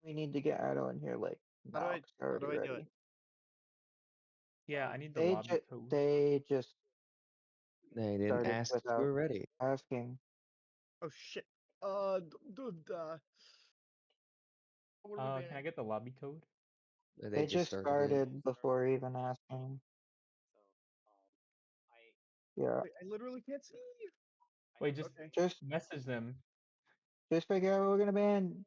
We need to get Addo in here like How do now, I 'cause they're already do it? ready. Yeah, I need the They lobby code. they just They didn't started ask if we without were ready. asking. Oh shit. Dude. What are we Can I banning? get the lobby code? They just it. started before even asking. Yeah, Wait, I literally can't see. Wait, just Okay. just message them. figure out what we're gonna ban.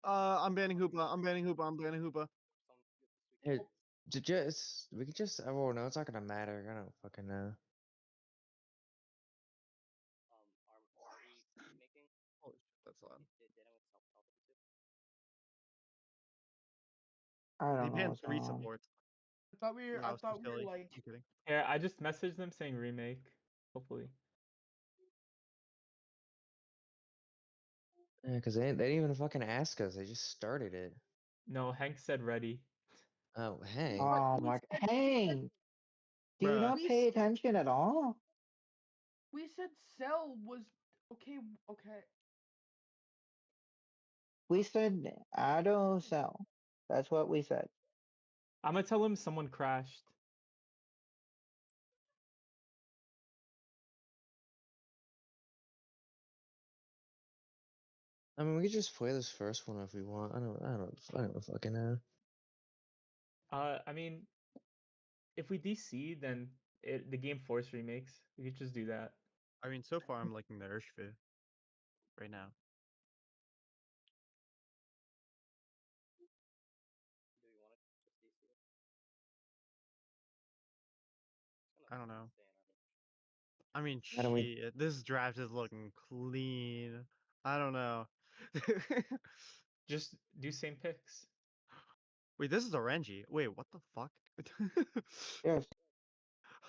I'm banning Hoopa. I'm banning Hoopa. Here, we could just everyone know it's not gonna matter. I don't fucking know. Holy shit, that's loud. I They don't know banned what's 3 going on. supports. I thought we were. Yeah, I I was too thought we were silly. like. I'm kidding. Yeah, I just messaged them saying remake. Hopefully. Yeah, cause they didn't even fucking ask us. They just started it. No, Hank said ready. Oh, hey. Oh my! Hey, do you Bruh. not pay attention at all? We said Cell was okay. Okay. We said Addo sell. That's what we said. I'm gonna tell him someone crashed. I mean, we could just play this first one if we want. I don't fucking know. I mean, if we DC, then the game force remakes. We could just do that. I mean, so far I'm liking the Urshfi right now. I don't know. I mean, How do we- shit, this draft is looking clean. I don't know. Just do same picks. Wait, this is Orenji. Wait, what the fuck? Yes.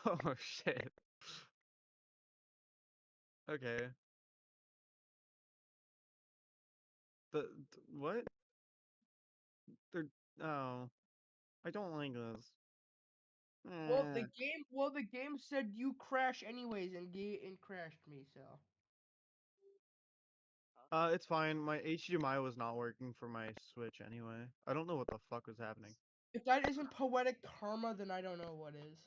Oh shit. Okay. What? They're oh, I don't like this. Well, the Eh. game. Well, the game said you crash anyways, and crashed me. So. It's fine. My HDMI was not working for my Switch anyway. I don't know what the fuck was happening. If that isn't poetic karma, then I don't know what is.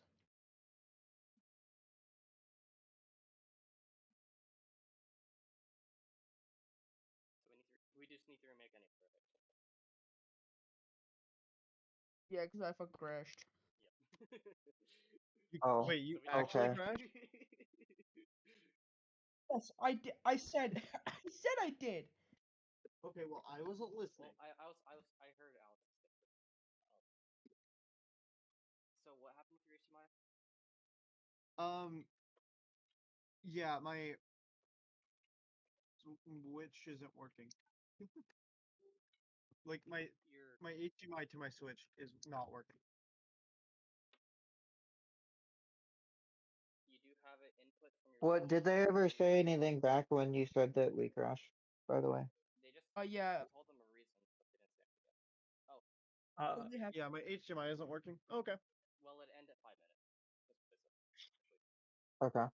Yeah, because I fucking crashed. Oh, Wait, you okay. actually crashed? Yes, I did. I said. I said I did. Okay, well, I wasn't listening. Yeah, my Switch isn't working. Like my HDMI to my Switch is not working. What did they ever say anything back when you said that we crashed? By the way. Yeah. They have. Yeah, my HDMI isn't working. Okay. Okay.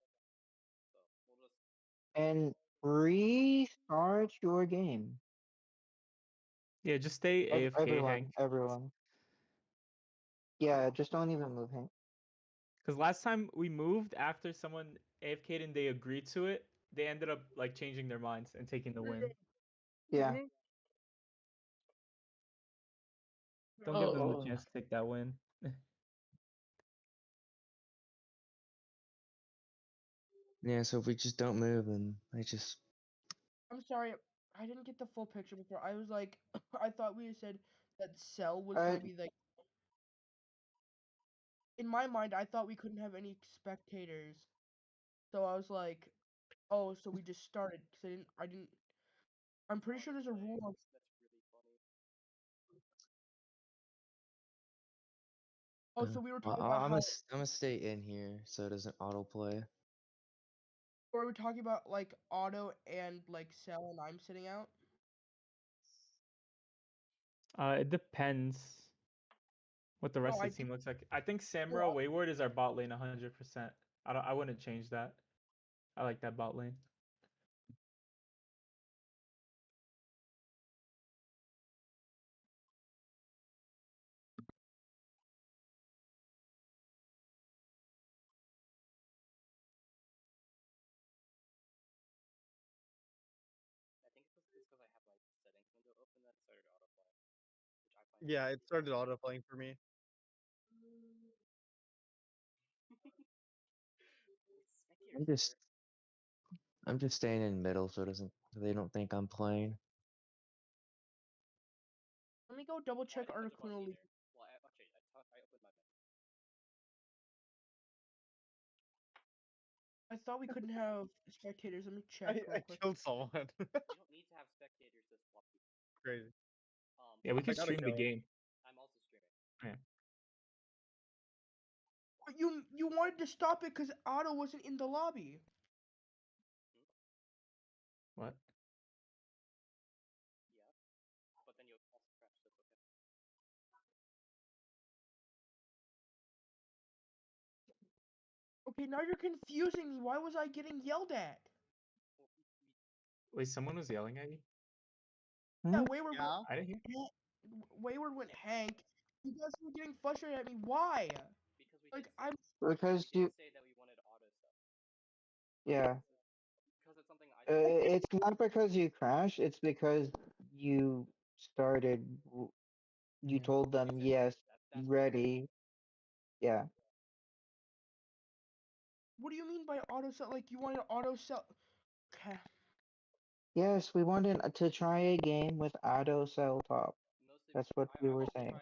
And restart your game. Yeah, just stay AFK, Hank. Everyone. Yeah, just don't even move, Hank. Because last time we moved after someone AFK'd and they agreed to it, they ended up like changing their minds and taking the win. Yeah. Don't give them the chance to take that win. Yeah, so if we just don't move, then they just. I'm sorry, I didn't get the full picture before. I was like, I thought we had said that Cell was gonna be like. In my mind, I thought we couldn't have any spectators, so I was like, oh, so we just started because I didn't. I'm pretty sure there's a rule on. Oh, so we were talking about I'm how. gonna stay in here so it doesn't autoplay. Or we're talking about like Auto and like Cell, and I'm sitting out. It depends what the rest I of the team looks like. I think Oh, Samura Wayward is our bot lane 100%. I wouldn't change that. I like that bot lane. Yeah, it started autoplaying for me. I'm just I'm just staying in middle so they don't think I'm playing. Let me go double check Articuno League. I thought we couldn't have spectators. Let me check real I quick. killed someone. Crazy. Yeah, we I could got a stream the kill. game. But you wanted to stop it because Otto wasn't in the lobby. What? Okay, now you're confusing me. Why was I getting yelled at? Wait, someone was yelling at you? Yeah, Hmm? Wayward Yeah. I didn't hear. Wayward went Hank. You guys were getting frustrated at me. Why? Like I'm. Because you, yeah. It's not because you crashed, it's because you started, you Yeah. told them, yes, ready. Yeah. What do you mean by auto sell? Like you wanted auto sell? Okay. Yes, we wanted to try a game with auto cell top. That's what we were saying.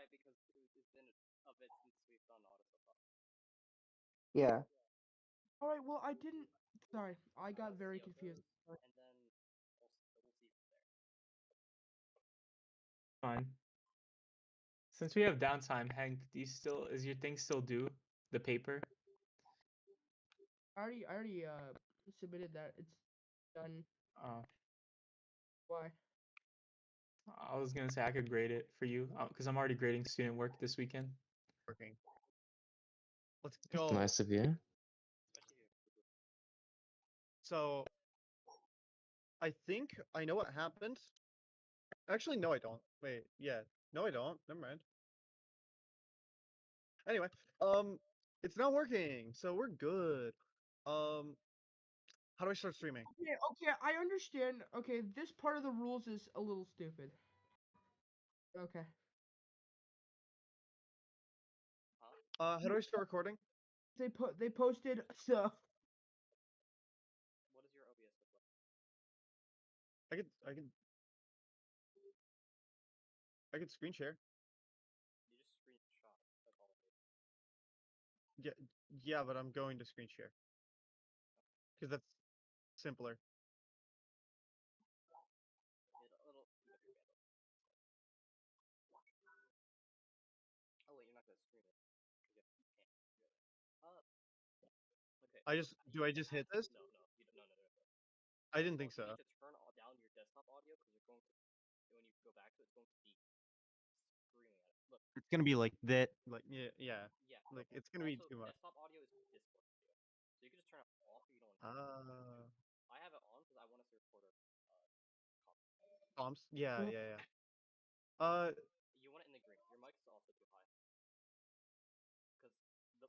Yeah. All right. Well, I didn't. Sorry, I got very confused. Sorry. Fine. Since we have downtime, Hank, is your thing still due? The paper? I already submitted that. It's done. Uh, Why? I was gonna say I could grade it for you, because I'm already grading student work this weekend. Working. Let's That's go. nice of you. So I think I know what happened. Actually, no, I don't. Wait, yeah. No, I don't. Never mind. Anyway, it's not working, so we're good. How do I start streaming? Yeah. Okay. I understand. Okay. This part of the rules is a little stupid. Okay. How do I start recording? They posted so. I could I could I could screen share. Yeah, yeah, but I'm going to screen share because that's simpler. I just hit this? I didn't think so. It's gonna be like that. Like yeah. Like it's gonna be too much. Uh, comps. Yeah, Well, yeah, yeah.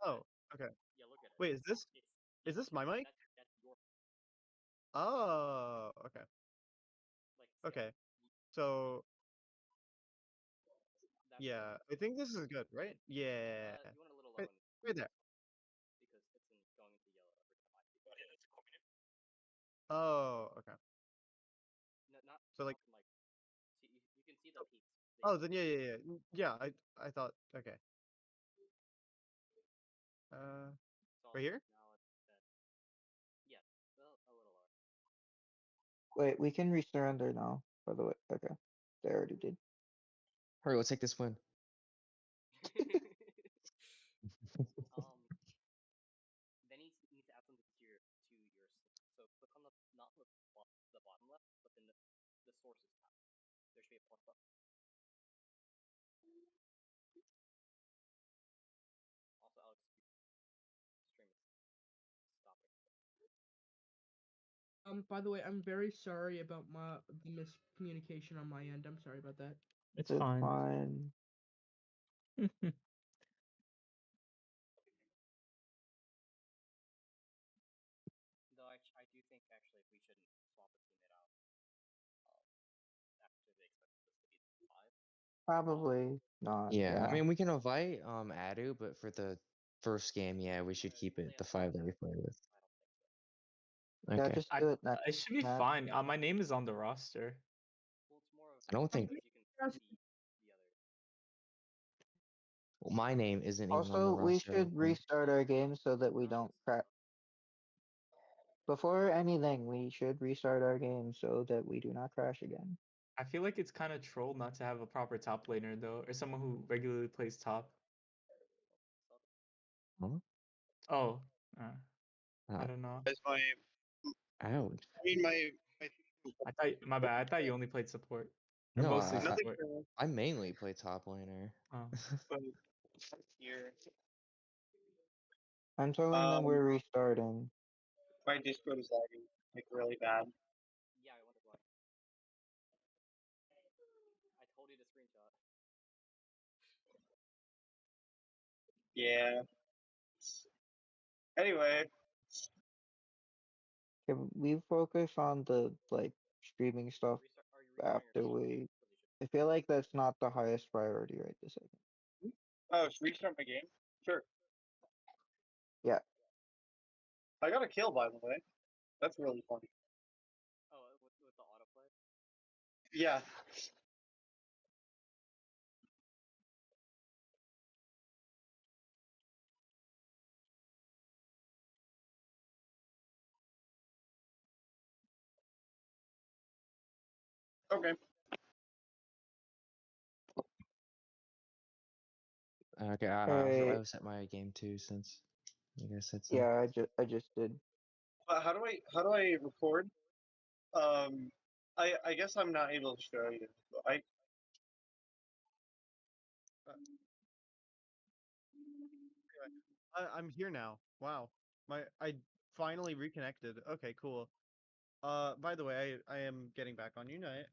Oh, okay. Wait, is this my mic? Oh, okay. Okay. So yeah, I think this is good, right? Yeah. Right, right there. Oh, okay. So like, oh, then yeah, yeah, yeah, yeah. I thought okay. Uh, right here. Wait, we can resurrender now, by the way. Okay. They already did. Hurry, let's take this win. By the way, I'm very sorry about the miscommunication on my end. I'm sorry about that. It's It's fine. fine. Probably not. Yeah, I Yeah. mean we can invite Adu, but for the first game, yeah, we should keep it the 5 that we play with. Yeah, Okay. just do it next It should be match. fine. My name is on the roster. I don't think my name isn't even on the Also, we roster. I don't should think. restart our game so that we don't crash. Before anything, we should restart our game so that we do not crash again. I feel like it's kind of troll not to have a proper top laner though, or someone who regularly plays top. Huh? Oh, I Uh, don't know. That's my. ouch. I mean, my. I thought my bad. I thought you only played support or No, mostly I, support. I mainly play top laner. Oh. Here. I'm telling them we're restarting. My Discord is lagging like really bad. Yeah. Anyway, Can we focus on the streaming stuff after we? I feel like that's not the highest priority right this second. oh, should we restart my game? Sure. Yeah. I got a kill, by the way. That's really funny. Yeah. Okay. Okay, Alright. I'll set my game too since you guys said so. Yeah, I just did. How do I record? I guess I'm not able to show you. I'm here now. Wow. I finally reconnected. Okay, cool. By the way, I am getting back on Unite.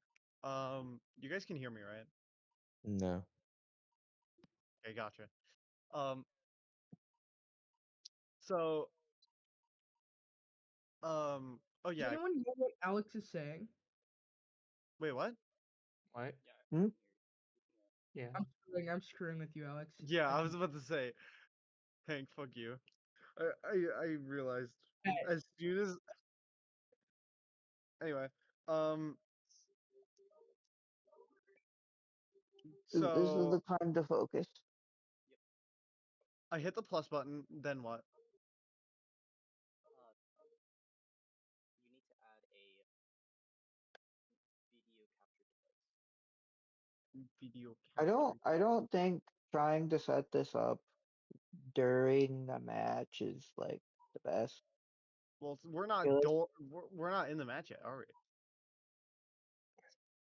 You guys can hear me, right? No. Okay, gotcha. Um, so, oh Does yeah. anyone know what Alex is saying? Wait, what? What? Hmm? Yeah. I'm screwing with you, Alex. Yeah, I was about to say, Hank, fuck you. I realized Hey. as soon as anyway, um, This is so the time to focus. I hit the plus button. Then what? Video capture. I don't think trying to set this up during a match is like the best. Well, Feel like- we're not in the match yet, are we?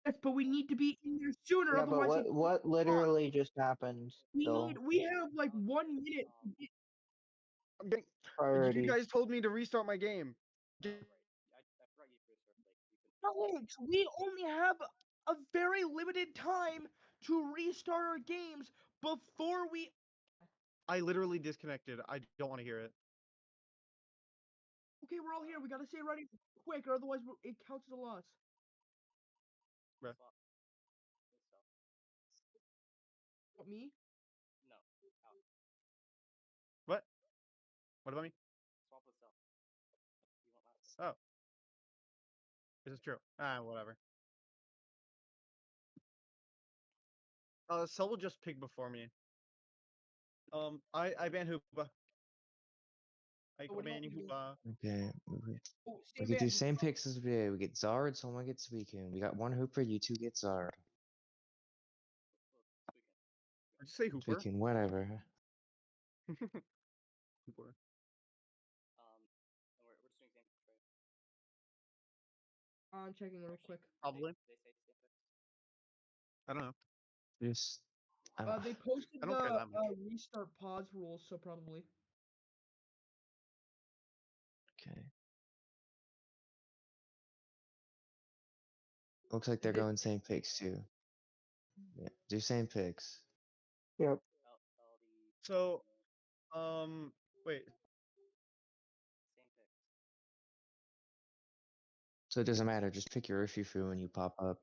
Yes, but we need to be in there sooner, Yeah, but otherwise what literally just happened though? we have like 1 minute. I'm getting. You Priorities. guys told me to restart my game. Alex, we only have a very limited time to restart our games before we. I literally disconnected. I don't want to hear it. Okay, we're all here. We gotta stay ready quick, or otherwise it counts as a loss. Bruh. What, me? What? What about me? Oh, this is true. Ah, whatever. Cell will just pick before me. I ban Hoopa. I Oh, what do you ban want me to do? Hoopa. Okay. Oh, We stay could do back. same picks as we did. We get Zard, someone gets Weekend. We got one Hooper, you two get Zard. Did you say Hooper? Weekend, whatever. Hooper. I'm checking real quick. Probably. I don't know. Just They posted I don't care the that much. restart pause rules, so probably. okay. Looks like they're They- going same picks too. Yeah, do same picks. Yep. So, wait. So it doesn't matter, just pick your Urshifu when you pop up.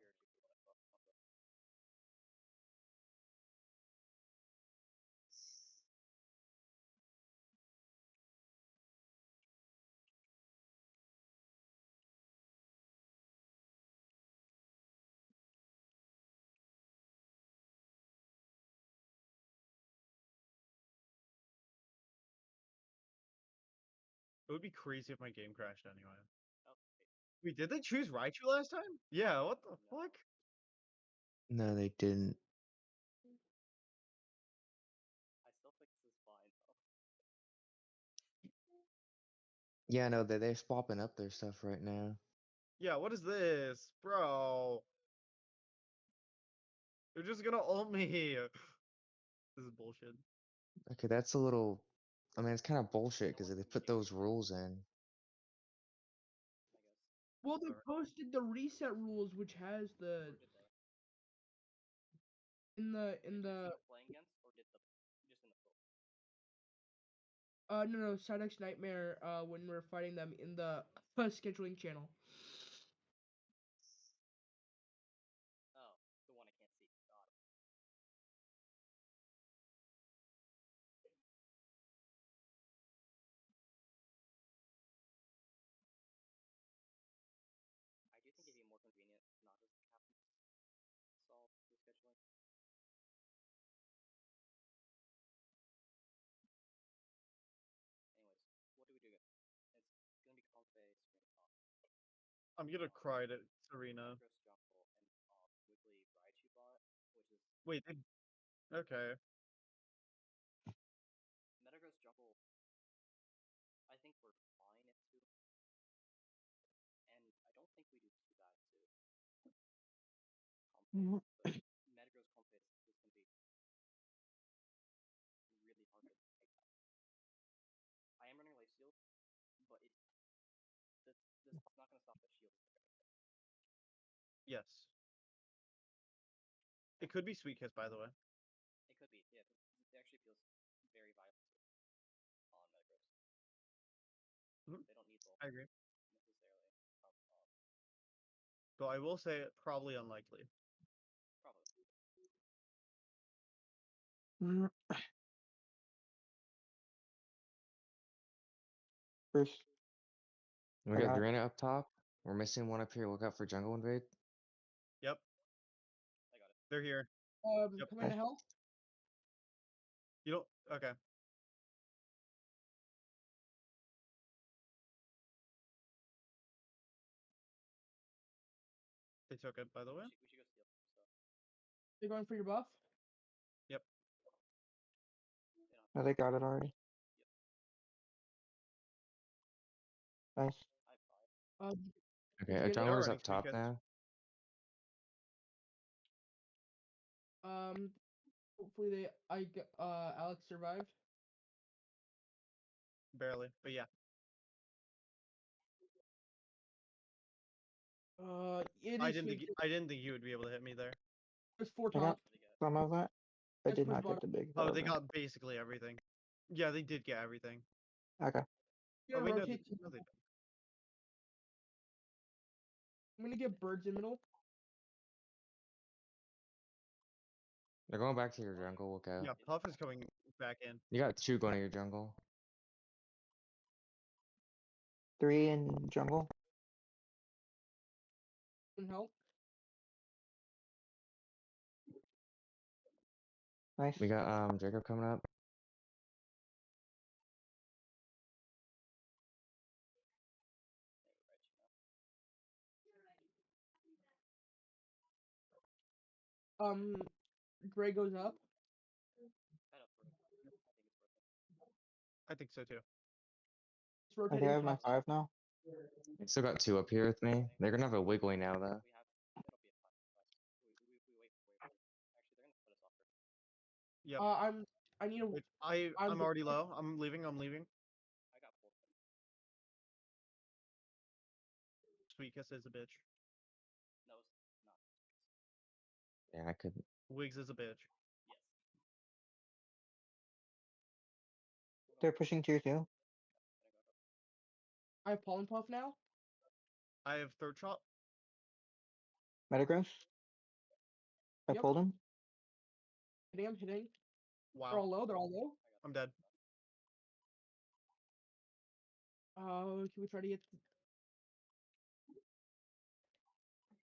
It would be crazy if my game crashed anyway. Wait, did they choose Raichu last time? Yeah, what the fuck? No, they didn't. Yeah, no, they're swapping up their stuff right now. Yeah, what is this? Bro. They're just gonna ult me. This is bullshit. Okay, that's a little. I mean, it's kind of bullshit because they put those rules in. Well, they Whatever. posted the reset rules, which has the in the no Sidex Nightmare when we're fighting them in the scheduling channel. I'm gonna cry to Serena. Wait, okay. Mhm. Yes. It could be Sweet Kiss, by the way. Mhm. I agree. Though I will say probably unlikely. Mm, First, We I got got Granite up top. We're missing one up here. Look out for Jungle Invade. Yep. They're here. Yep. Coming to help. You don't. Okay. They took it, by the way. They're going for your buff. Yep. I think I got it already. Nice. Okay, Did you our get it? They are jungler's running up Sweet top Kiss. now. Hopefully Alex survived. Barely. But yeah. It I is didn't sweet. think I didn't think you would be able to hit me there. There's 4 I got top. some of that. I Let's did push not get bottom. the big Oh, they though. got basically everything. Yeah, they did get everything. Okay. You're Oh gonna wait, no, rotate to no, they middle. didn't. I'm gonna get birds in middle. They're going back to your jungle. Look out. Yeah, Puff is coming back in. You got 2 going to your jungle. 3 in jungle. Can help. Nice. We got Jacob coming up. Gray goes up. I think so too. It's I think I rotating have my top. 5 now. I still got 2 up here with me. They're gonna have a wiggly now though. Yep. I need a. Wait, I'm I'm already low. I'm leaving. I'm leaving. Sweet Kiss is a bitch. Yeah, I could. Wigs is a bitch. They're pushing tier 2. I have pollen puff now. I have third shot. Metagross. I Yep. pulled him. Hitting. They're Wow. all low. They're all low. I'm dead. Can we try to get?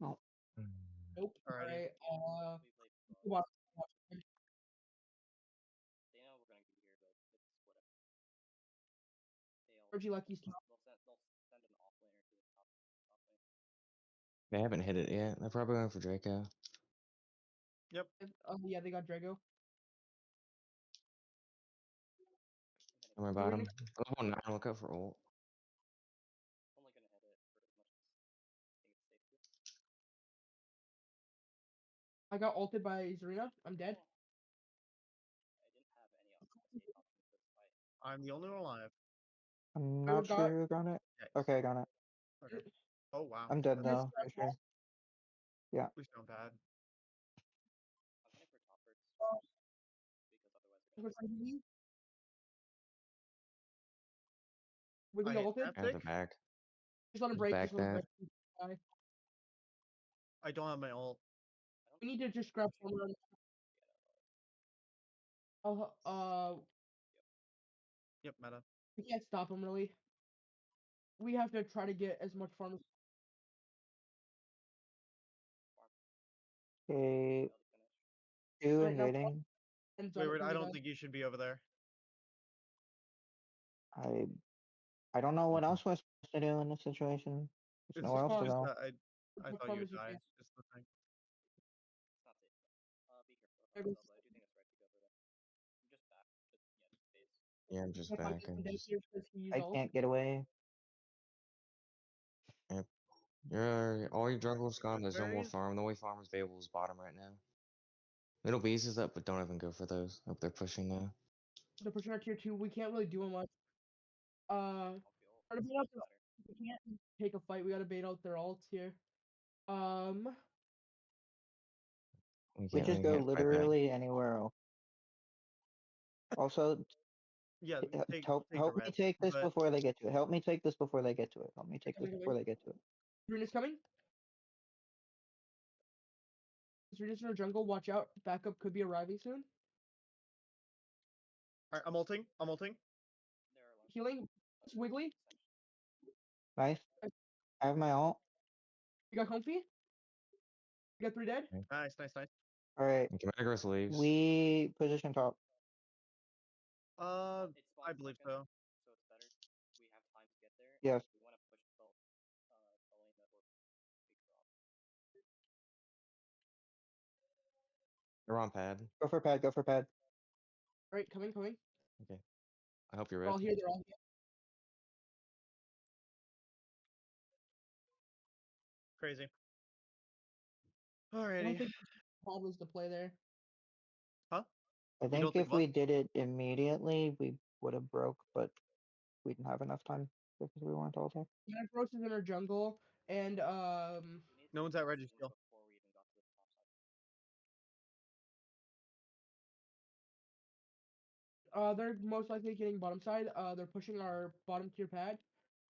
Oh, Mm. Nope. Alrighty. Alright. Come on. Reggie Lucky's top. They haven't hit it yet. They're probably going for Draco. Yeah, they got Drago. Somewhere You're bottom. gonna- Level 9, look out for ult. I got ulted by Zarina. I'm dead. I'm the only one alive. I'm Wayward not sure got. who got it. Yikes. Okay, I got it. Okay. Oh wow. I'm dead You guys though, grab for sure. Yeah. We sound bad. What's on you? Wiggly I hit ulted. I have the Snapstick. back. Just let him Just break. back Just let him that. break. I don't have my ult. We need to just grab someone. Oh, Yep, meta. we can't stop him really. We have to try to get as much farm as. Okay, two Right now, invading. end zone it Wayward, can I be don't done. think you should be over there. I I don't know what else we're supposed to do in this situation. There's It's nowhere else to farm. just go. I What thought farm you is would he die. chasing? Just the thing. There goes- Yeah, I'm just If I back. get I'm some dead just. here because he used I ult. can't get away. Yep. All your jungle's gone. There's no more Berries? farm. The only farm is available is bottom right now. Middle base is up, but don't even go for those. Hope they're pushing now. The pushing our tier 2, we can't really do much. Try to bait out their, we can't take a fight. We gotta bait out their ults here. We just We go can't fight back. literally anywhere else. Also, Yeah, help take the me red. take this But before they get to it. Help me take this before they get to it. Help me take this Coming, before they get to it. Rune is coming. Rune's in our jungle. Watch out. Backup could be arriving soon. alright, I'm ulting. I'm ulting. Healing. It's Wiggly. Nice. I have my ult. You got Comfy. You got 3 dead. Nice, nice, nice. All right. Commander leaves. We position top. I believe so. Yes. They're on pad. Go for pad. Go for pad. Alright, coming. Okay. I hope you're They're all ready. here. They're all here. Crazy. I don't Alrighty. think Paul was the play there. Huh? I You think don't think if what? we did it immediately, we would have broke, but we didn't have enough time because we weren't all there. Manacross is in our jungle, and No one's at Reggie still. they're most likely getting bottom side. They're pushing our bottom tier pad.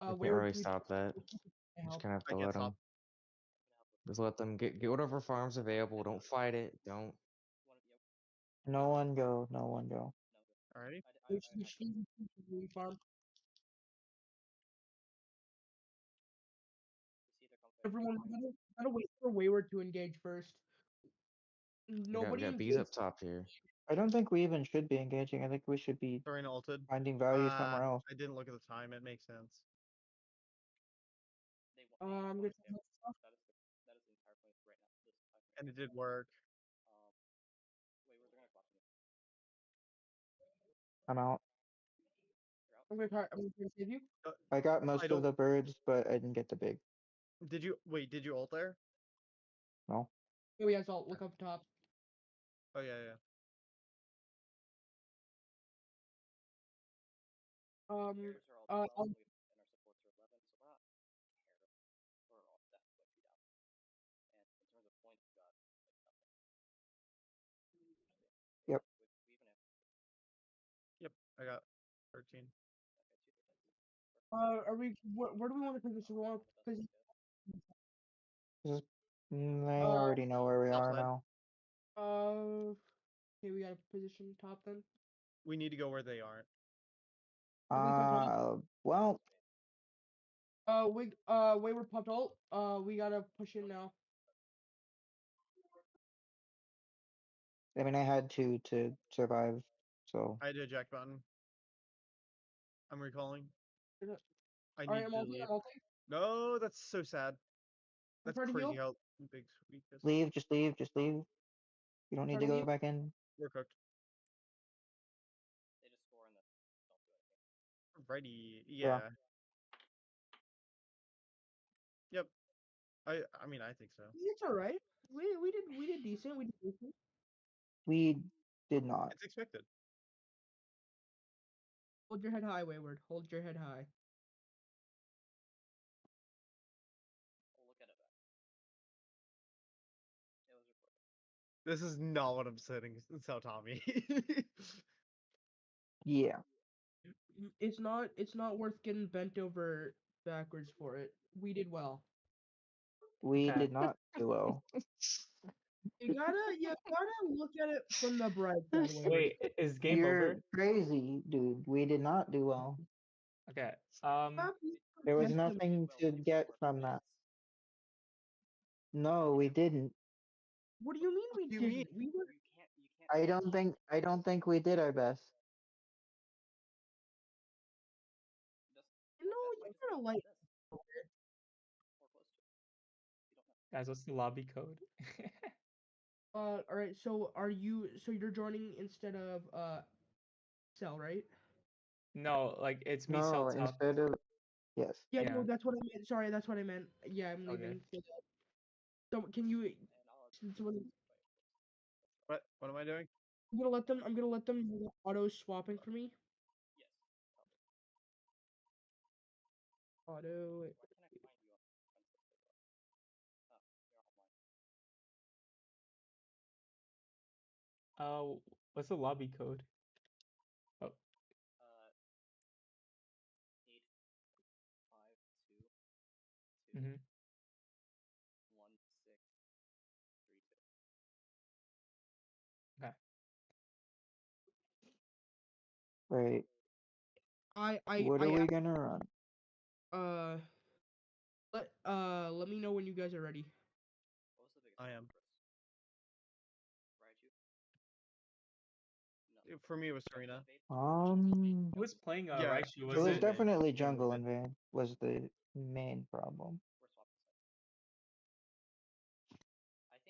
I can't Wayward, really can you stop that. Just help? kind of have I to can't let them. stop. Just let them get whatever farms available. Don't fight it. Don't. No one go. No one go. Alrighty. We farm. Everyone, we gotta wait for Wayward to engage first. We Nobody got bees engaged. up top here. I don't think we even should be engaging. I think we should be Serena ulted. finding value somewhere else. I didn't look at the time. It makes sense. I'm gonna try stuff. And it did work. I'm out. I'm gonna save you. I got I most of don't. the birds, but I didn't get the big. Did you wait? Did you ult there? No. Oh yeah, so look up top. Oh yeah, yeah. Um, Yep. Yep. I got 13. are we? Where do we want to position? We want to position. Just, they Uh, already know where we Top are side. now. okay, we got a position top then. We need to go where they aren't. Wiggly come top. Well, Wayward popped ult. We gotta push in now. I mean, I had to survive, so I did eject button. I'm recalling. I Alright, need I'm to ulting, leave. I'm ulting. No, that's so sad. I'm That's trying to crazy heal. how big weak is. Leave, just leave, just leave. You don't need to Trying to go heal. back in. We're cooked. Righty. Yeah. Yeah. Yep. I mean I think so. It's alright. We did decent. We did decent. We did not. It's expected. Hold your head high, Wayward. Hold your head high. This is not what I'm saying. So Tommy. Yeah. It's not worth getting bent over backwards for it. We did well. We Okay. did not do well. You gotta look at it from the bright side, Wayward. Wait, is game You're over? crazy, dude. We did not do well. Okay. Stop There was messing with- nothing to get from that. No, we didn't. What do you mean we do you didn't? mean? We were. I don't think we did our best. No, you gotta like. Guys, what's the lobby code? All right. So are you? So you're joining instead of Cell, right? No, like it's me, No, cell top. instead of yes. Yeah, Yeah. no, that's what I meant. Sorry, that's what I meant. Yeah, I'm Okay. leaving. So can you? What am I doing? I'm gonna let them. I'm gonna let them do the auto swapping for me. Auto. What's the lobby code? Oh, mm-hmm. Okay. Wait, I what are we gonna run? uh let me know when you guys are ready. I am. For me, it was Serena. Um, Who was playing Yeah, Raichu? it Was was it? definitely Jungle jungle Invade. invade was the main problem.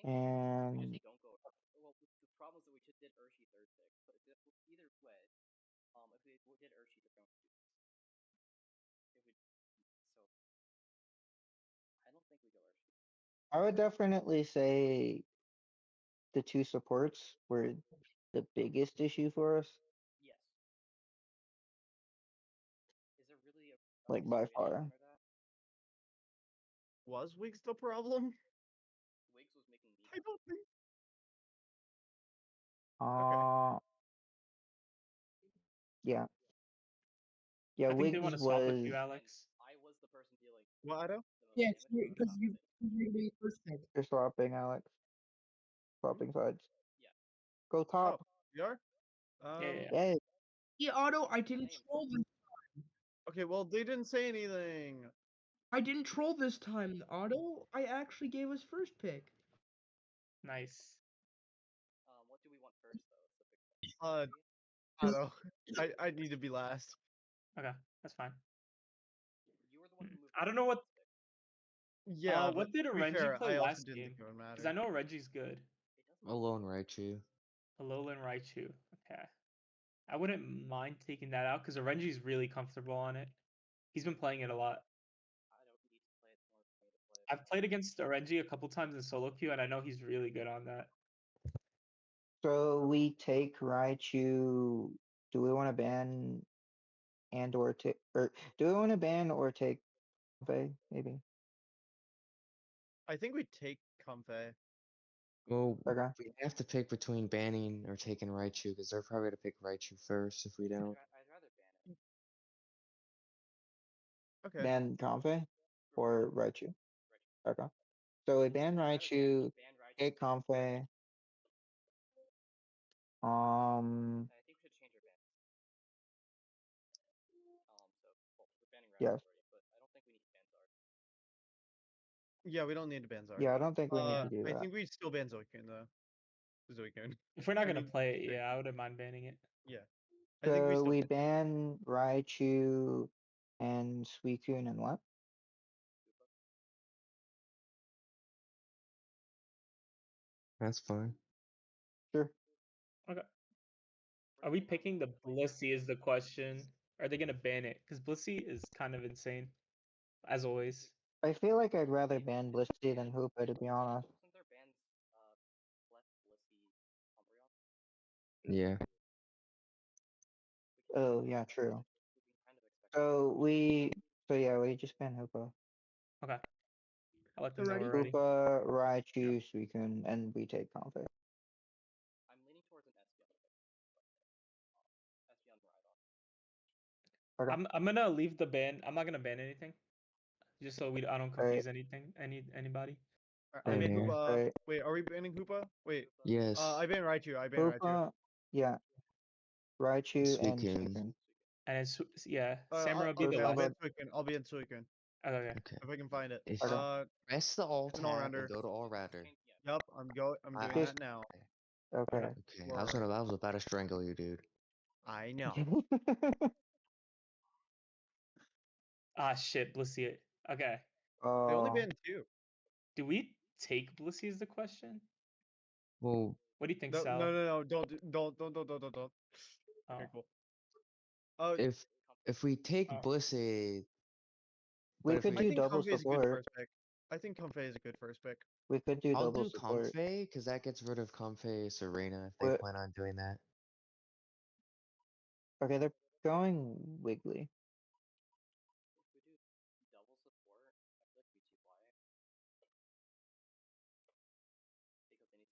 And I would definitely say the two supports were the biggest issue for us, like by far. Was Wiggs the problem? I don't think. Uh, yeah. Yeah, I think they Wiggs want to swap with was you, Alex. What, Ado? Yeah, because you're gonna be first pick. you're swapping, Alex. Swapping sides. Go Oh, top. you are? Yeah. Yay. Yeah, Auto, I didn't troll this. Okay, well, they didn't say anything. I didn't troll this time, Auto. I actually gave us first pick. Nice. Ado, I need to be last. Okay, that's fine. I don't know what. Yeah, but What did to be Renji fair, play I also last didn't game? think it would Because I matter. know Reggie's good. Alone Raichu. Alolan Raichu. Okay. I wouldn't mind taking that out because Renji's really comfortable on it. He's been playing it a lot. I've played against Renji a couple times in solo queue, and I know he's really good on that. So we take Raichu. Do we want to ban and or take or do we want to ban or take Vey, maybe? I think we take Comfey. Well, Okay. we have to pick between banning or taking Raichu because they're probably gonna pick Raichu first if we don't. Okay. Ban Comfey or Raichu? Okay. So we ban Raichu, take Comfey. Yes. Yeah, we don't need to ban Zard. Yeah, I don't think we need to do I that. think we still ban Zoikun though. Zoikun. If we're not I gonna mean, play it, great. yeah, I wouldn't mind banning it. Yeah. I think we So still we ban. ban Raichu, And Suicune and what? That's fine. Sure. Okay. Are we picking the Blissey is the question? Are they gonna ban it? Because Blissey is kind of insane, as always. I feel like I'd rather ban Blissey than Hoopa, to be honest. Yeah. Oh, yeah, true. So yeah, we just ban Hoopa. Okay. I let them know Alrighty. already. Hoopa, Raichu, Suicune, and we take Comfort. Okay. I'm gonna leave the ban. I'm not gonna ban anything, just so I don't Alright. confuse anybody. I Same ban here. Hoopa. Alright. Wait, are we banning Hoopa? Wait. Yes. I ban Raichu. I ban Raichu. Hoopa, yeah. Raichu and Suicune. Suicune. And it's yeah, Samurai will be the Okay, I'll last. ban Suicune. I'll be in Suicune Okay. Okay. if I can find it. If Okay. press the alt It's an tab all-rounder. and go to all rounder. Yup, I'm doing Just- that now. Okay. Okay. I was about to strangle you, dude. I know. Ah shit, Blissey. Okay. They only Oh, banned 2. Do we take Blissey is the question? Well, What do you think, No, Sal? no, don't. Oh. Okay, cool. if we take Oh. Blissey, we but if could I do think double Comfey is a good support. first pick. I think Comfey is a good first pick. We could do I'll double do support. Comfey because that gets rid of Comfey Serena if they What- plan on doing that. Okay, they're going Wiggly.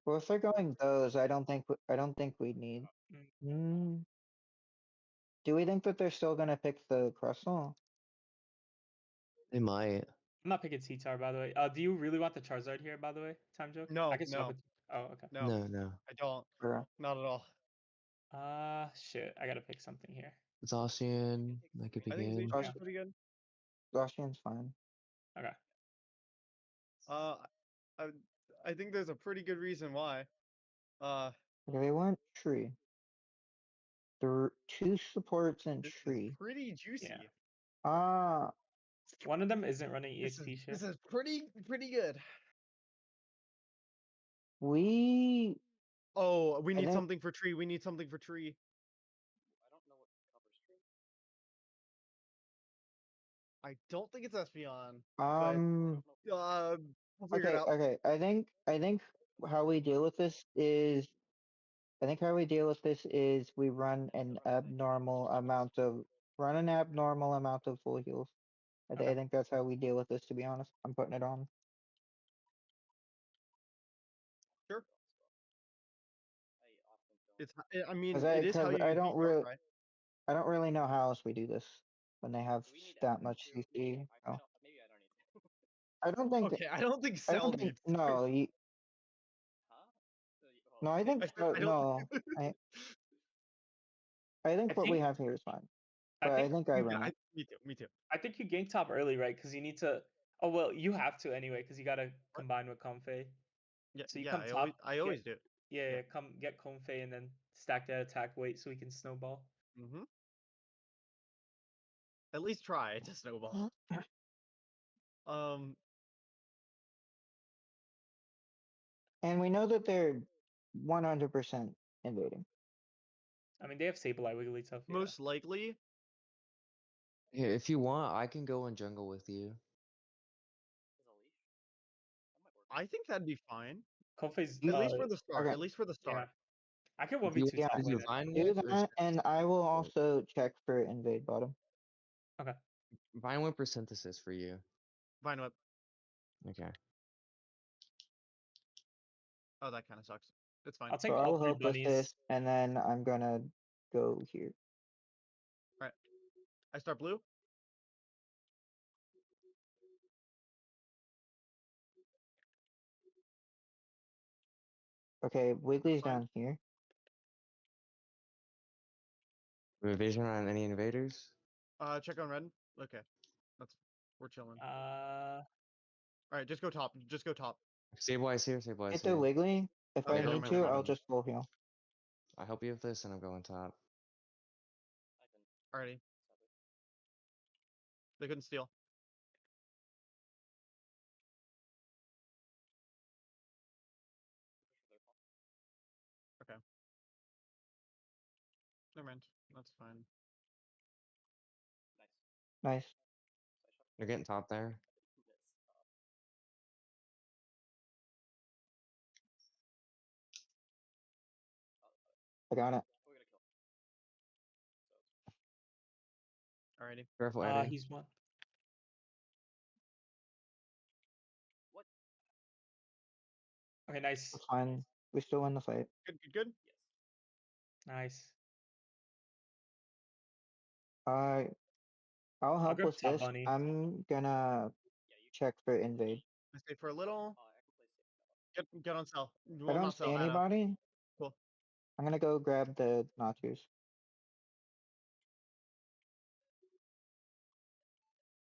Well, if they're going those, I don't think we need. Mm. Do we think that they're still gonna pick the Crustle? They might. I'm not picking T-Tar, by the way. Do you really want the Charizard here, by the way? Time joke? No, I can swap no. it. Oh, okay. No, No. I don't. Or Not at all. Shit. I gotta pick something here. Zacian, that could I think begin. Zacian's pretty good. Zacian's fine. Okay. I think there's a pretty good reason why. Okay, they want Tree. There are 2 supports in This Tree. is pretty juicy. Yeah. Ah, One of them isn't running This EXP shit. is pretty good. we Oh, we need think- something for Tree. We need something for Tree. I don't think it's Espeon. We'll figure it out. Okay. I think how we deal with this is we run an abnormal amount of full heals. I Okay. think that's how we deal with this, to be honest. I'm putting it on. Sure. I mean, 'Cause it is how you I use don't Heat Guard, really right? I don't really know how else we do this when they have that much CC. So. I don't think Okay, I don't think I Cell don't think needs. no. No, I think I said I don't. no. I think I what we think- have here is fine. I But I think think I run it. Me too. I think you gank top early, right? Because you need to. Oh well, you have to anyway, because you gotta combine with Comfey. Yeah, So you yeah. come top. I always do. Yeah, come get Comfey and then stack that attack weight so we can snowball. Mm-hmm. At least try to snowball. And we know that they're 100% invading. I mean, they have Sableye, Wigglytuff. Yeah. Most likely. Here, if you want, I can go in jungle with you. I think that'd be fine. Comfey's. At least for the start. okay. At least for the start. I can If you, 1v2 Yeah, top if lane. you're fine Do with, or that, and I will also check for invade bottom. fine with synthesis for you. Fine with. Okay. Oh, that kind of sucks. It's fine. I'll take So I all will 3 help with bunnies. this, and then I'm gonna go here. I start blue. Okay, Wiggly's Fine. down here. Revision on any invaders? Check on red. Okay, we're chilling. Uh, All right, just go top. Just go top. Sableye's here, Sableye's Hit the here. Wiggly. If Okay, I never need mind, to, never I'll mind. just full heal. I help you with this, and I'm going top. Alrighty. They couldn't steal. Okay. Never mind. That's fine. Nice. You're getting top there. I got it. Alrighty. Careful, Eddie. He's one. Okay, nice. That's fine. We still win the fight. Good, good, good. Nice. I'll I'll help grab with top this. bunny. I'm gonna check for invade. I stay for a little. Get on cell. If I Well, don't not see cell. Ada. anybody, Cool. I'm gonna go grab the nachos.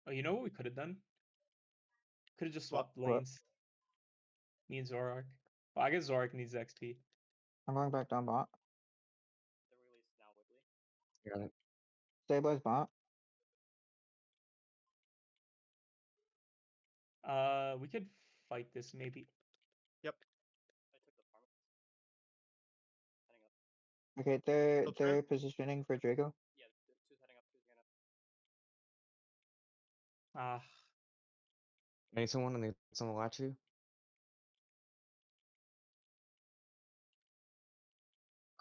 Oh, you know what we could have done? Could have just What? swapped What? lanes. Me and Zorak. Well, I guess Zorak needs XP. I'm going back down bot. Got it. Stabilize bot. We could fight this maybe. Yep. Okay, they're Still trying. they're positioning for Drago. Ah, Need someone and need someone to watch you.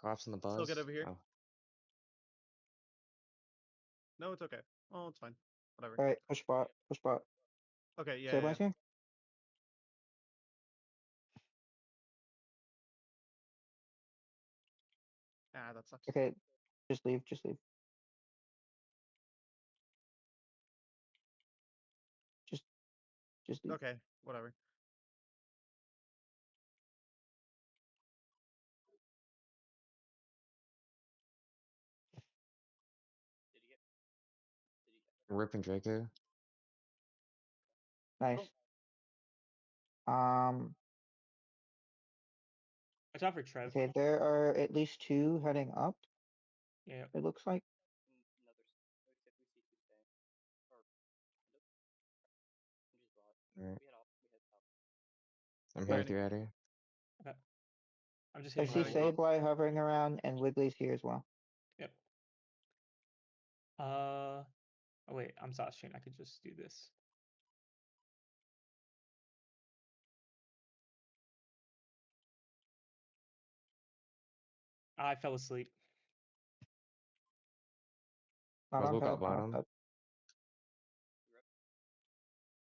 Cops on the bus. Still good over here. Oh, No, it's okay. Oh, it's fine. Whatever. Alright, push bot. Push bot. Okay, yeah, yeah, Stabilize here. yeah. Ah, that sucks. Okay, just leave. Just leave. Just just leave. Okay, whatever. ripping Draco. Nice. watch out for Trev. Okay, there are at least two heading up. Yeah. It looks like. Alright. I'm Yeah. here with you, Eddie. Okay. I'm just I hitting see right. Sableye hovering around and Wiggly's here as well. Yep. Oh wait, I'm Zacian. I could just do this. I fell asleep. Not Was on woke pad, up not on bottom. pad.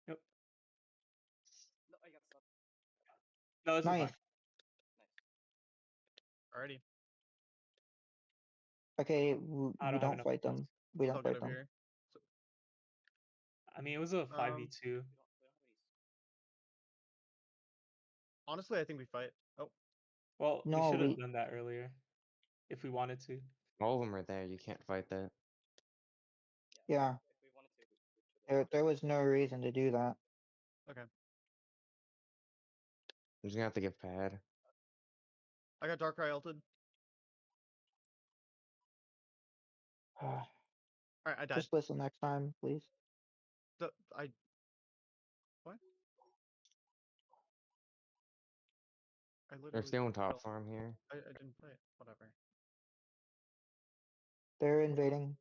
Yep. No, this is Nice. fine. Alrighty. Okay, I we don't have don't enough fight points. them. We Still don't good fight over them. here. I mean, it was a 5v2. Honestly, I think we fight. Oh, Well, we No, should have we done that earlier if we wanted to. All of them are there. You can't fight that. yeah. There was no reason to do that. okay. I'm just gonna have to give pad. I got Darkrai ulted. Alright, I died. Just listen next time, please. I. What? I They're literally. stealing top killed- farm here. I didn't play it. Whatever. They're invading.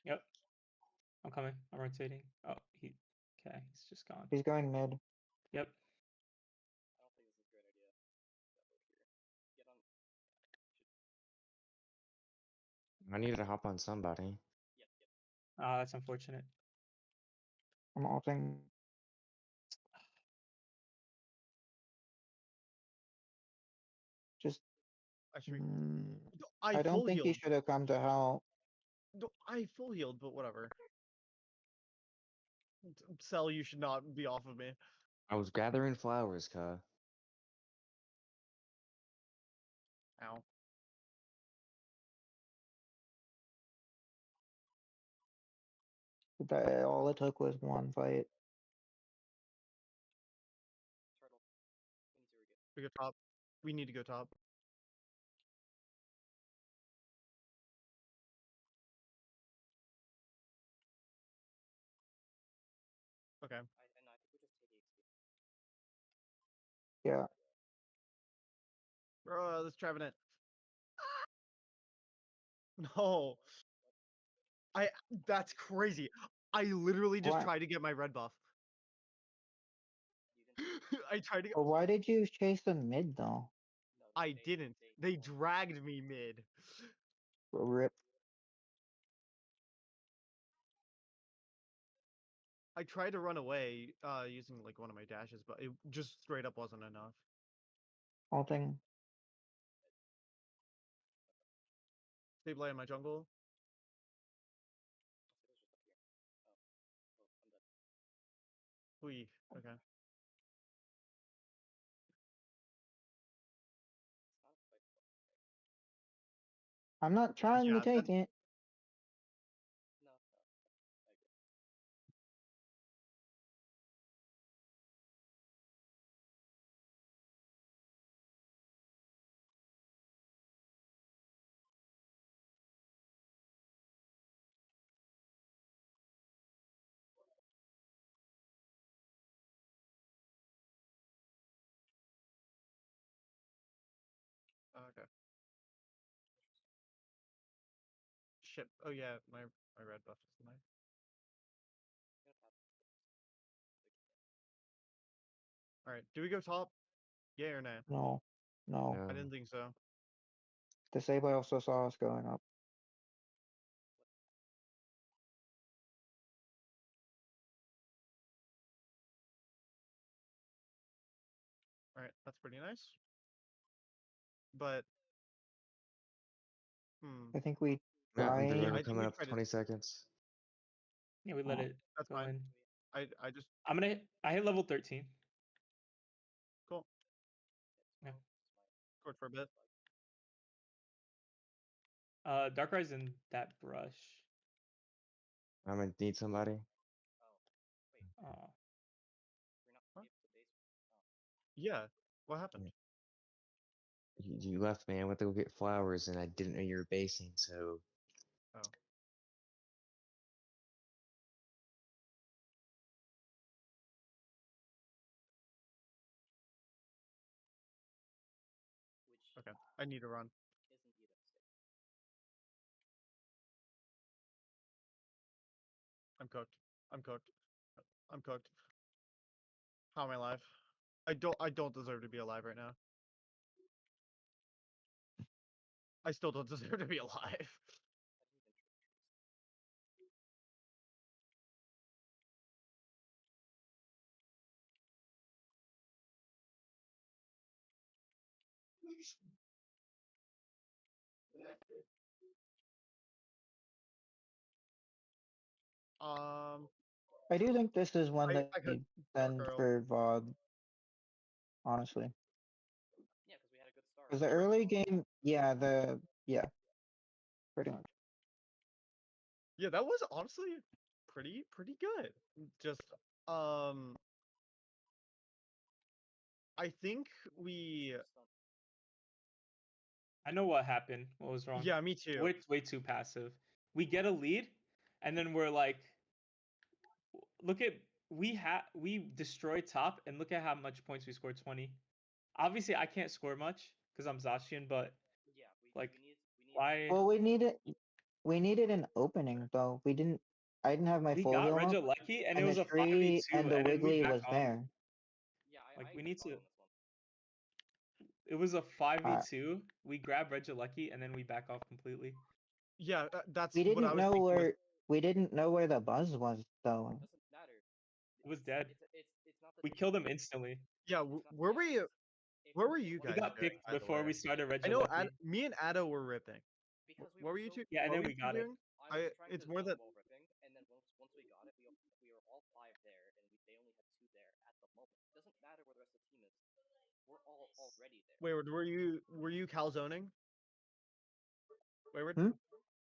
Yep. I'm coming. I'm rotating. Oh, okay, he's just gone. He's going mid. Yep. I needed to hop on somebody. That's unfortunate. I'm ulting. Just. I should be. I don't full think he healed. should have come to help. I full healed, but whatever. Cell, you should not be off of me. I was gathering flowers, Ka. Ow. That all it took was one fight. We go top. We need to go top. Okay. Yeah. Bro, this Trevenant. No. That's crazy. I literally just Why? tried to get my red buff. I tried to. Well, why did you chase the mid though? I didn't. They dragged me mid. Rip. I tried to run away using like one of my dashes, but it just straight up wasn't enough. Whole thing. Stay play in my jungle. We okay. I'm not trying to Yeah, take it. okay. Shit. Oh yeah, my red buff is nice. All right. Do we go top? Yeah or nah? No. No. I No. didn't think so. The Sable also saw us going up. All right, that's pretty nice. But I think we Mountain tried. deliver I think coming we up tried to. 20 seconds. Yeah, we let Oh, it That's go fine. in. I just I hit level 13. cool. Yeah. Scored for a bit. Darkrei's in that brush. I'm gonna need somebody. Oh. What? Yeah. What happened? You left me. I went to go get flowers and I didn't know you were basing, so Oh. Okay. I need to run. I'm cooked. I'm cooked. I'm cooked. How am I alive? I don't deserve to be alive right now. I still don't deserve to be alive. Um I do think this is one that I could you Dark send Earl. for VOD, honestly. Because the True. early game, yeah, pretty much. Yeah, that was honestly pretty good. Just um I think we I know what happened. What was wrong? yeah, me too. We're way too passive. We get a lead, and then we're like, look at we destroy top, and look at how much points we scored. 20. Obviously, I can't score much because I'm Zacian, but like, why? Well, we needed an opening though. I didn't have my We full got heal up, Regieleki, and it and the was a tree 5v2, and the and then we Wiggly back was off. there. Like, we need to. It was a 5v2. We grab Regieleki, and then we back off completely. Yeah, that's We what I didn't was know thinking was where the buzz was though. It was dead. We killed him instantly. yeah, where were you We guys got doing, picked by the before way? we started I know Regieleki. Me and Addo were ripping. What were you two? Yeah, and What then were we you two got it. doing? It's more that Wayward, were you calzoning? Wayward, Hmm?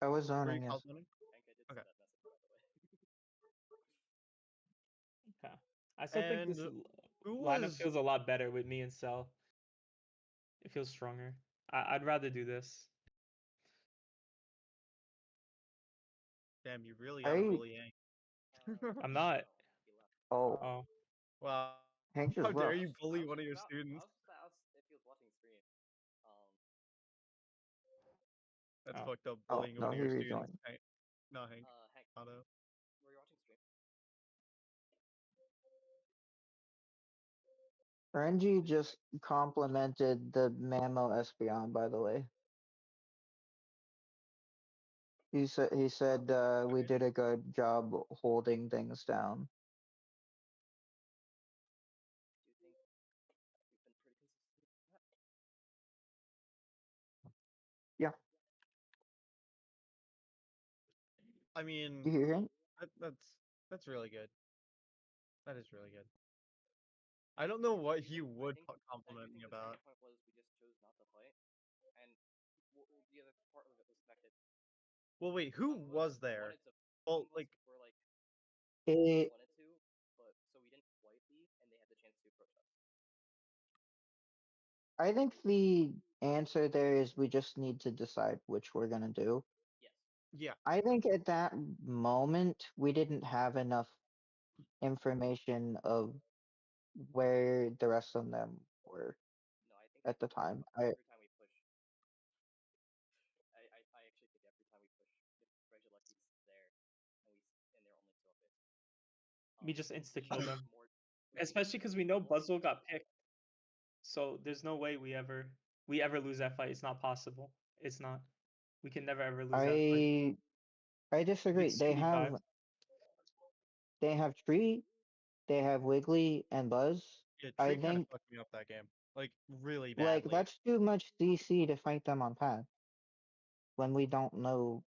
I was were you zoning, yes. calzoning? Okay. Okay. I still think And this who lineup was feels a lot better with me and Cell. It feels stronger. I'd rather do this. damn, you really gotta I bully Yang. I'm not. Oh, Oh, Wow. Hank How just dare left. you bully one of your students? That's oh. fucked up, Oh, bullying no, one of he your students. rejoined. Hank. Not Hank. Otto. Renji just complimented the Mamo Espeon, by the way. He said we did a good job holding things down. Yeah, I mean, you hear him? that's really good. That is really good. I don't know what he would compliment me about. Well, wait, who was there? Well, like, It, I think the answer there is we just need to decide which we're gonna do. yeah, I think at that moment we didn't have enough information of where the rest of them were at the time. We just insta kill them, especially because we know Buzzle got picked. So there's no way we ever lose that fight. It's not possible. It's not. We can never ever lose that fight. I disagree. It's 2v5. They have Tree, they have Wiggly and Buzz. yeah, I Tree kind of think fucked me up that game, like really like badly. that's too much CC to fight them on path when we don't know.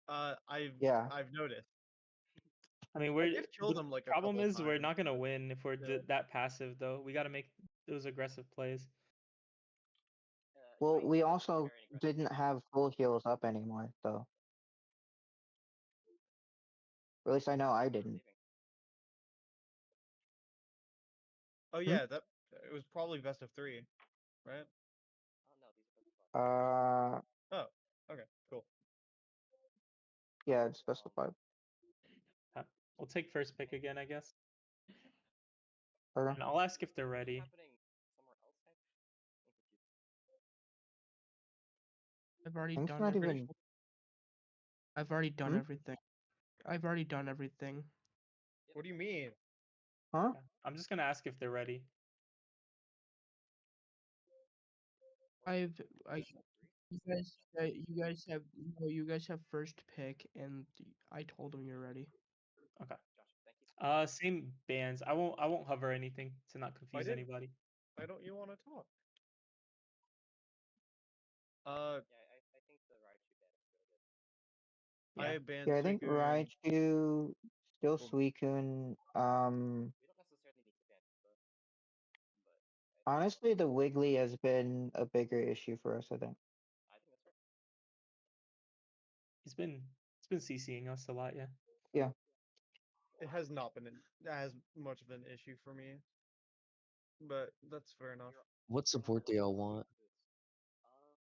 I've Yeah, I've noticed. I mean, Like they've killed the him like a problem couple of is we're times. not gonna win if we're Yeah. that passive though. We gotta make those aggressive plays. well, we also didn't have full heals up anymore, though. Or at least I know I didn't. Oh Hmm? yeah, that it was probably best of 3, right? Uh, Oh, okay, cool. yeah, it's specified. Uh, We'll take first pick again, I guess. Okay. And I'll ask if they're ready. I've already Hank's done not everything. even. I've already done Hmm? everything. I've already done everything. What do you mean? Huh? Yeah. I'm just gonna ask if they're ready. I've I you guys have no, you guys have first pick, and I told them you're ready. Okay. Same bands. I won't hover anything to not confuse didn't- anybody. Why don't you want to talk? Uh, Yeah. I banned Yeah, I think Suicune. Raichu, still Well, Suicune. Honestly, the Wiggly has been a bigger issue for us, I think. He's been CCing us a lot, yeah. Yeah. it has not been as much of an issue for me, but that's fair enough. What support do y'all want?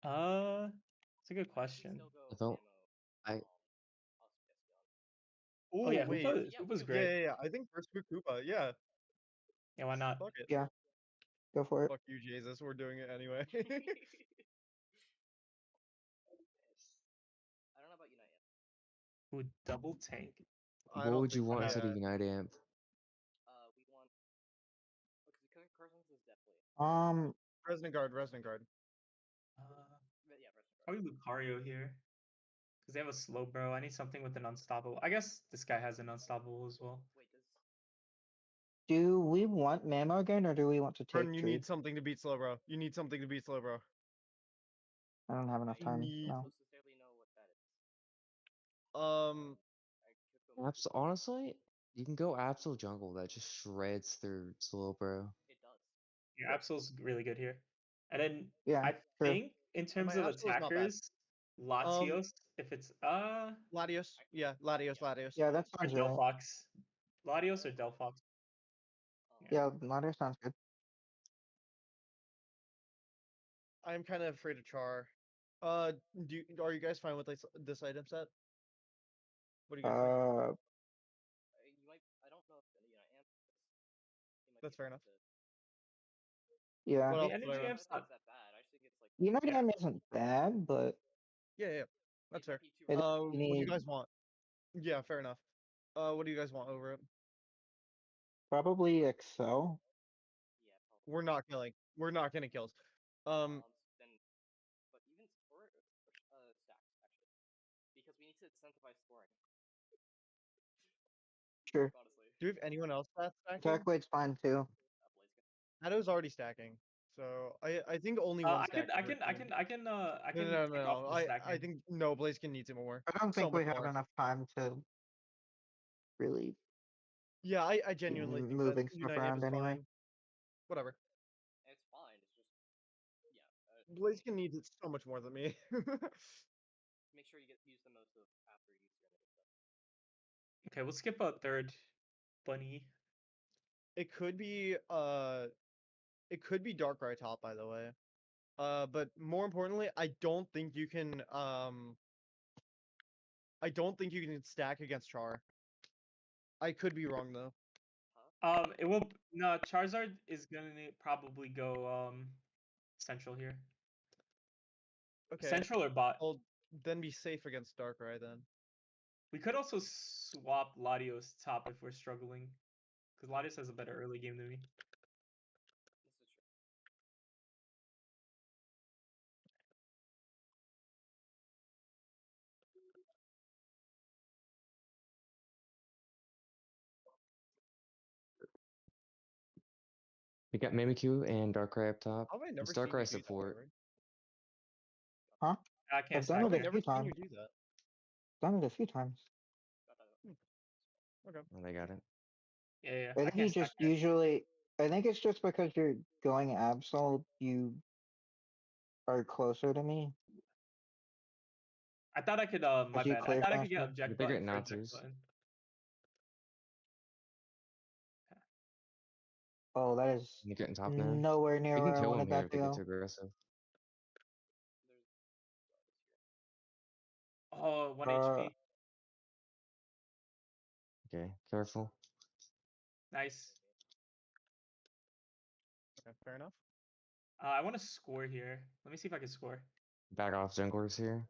It's a good question. I don't. I Oh Oh yeah, wait, Hoopa's yeah, great. yeah, yeah. I think first pick Koopa. Yeah, Yeah, why not? fuck it. Yeah, go for it. Fuck you, Jesus. We're doing it anyway. Ooh, double tank. I what don't would you think. want Yeah. instead of Yeah. Unite Amp? Um, Resnegard. Uh, Probably Lucario here. Because they have a slow bro. I need something with an unstoppable. I guess this guy has an unstoppable as well. do we want Mamo again, or do we want to Jordan, take you Tree? need something to beat Slowbro. You need something to beat Slowbro. I don't have enough I time need. now. Um. Honestly, you can go Absol Jungle. That just shreds through Slowbro. Yeah, Absol's really good here. And then Yeah, I true. think in terms my of Absol is not bad. attackers, Latios, if it's Latios. Yeah, Latios. Yeah, that or sounds right. Delphox. Latios or Delphox. Yeah, ladder sounds good. I'm kind of afraid of Char. Are you guys fine with this item set? What do you guys think? Uh, That's fair enough. yeah. What The else did I energy run? amp's not. Unity M isn't bad, but Yeah, that's fair. I think What you do you need guys want? Yeah, fair enough. What do you guys want over it? probably Excel. We're not killing. We're not getting kills. Um, Sure. do we have anyone else that's stacking? Attack weight's fine too. Addo's already stacking, so I think only one I stack. can I can I can I can I can No, take off the I stacking. think no. Blaziken needs it more. I don't So think much we have more. enough time to really Yeah, I be genuinely think that moving stuff Unite Amp around is anyway. fine. Whatever. Blaziken needs it so much more than me. Okay, we'll skip a third bunny. It could be Darkrai top, by the way. But more importantly, I don't think you can stack against Char. I could be wrong though. It will no Charizard is gonna probably go central here. Okay. Central or bot. I'll then be safe against Darkrai then. We could also swap Latios top if we're struggling, because Latios has a better early game than me. We got Mimikyu and Darkrai up top. How have I never It's seen you Darkrai do that, support. Edward? Huh? I can't I've done stack How have it I a here. never few seen times. you do that? Done it a few times. Okay. Oh, they got it. Yeah, I I think can't you stack just here. usually. I think it's just because you're going Absol, you are closer to me. I thought I could my As you bad. I clear thought I could get faster. object They button get for eject Natsus. button. Oh, that is You're getting top now. nowhere near We where can I kill them wanted here that if to they get go. too aggressive. Oh, 1 Uh, HP. Okay, careful. Nice. Okay, fair enough. I want to score here. Let me see if I can score. Back off junglers here.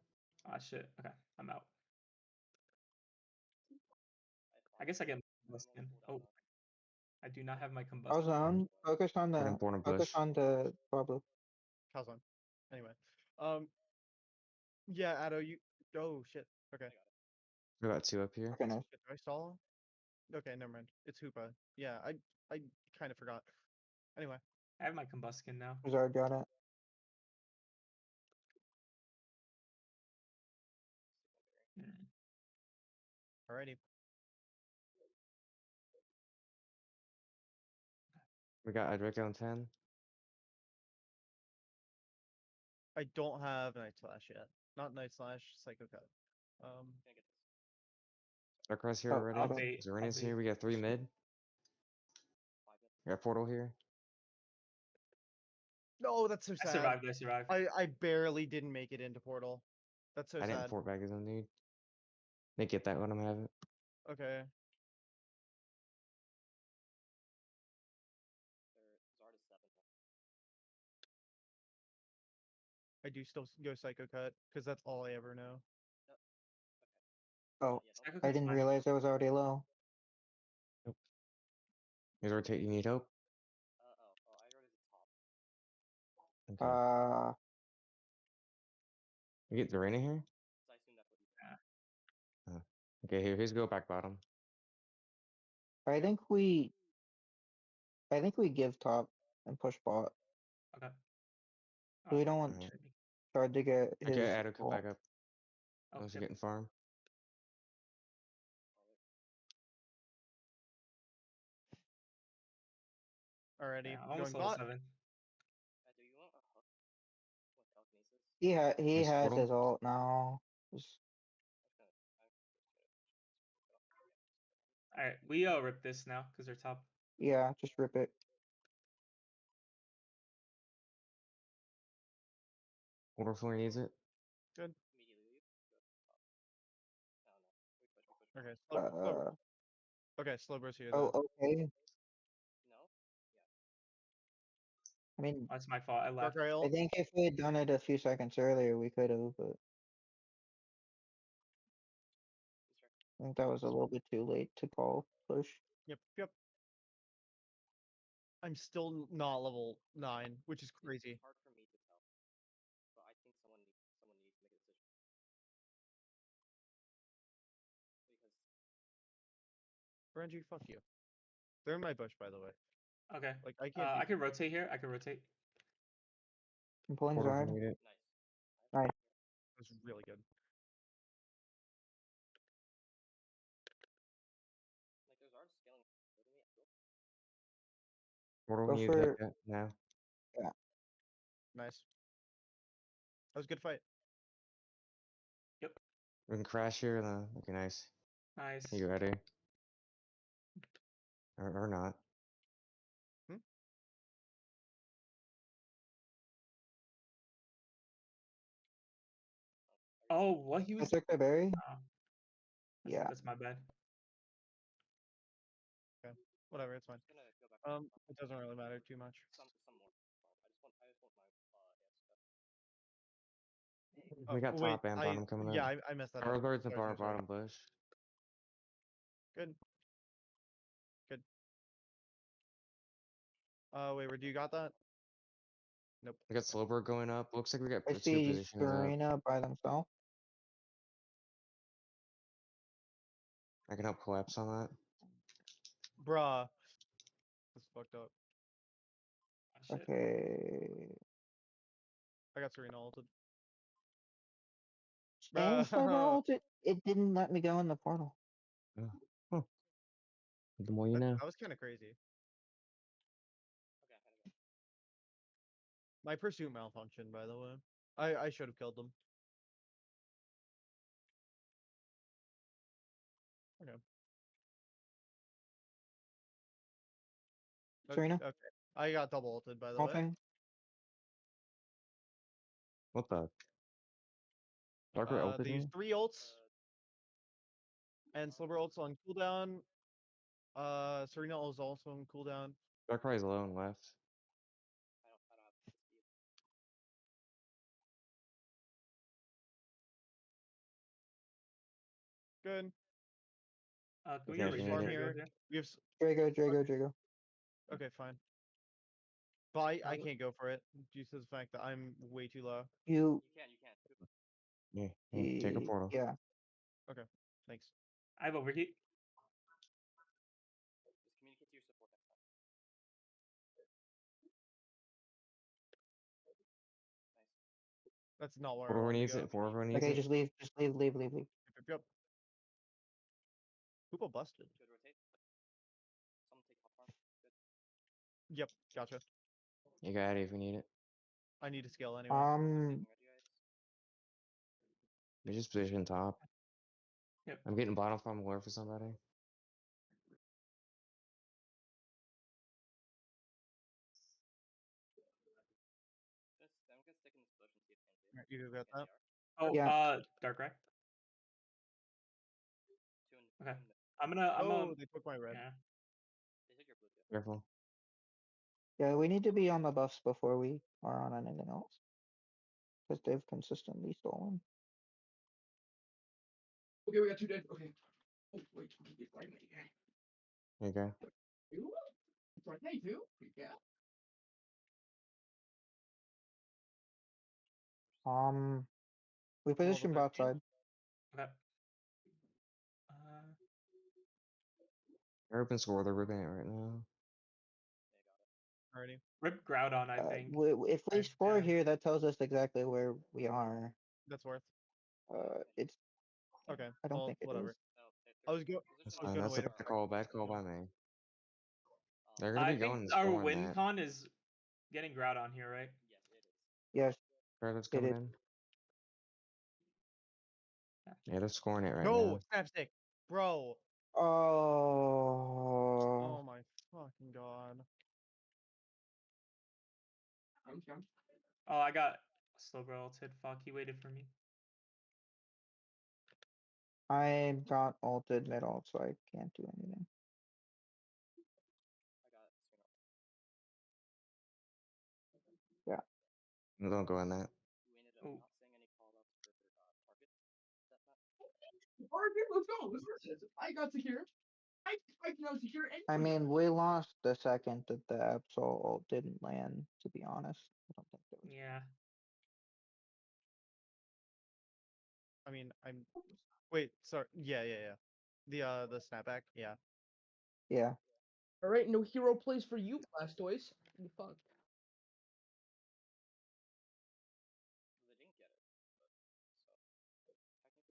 Ah, shit. Okay, I'm out. I guess I get combustion. Oh, I do not have my combustion. Calzone, focus on Put the in Borna focus Bush. on the bubble. How's on? Anyway. Yeah, Addo, you oh shit. Okay. We got two up here. Okay, nice. Shit, do I stall? Okay, never mind. It's Hoopa. Yeah, I kind of forgot. Anyway. I have my combustion now. Wizard got it. Mm. Alrighty. We got Edric on 10. I don't have Night Slash yet. Not Night Slash, Psycho Cut. Darkrai's here Oh, already. I'll got it. bait. Zarina's here. We got 3 mid. We got Portal here. No, that's so I sad. survived. I survived. I barely didn't make it into Portal. That's so I didn't sad. port back his own need. They get that when I'm having. Okay. I do still go Psycho Cut because that's all I ever know. Oh, Psycho I Cut's didn't fine. realize I was already low. Here's rotate. You need hope. Okay. We get Zarina here. Okay, here's go back bottom. I think we give top and push bot. Okay. We don't want Alright. Chard to get his Okay, Addo, come ult. back up. Oh, Unless you're yep. getting farm. Alrighty. Yeah, I'm almost Going level bot. 7. He Nice has portal. his ult now. All right, we rip this now because they're top. Yeah, just rip it. Portal floor needs it. Good. Okay, slow. Okay, slow burst here Oh, then. okay. I mean, That's my fault. I Dark left. Rail. I think if we had done it a few seconds earlier, we could have, but I think that was a little bit too late to call push. Yep. I'm still not level 9, which is crazy. Renji, fuck you. They're in my bush, by the way. Okay. Like, I can't I beat can rotate here. I can rotate. I'm pulling Portal if Zard. you need it. Nice. That's really good. Portal Go when you hit for that now. Nice. That was a good fight. We can crash here. Okay, nice. Nice. You ready? Or not? Oh, what he I was. took the berry. Oh, Yeah. that's my bad. Okay. Whatever, it's fine. It doesn't really matter too much. We got Wait, top and bottom coming yeah, up. I messed that up. Starbird's the Sorry. bottom bush. Good. Wait, do you got that? Nope. We got Slowbird going up. Looks like we got I two see positions up. Serena by themselves. I can help collapse on that. Bruh. That's fucked up. Oh, shit. Okay. I got Serena ulted. And Slowball, it didn't let me go in the portal. Oh. Huh. The more you know. That was kind of crazy. My pursuit malfunctioned, by the way. I should have killed them. Okay. Serena? Okay. I got double ulted, by the way. Ulting? What the? Darker ulted These me? 3 ults. And Silver ult's on cooldown. Serena is also on cooldown. Darkrai is low and left. Good. Can we Okay, get if you Raging need Farm it. Drago here. here? We have. Drago. Okay, fine. But I can't go for it due to the fact that I'm way too low. You Yeah, take a portal. yeah. Okay, thanks. I have overheat. That's not where I Portal wanted needs to go. it. Portal needs Okay, it. just leave. Leave. Yep. Hoopa busted. Yep, gotcha. You got it if you need it. I need to scale anyway. They just position top. Yep. I'm getting bottom farm lure for somebody. Alright, you got that? Oh, Yeah. Darkrai. Okay. I'm a. Oh, they took my red. Yeah. Careful. Yeah, we need to be on the buffs before we are on anything else. Because they've consistently stolen. Okay, we got 2 dead. Okay. Oh, wait. It's right there. There you go. It's right there, too. Yeah. We position bot 13. side. Okay. Urban score they're ripping it right now. Already. Rip Groudon, I think. If we score Yeah. here, that tells us exactly where we are. That's worth. It's. Okay. I don't Well, think it whatever. is. I was That's gonna fine. That's a wait a bad call. Bad call by me. They're gonna I be think going and our scoring win that. con is getting Groudon here, right? Yes. Predator's It coming is. in. Yeah, they're scoring it right No, now. Snapstick, bro. Oh. Oh my fucking god. Oh, I got Slowbro ulted. Fuck, he waited for me. I got ulted middle, so I can't do anything. Yeah. Don't go in that. Ooh. Alright, let's go. Let's listen. I got to hear. I can also hear I anyone. mean, we lost the second that the Absol ult didn't land, to be honest. I don't think that was. Yeah. I mean, I'm. Wait, sorry. Yeah. The snapback. Yeah. Yeah. All right, no hero plays for you, Blastoise. You fuck.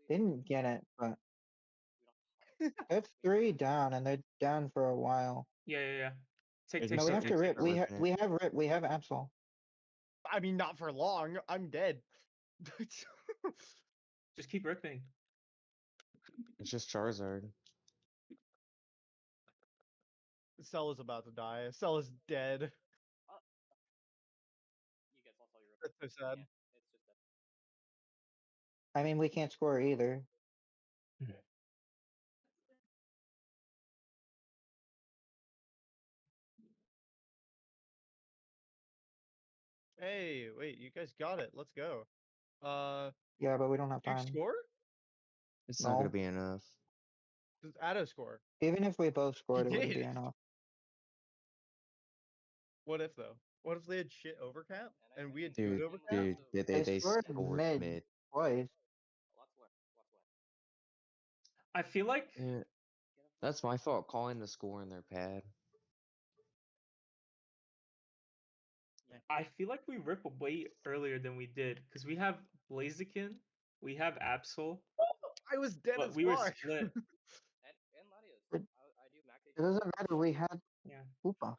Didn't get it, but that's 3 down, and they're down for a while. Yeah. Take They take No, we still have take. to keep rip. We have ripping it. we have rip. We have Absol. I mean, not for long. I'm dead. Just keep ripping. It's just Charizard. Cell is about to die. Cell is dead. That's so sad. I mean, we can't score either. Hey, wait, you guys got it. Let's go. Yeah, but we don't have You time. score? It's not gonna No. be enough. Does Addo score? Even if we both He scored, it wouldn't be did. enough. What if though? What if they had shit overcap and we had Dude, good overcap? dude, They they scored scored mid mid. twice. I feel like Yeah, that's my fault calling the score in their pad. we rip way earlier than we did because we have Blaziken, we have Absol, I was dead but as we were fuck. split. It doesn't matter. We had Yeah. Hoopa.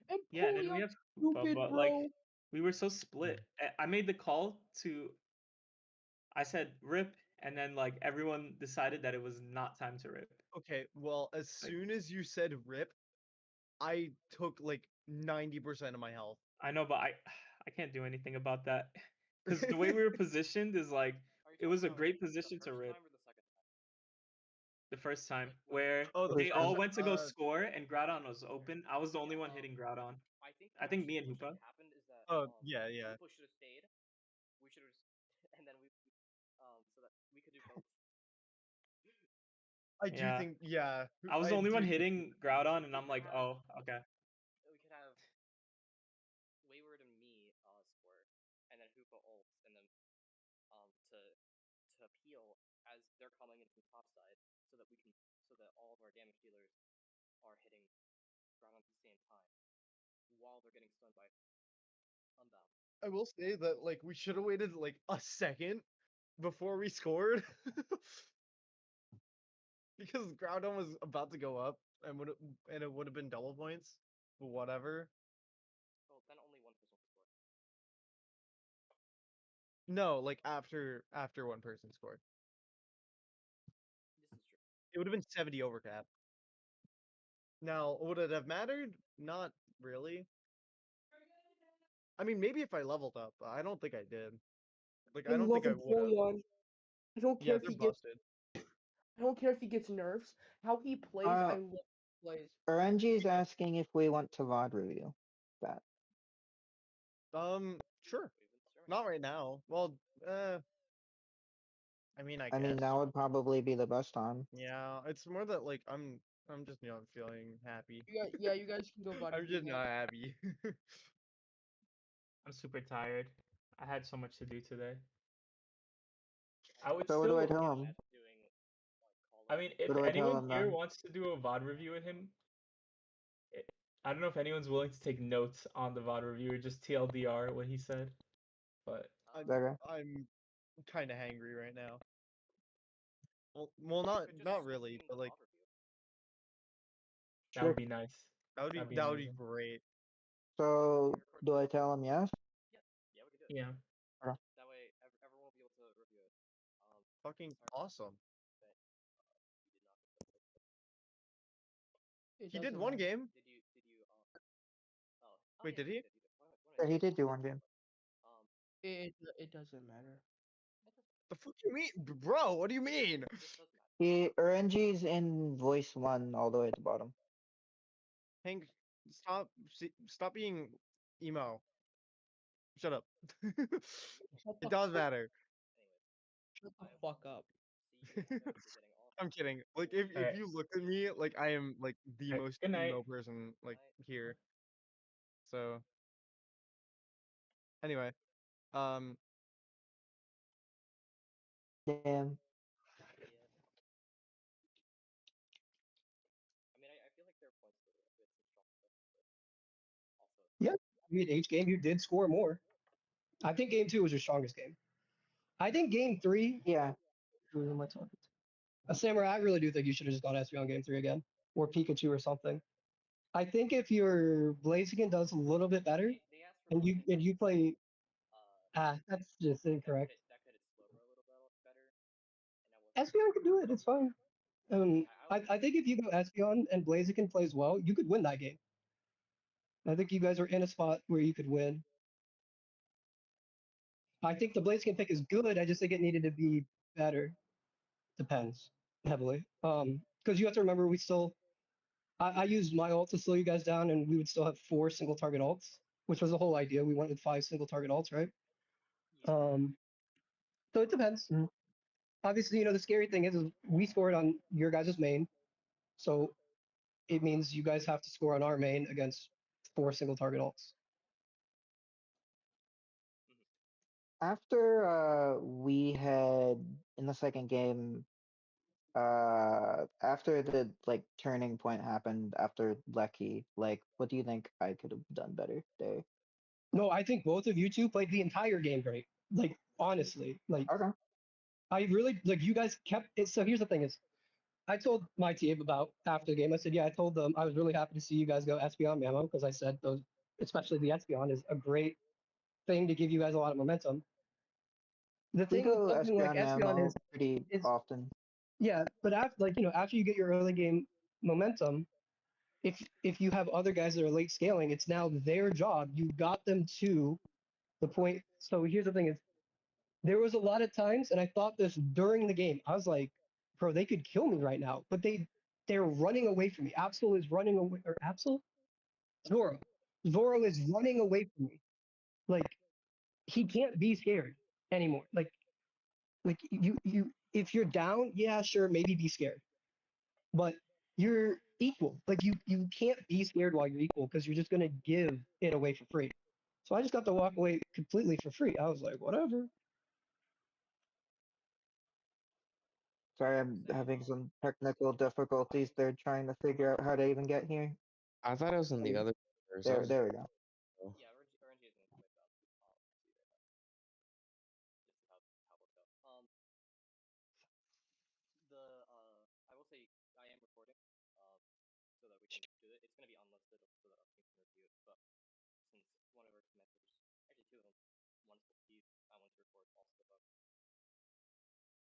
And Yeah, and then we Pulio, have Hoopa, stupid, but like bro. we were so split. I made the call to. I said rip, and then like everyone decided that it was not time to rip. Okay, well, as Like, soon as you said rip, I took like 90% of my health. I know, but I can't do anything about that because the way we were positioned is like it was a great position to rip. The first time where Oh, the they first all went to go uh score and Groudon was open. I was the only one hitting Groudon. I think me and Hoopa. oh yeah. I do Yeah. think yeah. I was the I only do one think hitting Groudon, and I'm like, oh, okay. I will say that like we should have waited like a second before we scored. Because Groudon was about to go up and it would have been double points. But whatever. No, like after one person scored. It would have been 70 overcap. Now, would it have mattered? Not really. I mean, maybe if I leveled up, but I don't think I did. Like, I I don't love think I would have. Empoleon. I don't care Yeah, if they're he gets. busted. I don't care if he gets nerfs. How he plays, I Uh, love how he plays. RNG's asking if we want to VOD review that. Sure. Not right now. Well, I mean, I I mean, guess. that would probably be the best time. Yeah, it's more that like I'm just not feeling happy. Yeah, you guys can go body I'm just review. not happy. I'm super tired. I had so much to do today. I would So what do I still. tell him? I mean, What if do I tell anyone him here then? wants to do a VOD review with him, I don't know if anyone's willing to take notes on the VOD review or just TLDR what he said, but Okay. I'm kind of hangry right now. Well, not really, but like that would Sure. be nice. That'd be that would be amazing. great. So do I tell him yes? Yeah. Or- Fucking awesome. It He did doesn't one matter. game. Wait, did he? Yeah, he did do one game. It doesn't matter. The fuck you mean, bro? What do you mean? RNG's in voice one all the way at the bottom. Hank, stop being emo. Shut up. Shut It the does matter. shut the fuck up. I'm kidding. Like if Alright. you look at me, like I am like the Alright, most good night. emo person like here. So anyway, um, Damn. Yeah, I mean, each game you did score more. I think game two was your strongest game. I think game three. Yeah. Who am I talking to? Samurai, I really do think you should have just gone SP on game three again, or Pikachu or something. I think if your Blaziken does a little bit better, and you play, that's just incorrect. Espeon can do it. It's fine. I think if you go Espeon and Blaziken plays well, you could win that game. I think you guys are in a spot where you could win. I think the Blaziken pick is good. I just think it needed to be better. Depends heavily. Because you have to remember we still I used my ult to slow you guys down, and we would still have 4 single target ults, which was the whole idea. We went with 5 single target ults, right? Um, so it depends. Obviously, the scary thing is we scored on your guys' main, so it means you guys have to score on our main against 4 single target ults. After we had in the second game, after the like turning point happened after Lecky, like what do you think I could have done better there? No, I think both of you two played the entire game great. Like honestly, like Okay. I really like you guys kept it. So here's the thing: is I told my team about after the game. I said, yeah, I told them I was really happy to see you guys go Espeon Mamo because I said those, especially the Espeon, is a great thing to give you guys a lot of momentum. The We thing with go something like Espeon Espeon Mammo pretty is often. yeah, but after after you get your early game momentum, if you have other guys that are late scaling, it's now their job. You got them to the point. So here's the thing: is there was a lot of times, and I thought this during the game. I was like, bro, they could kill me right now, but they're running away from me. Absol is running away, or Absol? Zoro. Zoro is running away from me. Like he can't be scared anymore. Like if you're down, yeah, sure, maybe be scared. But you're equal. Like you can't be scared while you're equal because you're just gonna give it away for free. So I just got to walk away completely for free. I was like, whatever. Sorry, I'm having some technical difficulties. They're trying to figure out how to even get here. I thought it was in the other servers. I was There we go. oh,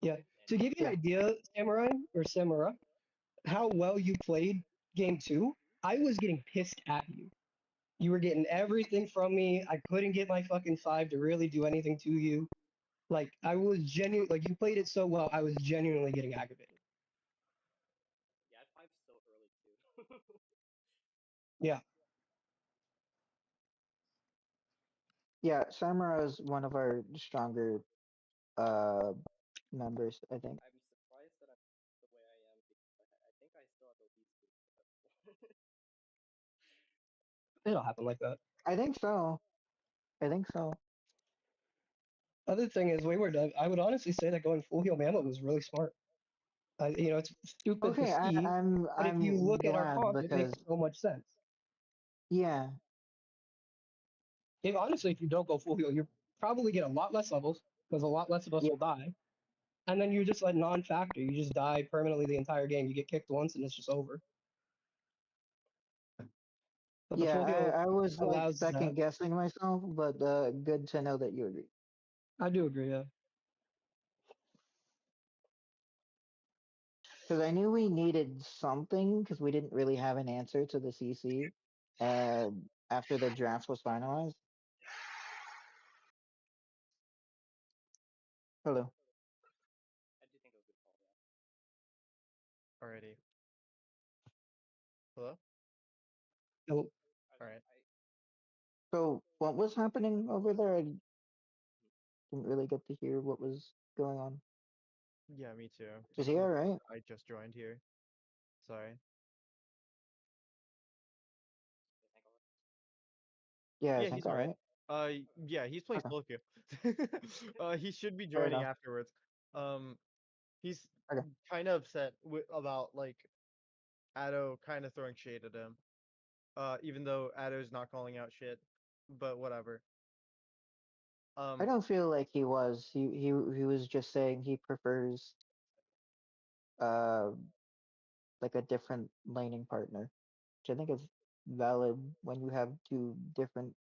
Yeah. To give you an Yeah. idea, Samurai or Samura, how well you played game two, I was getting pissed at you. You were getting everything from me. I couldn't get my fucking five to really do anything to you. Like I was genuine. Like you played it so well, I was genuinely getting aggravated. Yeah. Yeah, Samura is one of our stronger uh members, I think. It'll happen like that. I think so. I think so. Other thing is, we were done. I would honestly say that going full heal Mammoth was really smart. It's stupid to Okay, see, but if you I'm look at our glad comp, it makes because so much sense. yeah, If honestly, if you don't go full heal, you probably get a lot less levels because a lot less of us yeah, will die, and then you're just like non-factor. You just die permanently the entire game. You get kicked once, and it's just over. But the yeah. full heal I was like allows that. second guessing myself, but good to know that you agree. I do agree. Yeah. Because I knew we needed something because we didn't really have an answer to the CC uh, after the draft was finalized. Hello. Alrighty. Hello? So, Alright. So what was happening over there? I didn't really get to hear what was going on. Yeah, me too. Is Just he for the alright? I just joined here. Sorry. Yeah, Yeah, is Hank he's alright. alright? Yeah, he's playing Okay, solo queue. He should be fair joining enough. afterwards. Um, he's Okay. kind of upset about like Addo kind of throwing shade at him. Even though Addo's not calling out shit, but whatever. I Um, don't feel like he was. He was just saying he prefers uh like a different laning partner, which I think is valid when you have two different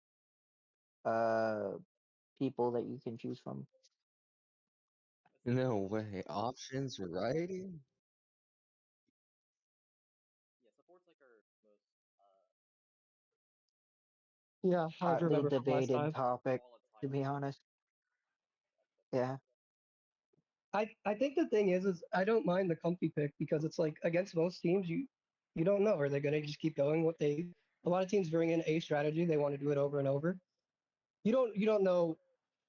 uh people that you can choose from. No way. Options, variety? yeah, I Hotly remember from last debated time. topic, to be honest. Yeah, I think the thing is I don't mind the comfy pick because it's like against most teams you don't know, are they going to just keep going what they, a lot of teams bring in a strategy, they want to do it over and over. You don't know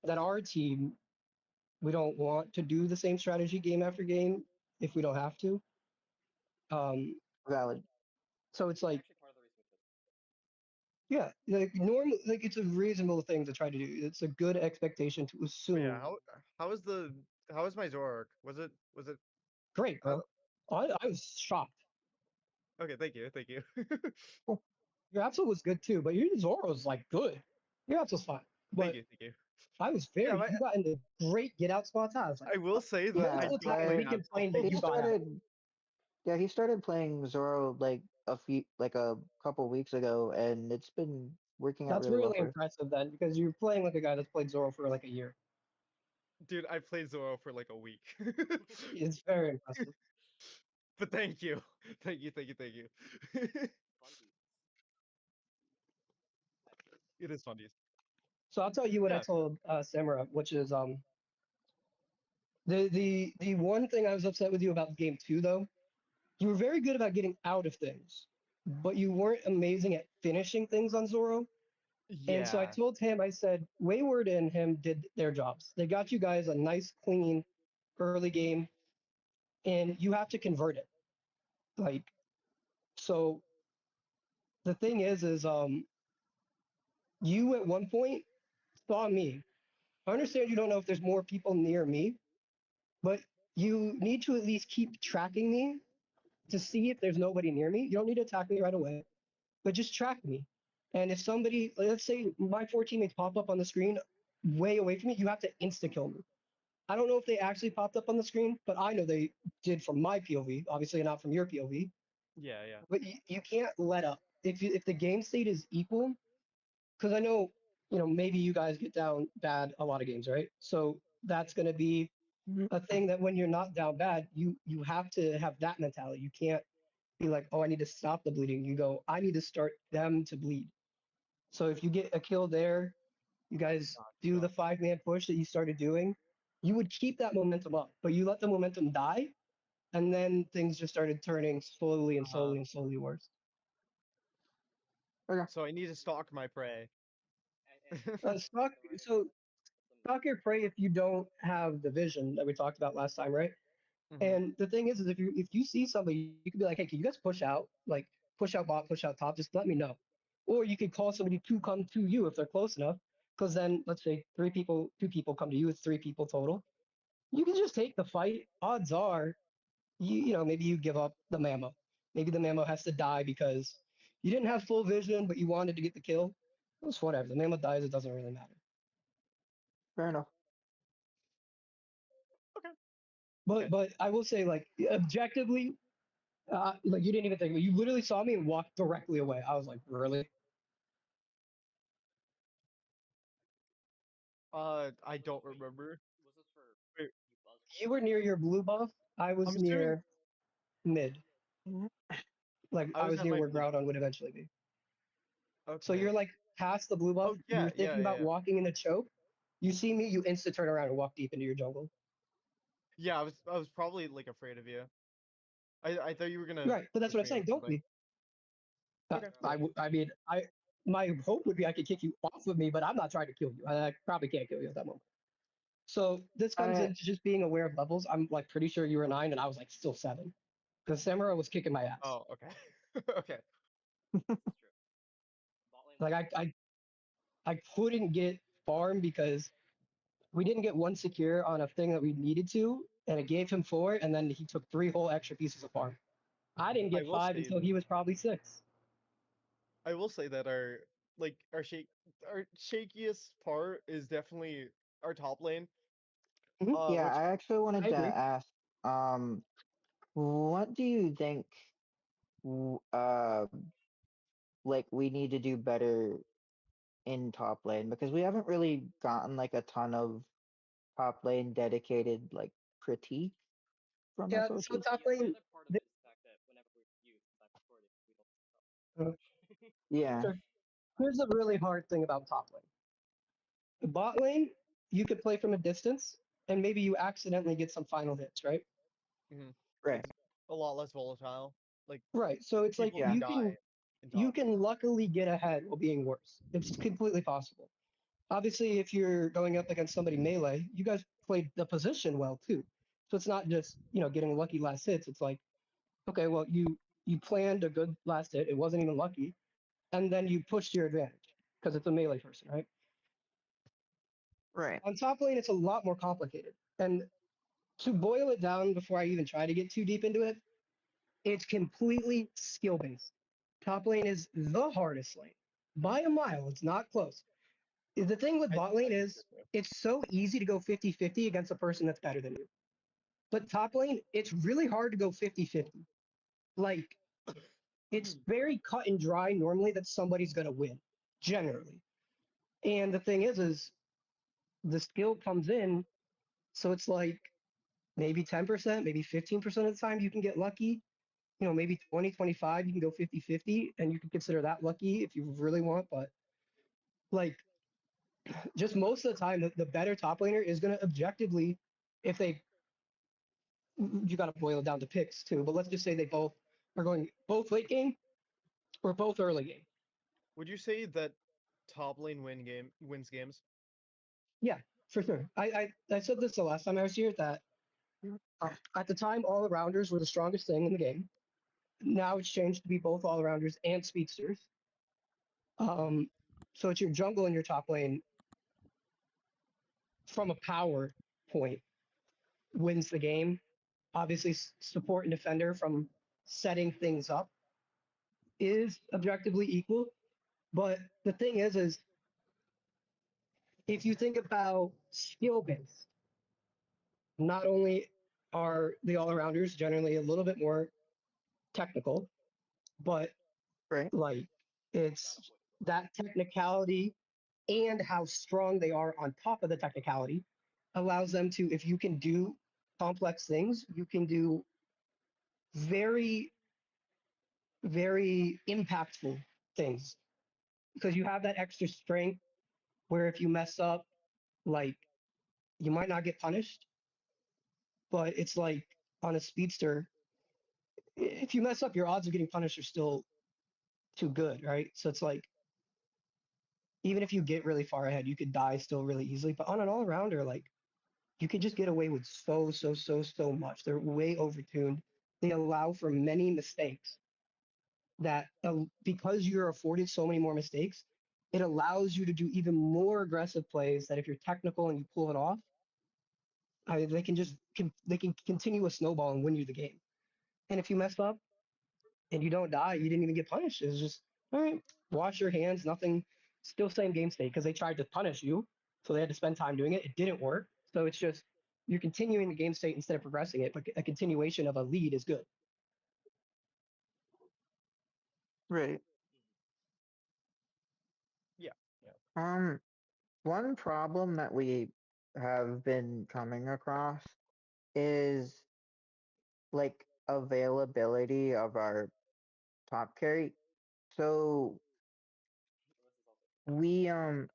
that our team, we don't want to do the same strategy game after game if we don't have to. Um, valid. so it's like, yeah, like normal, like it's a reasonable thing to try to do. It's a good expectation to but yeah, assume. how is the how is my Zork? Was it Great, I, bro. I was shocked. okay? Thank you. Cool. Your Absol was good too, but your Zoro's like good. Your Absol's fine. But Thank you. I was Yeah, very, you got into great get out spots. I was like, I will say that most I Yeah, of the don't time play he I complained Absol. that he you got out. started yeah, he started playing Zoro like a couple weeks ago, and it's been working out That's really well really for us. impressive then, because you're playing like a guy that's played Zoro for like a year. Dude, I played Zoro for like a week. It's very impressive. But thank you. Thank you. It is funny. So I'll tell you what I Yeah. told Samura, which is the one thing I was upset with you about game two though, you were very good about getting out of things, but you weren't amazing at finishing things on Zoro. And so I Yeah. told him, I said, Wayward and him did their jobs. They got you guys a nice, clean early game, and you have to convert it. Like, so the thing is you at one point saw me. I understand you don't know if there's more people near me, but you need to at least keep tracking me to see if there's nobody near me. You don't need to attack me right away, but just track me. And if somebody, let's say my four teammates pop up on the screen way away from me, you have to insta kill me. I don't know if they actually popped up on the screen, but I know they did from my POV, obviously not from your POV. Yeah. But you can't let up. If the game state is equal, because I know, maybe you guys get down bad a lot of games, right? So that's going to be a thing that when you're not down bad, you have to have that mentality. You can't be like, oh, I need to stop the bleeding. You go, I need to start them to bleed. So if you get a kill there, you guys do Gotcha. the 5-man push that you started doing, you would keep that momentum up, but you let the momentum die, and then things just started turning slowly and Uh-huh. slowly and slowly worse. Okay. So I need to stalk my prey. So stock your prey if you don't have the vision that we talked about last time, right? Hmm. And the thing is if you see somebody, you could be like, hey, can you guys push out, like push out bot, push out top, just let me know. Or you could call somebody to come to you if they're close enough, because then let's say two people come to you, it's three people total. You can just take the fight. Odds are, maybe you give up the Mammo. Maybe the Mammo has to die because you didn't have full vision, but you wanted to get the kill. It's whatever. The Mammo dies, it doesn't really matter. Fair enough. Okay. But Okay. but I will say, like objectively, like you didn't even think. You literally saw me and walked directly away. I was like, really? I don't remember. Wait, You were near your blue buff. I I'm was assuming near mid. Like I I was was at near my where blue. Groudon would eventually be. So Okay. you're like past the blue buff. Oh You yeah, were thinking about yeah. walking in the choke. You see me, you insta turn around and walk deep into your jungle. Yeah, I was probably like afraid of you. I thought you were gonna Right, but that's push what I'm me or saying. Don't something. be. Okay, cool. I mean, my hope would be I could kick you off of me, but I'm not trying to kill you. I probably can't kill you at that moment. So this comes I into just being aware of levels. I'm like pretty sure you were 9 and I was like still 7 because Samura was kicking my ass. Oh, okay. Okay. Like I couldn't get farm because we didn't get one secure on a thing that we needed to, and it gave him 4, and then he took 3 whole extra pieces of farm. I didn't I get will 5 say until he was probably 6. I will say that our shakiest part is definitely our top lane. yeah, Which I actually I wanted to agree. ask, what do you think, like we need to do better in top lane? Because we haven't really gotten like a ton of top lane dedicated like critique from our Yeah, so sources. top lane. Uh, Yeah, sure. Here's a really hard thing about top lane. The bot lane, you could play from a distance, and maybe you accidentally get some final hits, right? mhm, right. it's a lot less volatile. Like Right. So it's like people do Yeah, die in you top. can luckily get ahead while being worse. It's completely possible. Obviously, if you're going up against somebody melee, you guys played the position well too. So it's not just getting lucky last hits. It's like, okay, well you planned a good last hit. It wasn't even lucky, and then you pushed your advantage because it's a melee person, right? right. On top lane, it's a lot more complicated. And to boil it down before I even try to get too deep into it, it's completely skill based. Top lane is the hardest lane by a mile. It's not close. The thing with bot I lane agree is with you. it's so easy to go 50-50 against a person that's better than you. But top lane, it's really hard to go 50-50. Like, it's very cut and dry normally that somebody's going to win, generally. And the thing is the skill comes in. So it's like maybe 10%, maybe 15% of the time you can get lucky. Maybe 20, 25, you can go 50-50, and you can consider that lucky if you really want. But like, just most of the time, the better top laner is going to objectively, if they you got to boil it down to picks too. But let's just say they both are going both late game or both early game. Would you say that top lane wins games? Yeah, for sure. I said this the last time I was here that at the time all arounders were the strongest thing in the game. Now it's changed to be both all arounders and speedsters. Um, so it's your jungle and your top lane from a power point wins the game. Obviously, support and defender from setting things up is objectively equal. But the thing is if you think about skill based, not only are the all arounders generally a little bit more technical, but Right. like it's that technicality and how strong they are on top of the technicality allows them to, if you can do complex things, you can do very, very impactful things because you have that extra strength where if you mess up, like you might not get punished, but it's like on a speedster, if you mess up, your odds of getting punished are still too good, right? So it's like even if you get really far ahead, you could die still really easily. But on an all rounder, like you could just get away with so much. They're way overtuned. They allow for many mistakes that because you're afforded so many more mistakes, it allows you to do even more aggressive plays that if you're technical and you pull it off, they can they can continue a snowball and win you the game. And if you mess up and you don't die, you didn't even get punished. It's just all right. Wash your hands. Nothing. Still same game state because they tried to punish you, so they had to spend time doing it. It didn't work. So it's just you're continuing the game state instead of progressing it. But a continuation of a lead is good. Right. Yeah. Um, one problem that we have been coming across is like availability of our top carry. So we um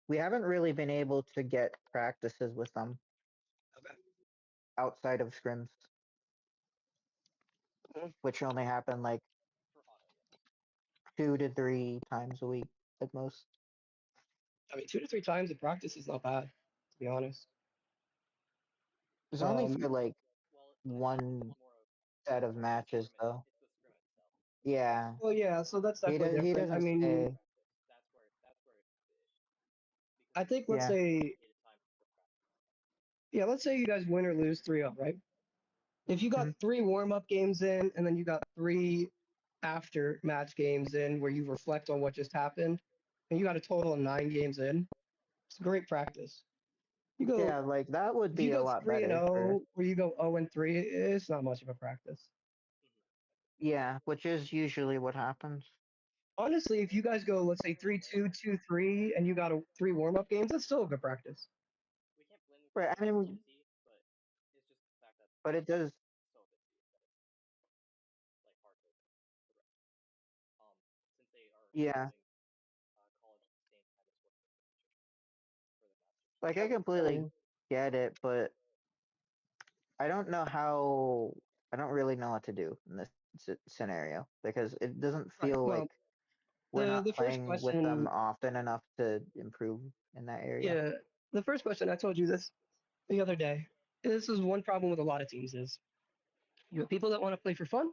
we haven't really been able to get practices with them outside of scrims. Mhm. which only happen like 2 to 3 times a week at most. I mean, 2 to 3 times in practice is not bad, to be honest. It's only Um, for like one set of matches though. Yeah, well, yeah, so that's he definitely does. He different. I doesn't mean, stay. I think let's Yeah, say, yeah, let's say you guys win or lose 3-0, right? If you got mhm. 3 warm-up games in, and then you got 3 after-match games in where you reflect on what just happened, and you got a total of 9 games in, it's great practice. You go Yeah, like that would if you be a go lot three and better for. 0, where you go 0-3, it's not much of a practice. Yeah, which is usually what happens. Honestly, if you guys go, let's say 3-2, 2-3, and you got 3 warm-up games, that's still a good practice. Right. I mean, but it does. Yeah, like I completely So, get it, but I don't know how. I don't really know what to do in this scenario because it doesn't feel right. like Well, we're not the first playing with them question, often enough to improve in that area. yeah, the first question, I told you this the other day. This is one problem with a lot of teams is you have people that want to play for fun,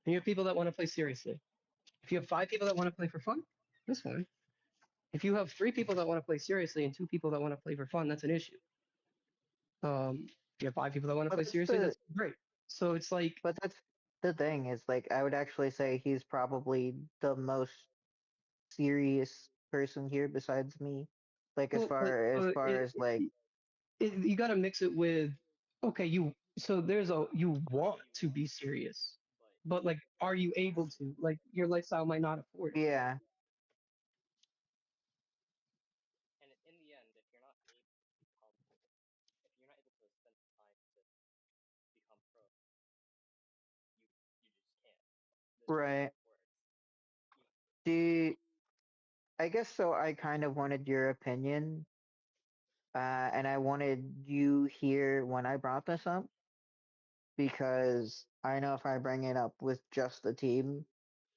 and you have people that want to play seriously. If you have 5 people that want to play for fun, that's fine. If you have 3 people that want to play seriously and 2 people that want to play for fun, that's an issue. If you have 5 people that want to But play that's seriously, the that's great. So it's like, but that's the thing is like I would actually say he's probably the most serious person here besides me. Like well, but as far as like you got to mix it with, okay, so there's you want to be serious, but like, are you able to? Like, your lifestyle might not afford it. yeah, right. Do I guess so I kind of wanted your opinion and I wanted you here when I brought this up because I know if I bring it up with just the team,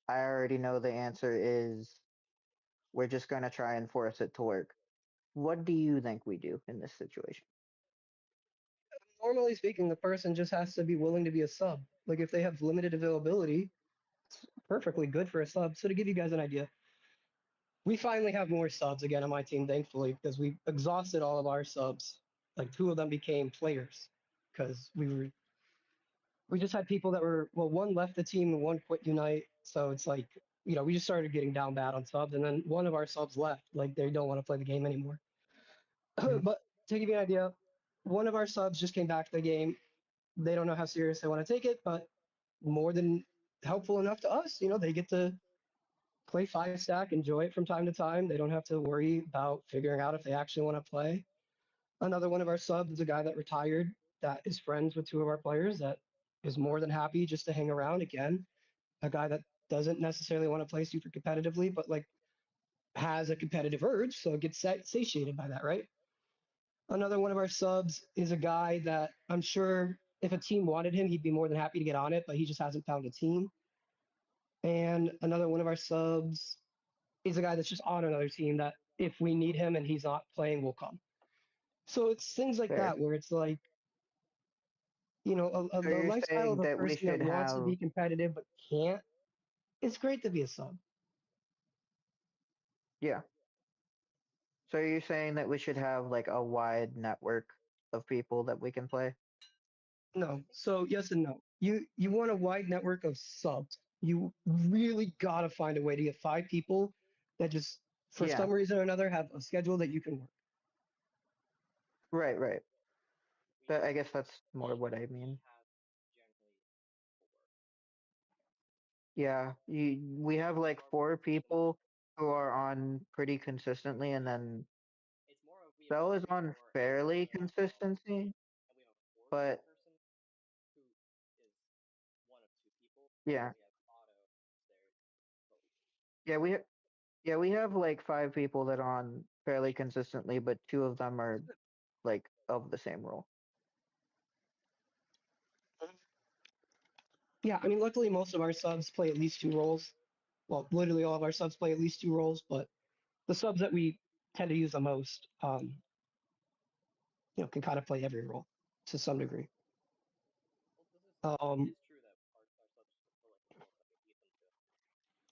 I already know the answer is we're just going to try and force it to work. What do you think we do in this situation? Normally speaking, the person just has to be willing to be a sub. Like, if they have limited availability, it's perfectly good for a sub. So to give you guys an idea, we finally have more subs again on my team, thankfully, because we exhausted all of our subs. Like, 2 of them became players because we just had people that were, well, one left the team and one quit Unite. So it's like, we just started getting down bad on subs, and then one of our subs left. Like, they don't want to play the game anymore. Mhm. But to give you an idea, one of our subs just came back to the game. They don't know how serious they want to take it, but more than helpful enough to us. They get to play 5 stack, enjoy it from time to time. They don't have to worry about figuring out if they actually want to play. Another one of our subs is a guy that retired that is friends with 2 of our players that is more than happy just to hang around again. A guy that doesn't necessarily want to play super competitively, but like has a competitive urge, so gets satiated by that, right? Another one of our subs is a guy that I'm sure if a team wanted him, he'd be more than happy to get on it, but he just hasn't found a team. And another one of our subs is a guy that's just on another team that if we need him and he's not playing, will come. So it's things like Fair. that where it's like, So the you're lifestyle of saying a that we person that should wants to have be competitive but can't. It's great to be a sub. yeah. So you're saying that we should have like a wide network of people that we can play? No. So yes and no. You want a wide network of subs. You really gotta find a way to get 5 people that just for Yeah. some reason or another have a schedule that you can work. Right, right. But I guess that's more what I mean. Yeah, we have like 4 people who are on pretty consistently, and then Bell is on fairly consistency, but yeah, yeah, yeah, we have like 5 people that are on fairly consistently, but 2 of them are like of the same role. Yeah, I mean, luckily most of our subs play at least 2 roles. Well, literally all of our subs play at least 2 roles, but the subs that we tend to use the most, can kind of play every role to some degree. Um,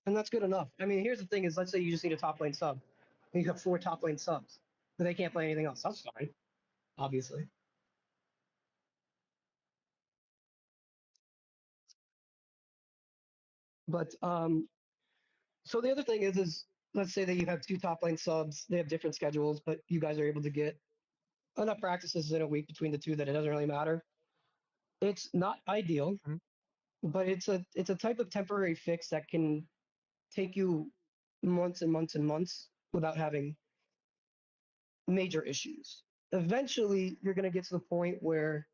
and that's good enough. I mean, here's the thing: is let's say you just need a top lane sub, and you have 4 top lane subs, but they can't play anything else. That's fine, obviously. But so the other thing is let's say that you have 2 top lane subs. They have different schedules, but you guys are able to get enough practices in a week between the two that it doesn't really matter. It's not ideal, but it's a type of temporary fix that can take you months and months and months without having major issues. Eventually, you're going to get to the point where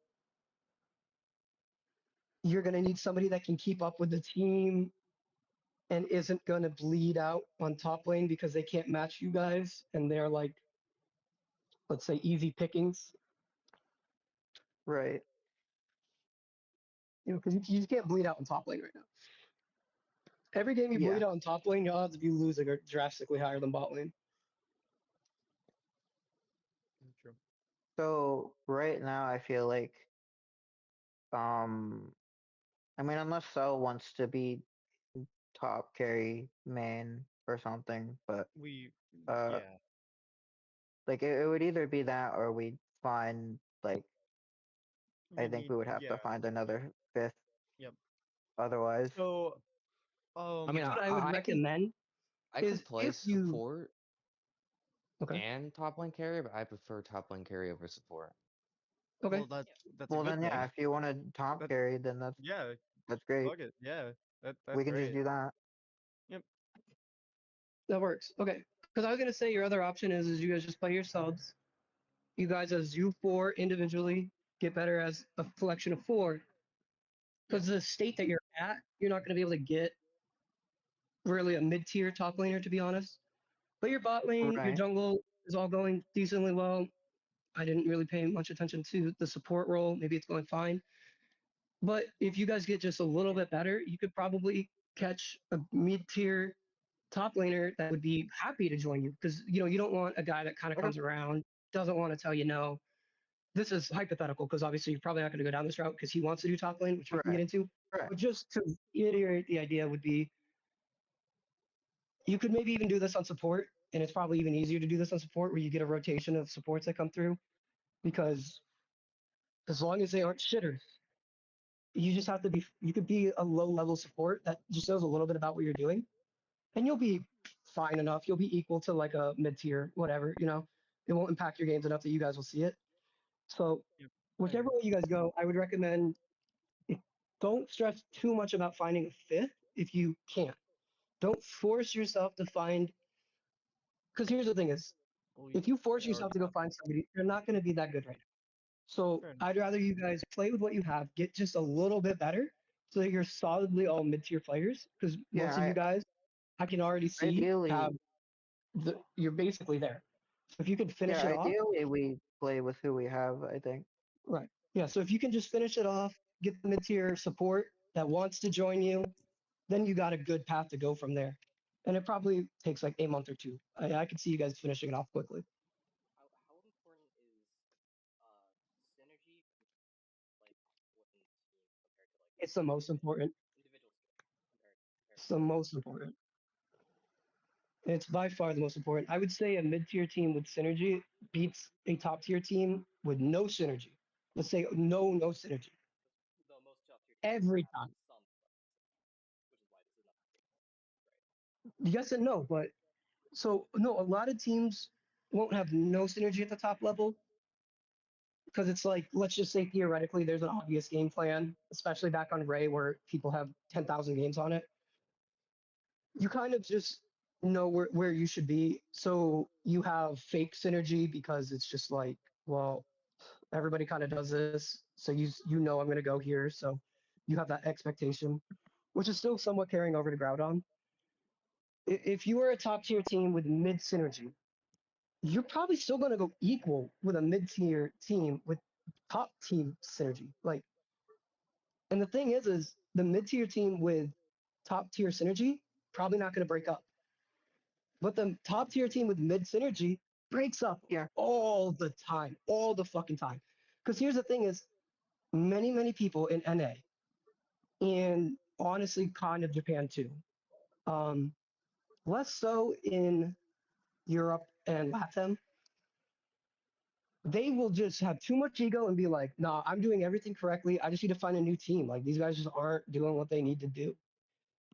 you're going to need somebody that can keep up with the team and isn't going to bleed out on top lane because they can't match you guys and they're like, let's say, easy pickings. Right. Because you just can't bleed out on top lane right now. Every game you Yeah. bleed out on top lane, your odds of you losing are drastically higher than bot lane. True. So right now I feel like um I mean unless Cell wants to be top carry main or something, but We, uh yeah. like it would either be that or we'd find like I We think need, we would have to yeah. find another fifth Yep. otherwise. So, I mean, Yeah, what I would recommend I is could play if you support okay, and top lane carry, but I prefer top lane carry over support. okay, well, that's a Well good then yeah, thing. if you want to top That, carry then yeah, that's great. fuck it. Yeah, that's We can just great. do that. Yep. that works. Okay, because I was gonna say your other option is you guys just play your subs. You guys as you 4 individually get better as a collection of 4. Yep. Because the state that you're at, you're not gonna be able to get really a mid-tier top laner to be honest. But your bot lane, your Right. jungle is all going decently well. I didn't really pay much attention to the support role. Maybe it's going fine. But if you guys get just a little bit better, you could probably catch a mid-tier top laner that would be happy to join you because you don't want a guy that kind of Okay. comes around, doesn't want to tell you no. This is hypothetical because obviously you're probably not going to go down this route because he wants to do top lane, which we can get Right. into. Right. But just to reiterate, the idea would be you could maybe even do this on support, and it's probably even easier to do this on support where you get a rotation of supports that come through because as long as they aren't shitters, you just have to be. You could be a low level support that just knows a little bit about what you're doing, and you'll be fine enough. You'll be equal to like a mid tier, whatever. It won't impact your games enough that you guys will see it. So Yep. I whichever agree. way you guys go, I would recommend if, don't stress too much about finding a fifth if you can't. Don't force yourself to find because here's the thing is Well, if you force they are yourself to go top. find somebody, you're not going to be that good right now. So Fair enough. I'd rather you guys play with what you have, get just a little bit better so that you're solidly all mid tier players because most of Yeah, you guys I can already see have ideally you're basically there. So if you can yeah, finish it off, ideally we play with who we have, I think. right. Yeah. So if you can just finish it off, get the mid tier support that wants to join you, then you got a good path to go from there. And it probably takes like a month or two. I can see you guys finishing it off quickly. It's the most important. It's the most important. It's by far the most important. I would say a mid tier team with synergy beats a top tier team with no synergy. Let's say no synergy every time. Yes and no, but so no, a lot of teams won't have no synergy at the top level because it's like let's just say theoretically there's an obvious game plan, especially back on Ray where people have 10,000 games on it. You kind of just know where you should be. So you have fake synergy because it's just like, well, everybody kind of does this. So you know I'm going to go here. So you have that expectation, which is still somewhat carrying over to Groudon. If you are a top tier team with mid synergy, you're probably still going to go equal with a mid tier team with top team synergy. Like And the thing is the mid-tier team with top-tier synergy probably not going to break up. But the top-tier team with mid synergy breaks up Yeah. all the time, all the fucking time. Because here's the thing is many people in NA and honestly kind of Japan too. Um, less so in Europe and Latam. They will just have too much ego and be like, nah, I'm doing everything correctly. I just need to find a new team. Like these guys just aren't doing what they need to do.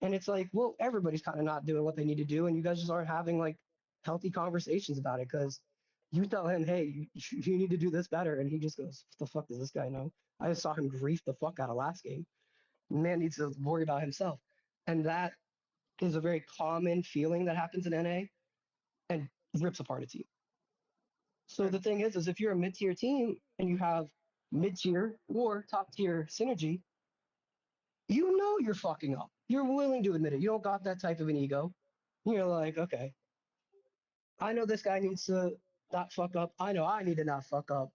And it's like, well, everybody's kind of not doing what they need to do. And you guys just aren't having like healthy conversations about it because you tell him, hey, you need to do this better. And he just goes, what the fuck does this guy know? I just saw him grief the fuck out of last game. Man needs to worry about himself. And that is a very common feeling that happens in NA and rips apart a team. So the thing is if you're a mid-tier team and you have mid-tier or top-tier synergy, you know you're fucking up. You're willing to admit it. You don't got that type of an ego. You're like, okay, I know this guy needs to not fuck up. I know I need to not fuck up.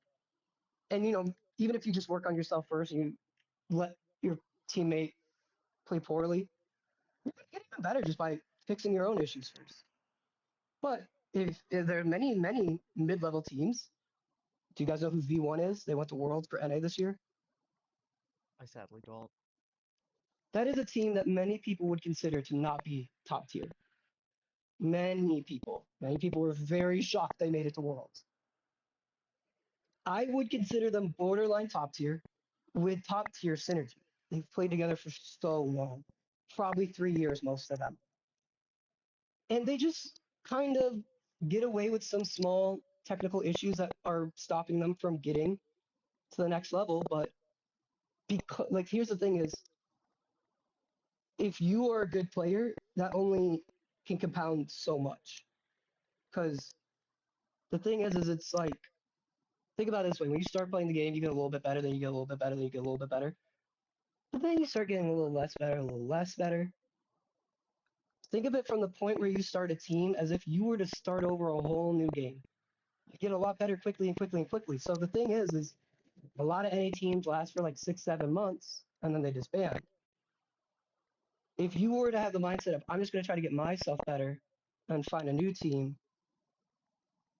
And even if you just work on yourself first and you let your teammate play poorly, you get even better just by fixing your own issues first. But if there are many mid-level teams, do you guys know who V1 is? They went to Worlds for NA this year. I sadly don't. That is a team that many people would consider to not be top tier. Many people. Many people were very shocked they made it to Worlds. I would consider them borderline top tier with top tier synergy. They've played together for so long, probably 3 years, most of them. And they just kind of get away with some small technical issues that are stopping them from getting to the next level. But because, like, here's the thing is, if you are a good player, that only can compound so much. Because the thing is it's like, think about it this way: when you start playing the game, you get a little bit better, then you get a little bit better, then you get a little bit better. But then you start getting a little less better, a little less better. Think of it from the point where you start a team as if you were to start over a whole new game. You get a lot better quickly and quickly and quickly. So the thing is a lot of NA teams last for like 6, 7 months and then they disband. If you were to have the mindset of I'm just going to try to get myself better and find a new team,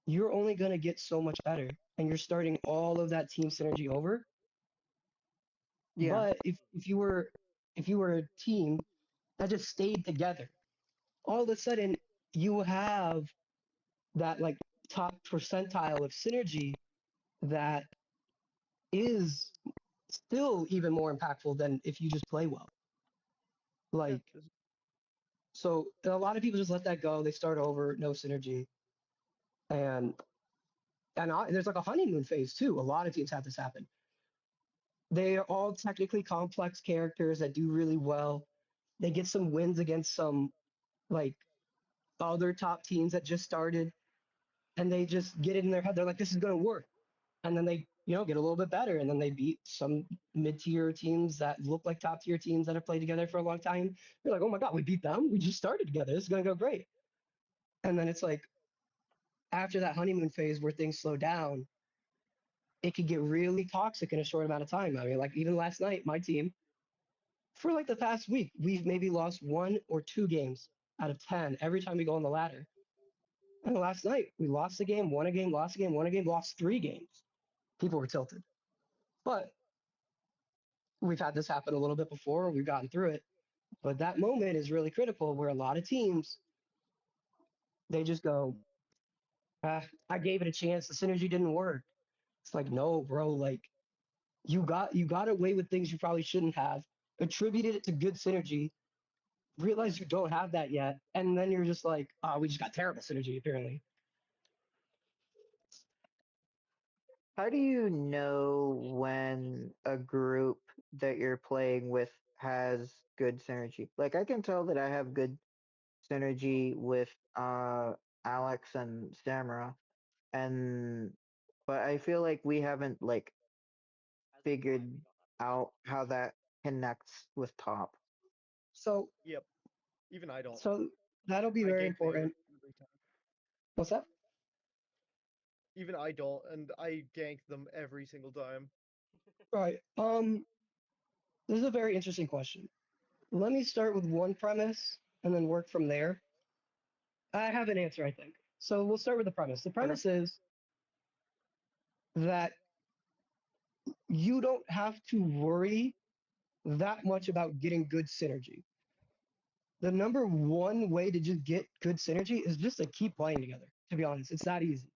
you're only going to get so much better, and you're starting all of that team synergy over. Yeah. But if you were a team that just stayed together, all of a sudden you have that like top percentile of synergy that is still even more impactful than if you just play well. Like, so a lot of people just let that go. They start over, no synergy, and there's like a honeymoon phase too. A lot of teams have this happen. They are all technically complex characters that do really well. They get some wins against some like other top teams that just started, and they just get it in their head. They're like, this is going to work. And then they, get a little bit better. And then they beat some mid-tier teams that look like top-tier teams that have played together for a long time. They're like, oh my God, we beat them. We just started together. This is going to go great. And then it's like, after that honeymoon phase where things slow down, it could get really toxic in a short amount of time. I mean, like even last night, my team, for like the past week, we've maybe lost 1 or 2 games out of 10 every time we go on the ladder. And last night, we lost a game, won a game, lost a game, won a game, lost 3 games. People were tilted. But we've had this happen a little bit before. We've gotten through it. But that moment is really critical where a lot of teams, they just go, I gave it a chance. The synergy didn't work. It's like, no, bro, like you got away with things you probably shouldn't have, attributed it to good synergy, realize you don't have that yet, and then you're just like, oh, we just got terrible synergy apparently. How do you know when a group that you're playing with has good synergy? Like I can tell that I have good synergy with Alex and Samra, and but I feel like we haven't like figured out how that connects with top. So Yep. Even I don't. so that'll be I very gank Veigar important. every time. What's that? Even I don't, and I gank them every single time. Right. This is a very interesting question. Let me start with one premise and then work from there. I have an answer, I think. So we'll start with the premise. The Okay. premise is that you don't have to worry that much about getting good synergy. The number one way to just get good synergy is just to keep playing together. To be honest, it's that easy.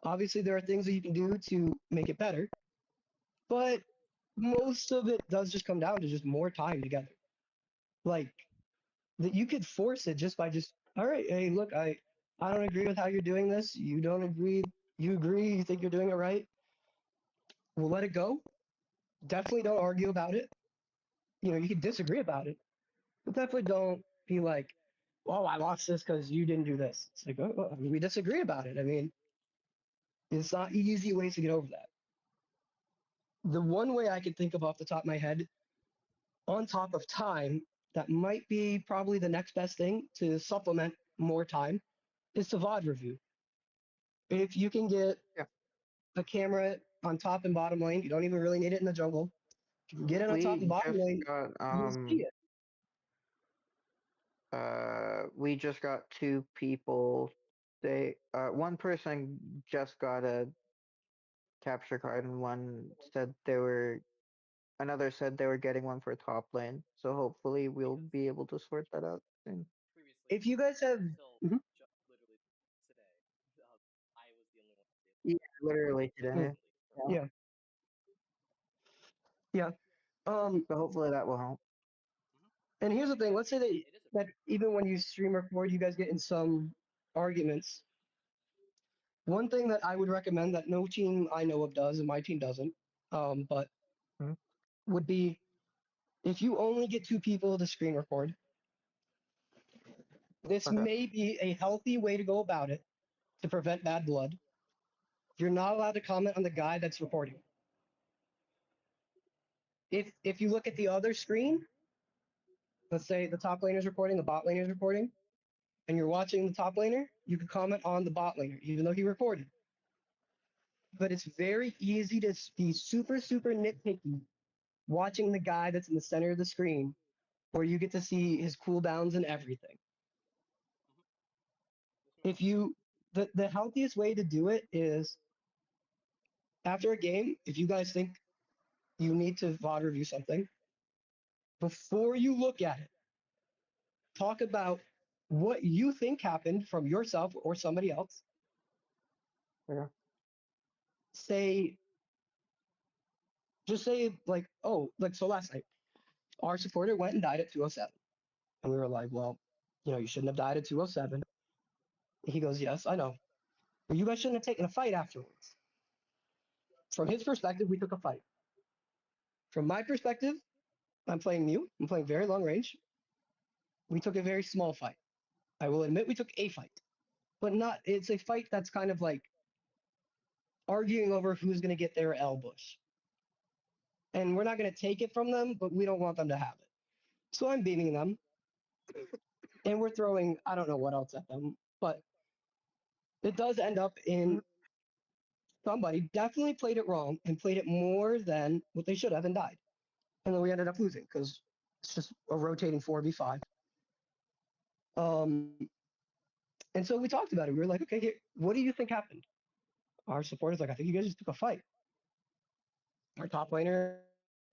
Obviously, there are things that you can do to make it better, but most of it does just come down to just more time together. Like that you could force it just by just, all right, hey, look, I don't agree with how you're doing this. You don't agree. You agree. You think you're doing it right. We'll let it go. Definitely don't argue about it. You know, you can disagree about it, but definitely don't be like, oh, I lost this because you didn't do this. It's like, oh, well, I mean, we disagree about it. I mean, it's not easy ways to get over that. The one way I can think of off the top of my head, on top of time, that might be probably the next best thing to supplement more time is to VOD review. If you can get Yeah. a camera on top and bottom lane, you don't even really need it in the jungle. You can get it on top and We bottom just lane, got you'll see it. we just got two people. One person just got a capture card, and another said they were getting one for top lane. So hopefully we'll be able to sort that out soon. If you guys have, Mhm. Yeah, literally today. Yeah. Yeah, yeah. So hopefully that will help. And here's the thing. Let's say that even when you stream record, you guys get in some arguments. One thing that I would recommend that no team I know of does, and my team doesn't, but Mhm. would be if you only get two people to screen record, this Okay. may be a healthy way to go about it to prevent bad blood. You're not allowed to comment on the guy that's recording. If you look at the other screen, let's say the top laner is recording, the bot laner is recording, and you're watching the top laner, you can comment on the bot laner, even though he recorded. But it's very easy to be super, super nitpicky watching the guy that's in the center of the screen, where you get to see his cooldowns and everything. If you, the healthiest way to do it is after a game, if you guys think you need to VOD review something, before you look at it, talk about what you think happened from yourself or somebody else. Yeah. Say, just say like, oh, like so last night, our supporter went and died at 207. And we were like, well, you know, you shouldn't have died at 207. He goes, yes, I know. But you guys shouldn't have taken a fight afterwards. From his perspective, we took a fight. From my perspective, I'm playing mute. I'm playing very long range. We took a very small fight. I will admit we took a fight, but not, it's a fight that's kind of like arguing over who's going to get their L bush. And we're not going to take it from them, but we don't want them to have it. So I'm beaming them, and we're throwing, I don't know what else at them, but it does end up in somebody definitely played it wrong and played it more than what they should have and died. And then we ended up losing because it's just a rotating 4v5. Um, and so we talked about it. We were like, okay, here, what do you think happened? Our supporters like, I think you guys just took a fight. Our top laner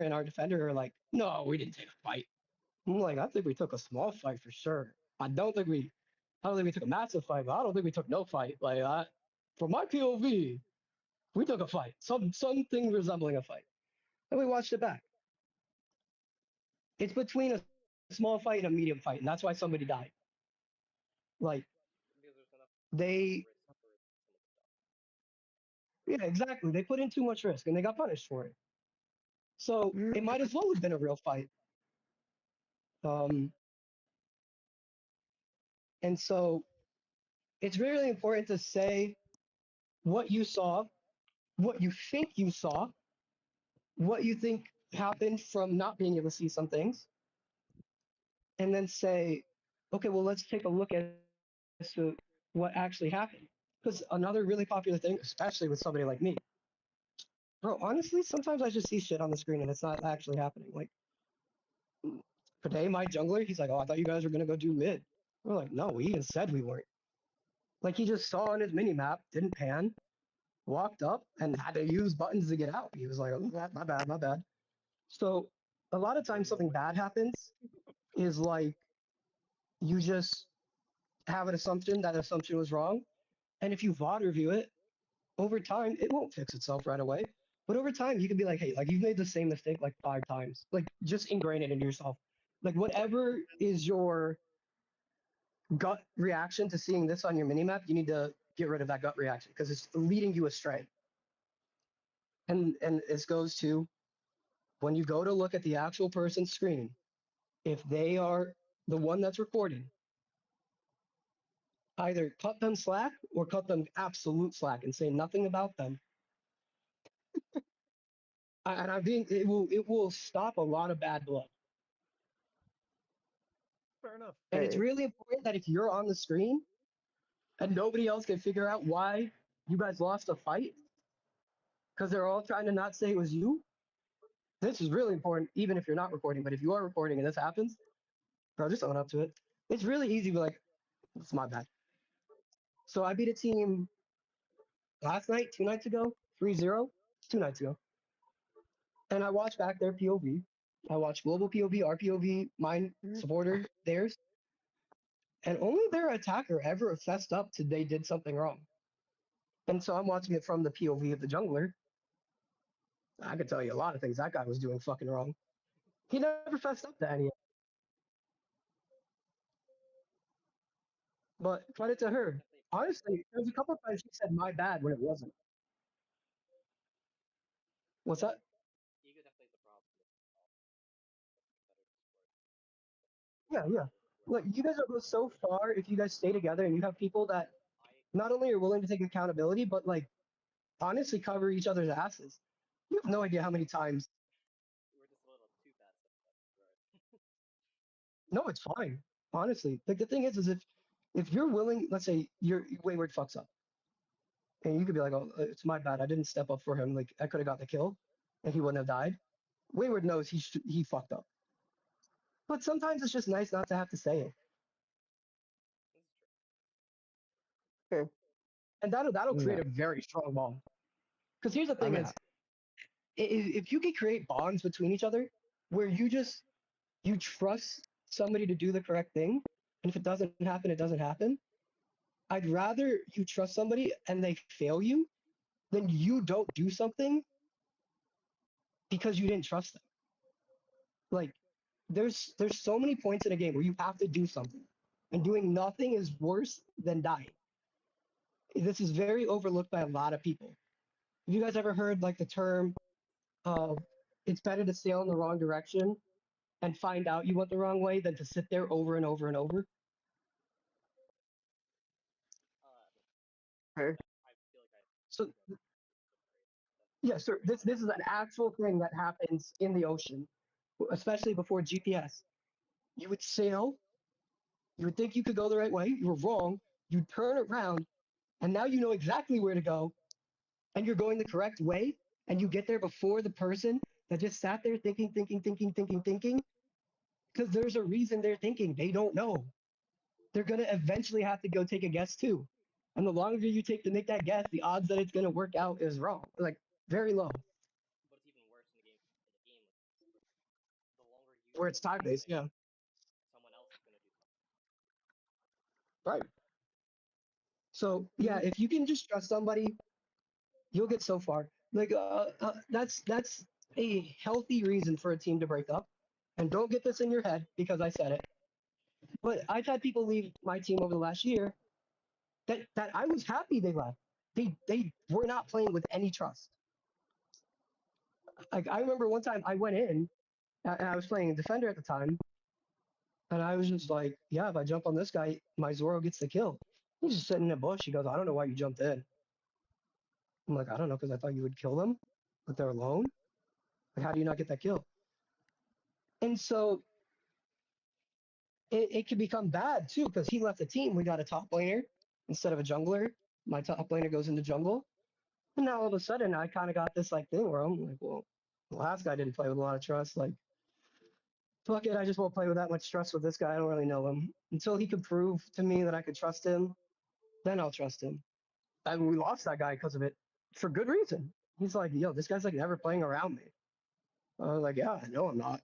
and our defender are like, no, we didn't take a fight. I'm like, I think we took a small fight for sure. I don't think we took a massive fight, but I don't think we took no fight. Like, from my POV, we took a fight, something resembling a fight. And we watched it back. It's between a small fight and a medium fight, and that's why somebody died. Like, they, yeah, exactly. They put in too much risk and they got punished for it. So Mm, it might as well have been a real fight. Um, and so it's really important to say what you saw, what you think you saw, what you think happened from not being able to see some things, and then say, okay, well, let's take a look as to what actually happened. Because another really popular thing, especially with somebody like me, Bro, honestly, sometimes I just see shit on the screen and it's not actually happening. Like today, my jungler, he's like, "Oh, I thought you guys were gonna go do mid." We're like, "No, we even said we weren't." Like he just saw on his mini map, didn't pan, walked up, and had to use buttons to get out. He was like, "Oh, my bad, my bad." So a lot of times something bad happens is like you just have an assumption that assumption was wrong, and if you VOD review it over time, it won't fix itself right away. But over time, you can be like, hey, like you've made the same mistake like 5 times. Like just ingrain it into yourself. Like whatever is your gut reaction to seeing this on your minimap, you need to get rid of that gut reaction because it's leading you astray. And this goes to when you go to look at the actual person's screen, if they are the one that's recording, either cut them slack or cut them absolute slack and say nothing about them. And I think it will stop a lot of bad blood. Fair enough. And it's Okay. really important that if you're on the screen and nobody else can figure out why you guys lost a fight, because they're all trying to not say it was you, this is really important, even if you're not recording. But if you are recording and this happens, bro, just own up to it. It's really easy to be like, it's my bad. So I beat a team last night, 2 nights ago, 3-0, 2 nights ago. And I watched back their POV. I watched global POV, our POV, mine, supporter, theirs. And only their attacker ever fessed up to they did something wrong. And so I'm watching it from the POV of the jungler. I could tell you a lot of things that guy was doing fucking wrong. He never fessed up to any of it. But credit to her. Honestly, there was a couple of times she said my bad when it wasn't. What's that? Yeah, yeah. Look, you guys will go so far if you guys stay together and you have people that not only are willing to take accountability, but like honestly cover each other's asses. You have no idea how many times. No, it's fine. Honestly, like the thing is if you're willing, let's say your Wayward fucks up, and you could be like, oh, it's my bad. I didn't step up for him. Like I could have got the kill, and he wouldn't have died. Wayward knows he fucked up. But sometimes it's just nice not to have to say it, Okay. and that'll create Yeah. a very strong bond. Because here's the I thing: mean, is if you can create bonds between each other, where you trust somebody to do the correct thing, and if it doesn't happen, it doesn't happen. I'd rather you trust somebody and they fail you than you don't do something because you didn't trust them. Like there's so many points in a game where you have to do something, and doing nothing is worse than dying. This is very overlooked by a lot of people. Have you guys ever heard like the term of it's better to sail in the wrong direction and find out you went the wrong way than to sit there over and over and over? Okay. So yeah, sir, this is an actual thing that happens in the ocean, especially before GPS. You would sail, you would think you could go the right way, you were wrong, you turn around, and now you know exactly where to go, and you're going the correct way, and you get there before the person that just sat there thinking, because there's a reason they're thinking. They don't know. They're gonna eventually have to go take a guess too. And the longer you take to make that guess, the odds that it's gonna work out is wrong. Like very low. Where it's time based, yeah. Right. So yeah, if you can just trust somebody, you'll get so far. Like that's a healthy reason for a team to break up. And don't get this in your head because I said it. But I've had people leave my team over the last year that I was happy they left. They were not playing with any trust. Like I remember one time I went in and I was playing defender at the time, and I was just like, yeah, if I jump on this guy, my Zoro gets the kill. He's just sitting in a bush. He goes, I don't know why you jumped in. I'm like, I don't know, because I thought you would kill them, but they're alone. Like, how do you not get that kill? And so it can become bad too, because he left the team. We got a top laner instead of a jungler. My top laner goes into jungle. And now all of a sudden, I kind of got this like thing where I'm like, well, the last guy didn't play with a lot of trust. Like, fuck it, I just won't play with that much trust with this guy. I don't really know him. Until he could prove to me that I could trust him, then I'll trust him. And we lost that guy because of it for good reason. He's like, yo, this guy's like never playing around me. I was like, yeah, no, I'm not.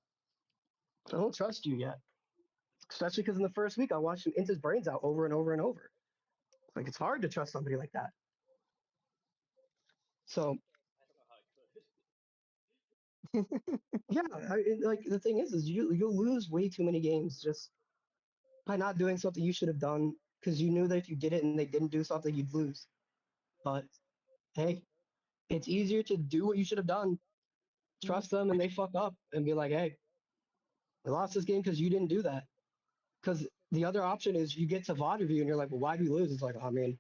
I don't trust you yet. Especially because in the first week, I watched him int his brains out over and over and over. Like, it's hard to trust somebody like that. So, yeah, like the thing is you'll lose way too many games just by not doing something you should have done because you knew that if you did it and they didn't do something, you'd lose. But hey, it's easier to do what you should have done, trust them, and they fuck up and be like, hey, we lost this game because you didn't do that. Because the other option is you get to VOD review and you're like, well, why do you lose? It's like, I mean,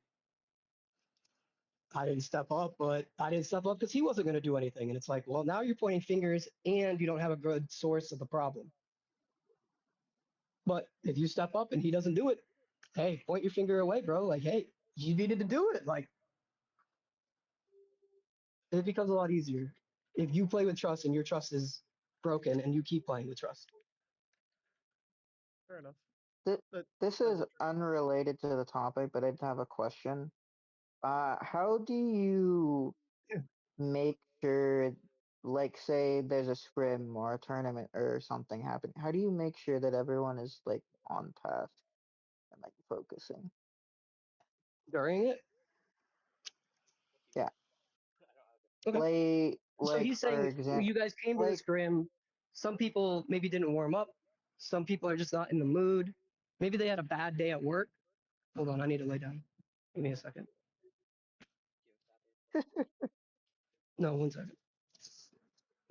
I didn't step up, but I didn't step up because he wasn't going to do anything. And it's like, well, now you're pointing fingers and you don't have a good source of the problem. But if you step up and he doesn't do it, hey, point your finger away, bro. Like, hey, you needed to do it. Like, it becomes a lot easier if you play with trust and your trust is broken and you keep playing with trust. Fair enough. This is unrelated to the topic, but I did have a question. How do you make sure, like, say there's a scrim or a tournament or something happening? How do you make sure that everyone is like on task and like focusing? During it, Yeah, okay. So like he's for saying example, you guys came to the like scrim. Some people maybe didn't warm up. Some people are just not in the mood. Maybe they had a bad day at work. Hold on, I need to lay down. Give me a second. No, 1 second.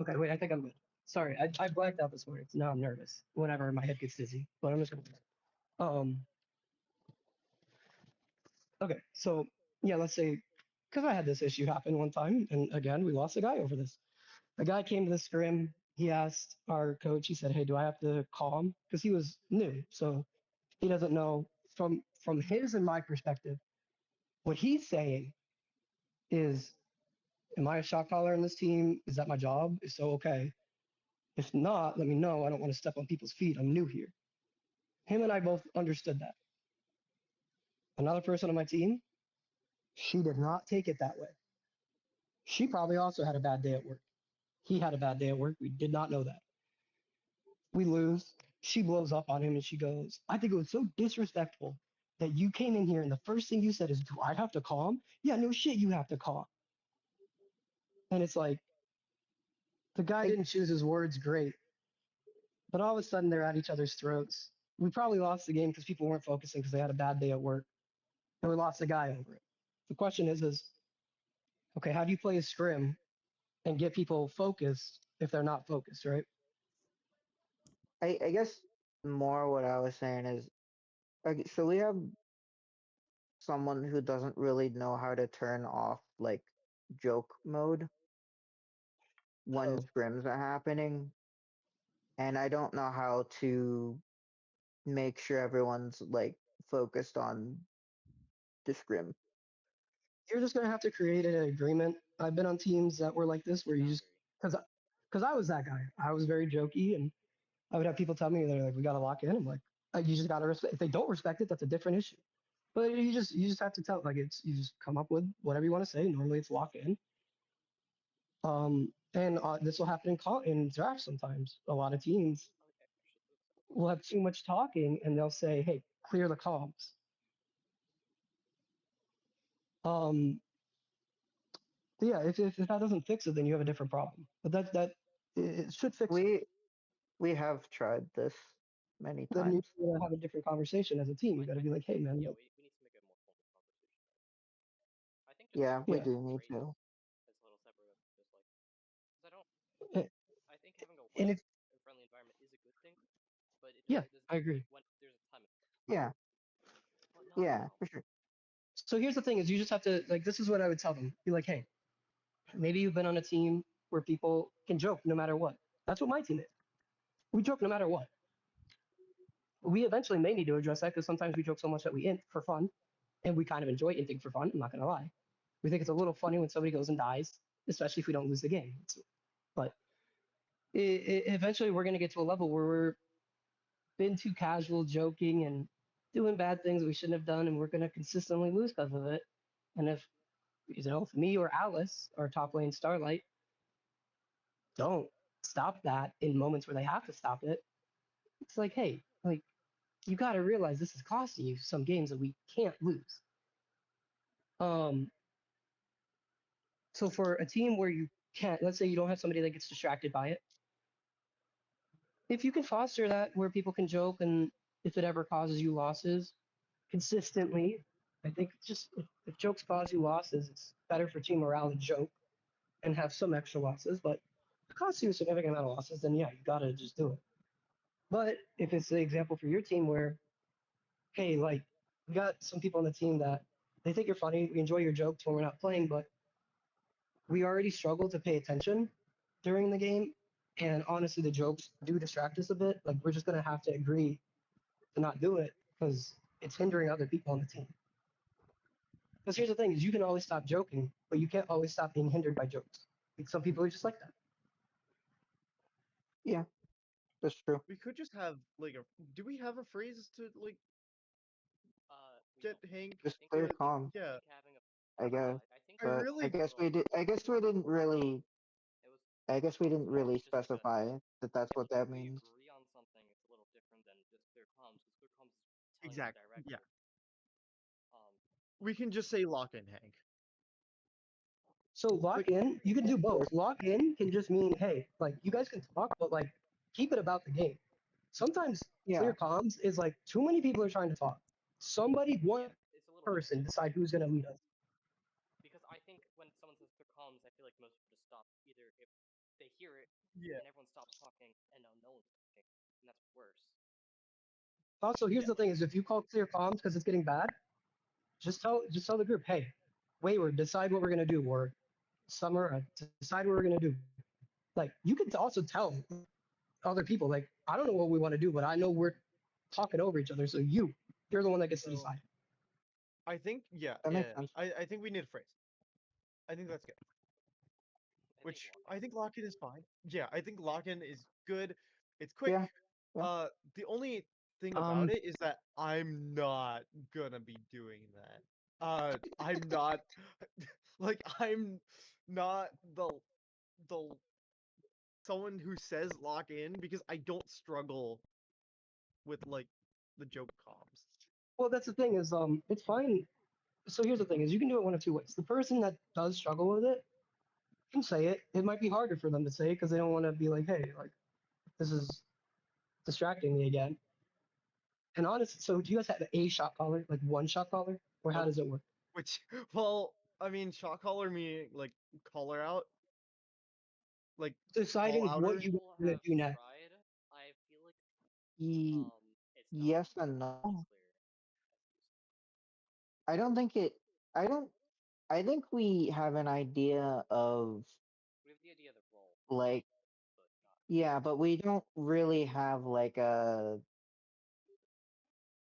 Okay, wait, I think I'm good. Sorry, I blacked out this morning. So now I'm nervous whenever my head gets dizzy. But I'm just gonna. Um. Okay, so yeah, let's say because I had this issue happen one time, and again we lost a guy over this. A guy came to the scrim. He asked our coach. He said, "Hey, do I have to call him?" Because he was new, so he doesn't know from his and my perspective. What he's saying is, "Am I a shot caller in this team? Is that my job? If so, okay. If not, let me know. I don't want to step on people's feet. I'm new here." Him and I both understood that. Another person on my team, she did not take it that way. She probably also had a bad day at work. He had a bad day at work. We did not know that. We lose. She blows up on him and she goes, I think it was so disrespectful that you came in here and the first thing you said is, do I have to call him? Yeah, no shit, you have to call. And it's like, the guy I, didn't choose his words great, but all of a sudden they're at each other's throats. We probably lost the game because people weren't focusing because they had a bad day at work. And we lost the guy over it. The question is, okay, how do you play a scrim and get people focused if they're not focused, right? I guess more what I was saying is, okay, so we have someone who doesn't really know how to turn off like joke mode when Oh. scrims are happening, and I don't know how to make sure everyone's like focused on the scrim. You're just gonna have to create an agreement. I've been on teams that were like this where you just because I was that guy. I was very jokey, and I would have people tell me they're like, "We gotta lock in." I'm like, "You just gotta respect. If they don't respect it, that's a different issue." But you just have to tell like it's you just come up with whatever you want to say. Normally it's lock in. And this will happen in drafts sometimes. A lot of teams will have too much talking, and they'll say, "Hey, clear the comms." Um, yeah, if that doesn't fix it, then you have a different problem. But that it should fix it. We we have tried this many Then you times. gotta have a different conversation as a team. You gotta be like, hey man, yo, Yeah, we yeah, do need to. eh, and it's yeah, I agree. Yeah, yeah, for sure. So here's the thing: is you just have to like this is what I would tell them. Be like, hey, maybe you've been on a team where people can joke no matter what. That's what my team is. We joke no matter what. We eventually may need to address that because sometimes we joke so much that we int for fun, and we kind of enjoy inting for fun. I'm not gonna lie. We think it's a little funny when somebody goes and dies, especially if we don't lose the game. But eventually, we're going to get to a level where we're been too casual, joking, and doing bad things we shouldn't have done, and we're going to consistently lose because of it. And if me or Alice or top lane Starlight don't stop that in moments where they have to stop it, it's like, hey, like you got to realize this is costing you some games that we can't lose. Um, so for a team where you can't, let's say you don't have somebody that gets distracted by it, if you can foster that where people can joke and if it ever causes you losses consistently, I think just if jokes cause you losses, it's better for team morale to joke and have some extra losses. But if it costs you a significant amount of losses, then yeah, you gotta just do it. But if it's the example for your team where, hey, like we got some people on the team that they think you're funny, we enjoy your jokes when we're not playing, but we already struggle to pay attention during the game. And honestly, the jokes do distract us a bit. Like we're just gonna have to agree to not do it because it's hindering other people on the team. Because here's the thing: is you can always stop joking, but you can't always stop being hindered by jokes. Like some people are just like that. Yeah, that's true. We could just have like a. Do we have a phrase to like get Hank? Just clear Like, calm, yeah. I guess. I But I really. guess we did. I guess we didn't really. I guess we didn't really specify that that's what that means. Exactly. Yeah. We can just say lock in, Hank. So lock in, you can do both. Lock in can just mean, hey, like you guys can talk, but like keep it about the game. Sometimes Yeah, clear comms is like too many people are trying to talk. Somebody, one person, decide who's gonna lead us. Yeah. Also, here's Yeah. the thing: is if you call clear comms because it's getting bad, just tell the group, hey, Wayward, decide what we're gonna do, or Summer, decide what we're gonna do. Like you can also tell other people, like I don't know what we want to do, but I know we're talking over each other. So you're the one that gets to So decide. I think yeah, that makes yeah. sense. I think we need a phrase. I think that's good. Which I think lock in is fine. Yeah, I think lock in is good. It's quick. Yeah, yeah. The only thing about Um, it is that I'm not gonna be doing that. I'm not like I'm not the someone who says lock in because I don't struggle with like the joke comms. well, that's the thing is, it's fine. So here's the thing: is you can do it one of two ways. The person that does struggle with it can say it. It might be harder for them to say it because they don't want to be like, hey, like this is distracting me again. And honestly, so do you guys have a shot caller, like one shot caller, or how Nope. does it work? Which well, I mean shot caller me like caller out, like call Deciding what outer. you guys are gonna do next. Ye- yes and no. I don't think it. I don't. I think we have an idea of like. Yeah, but we don't really have like a.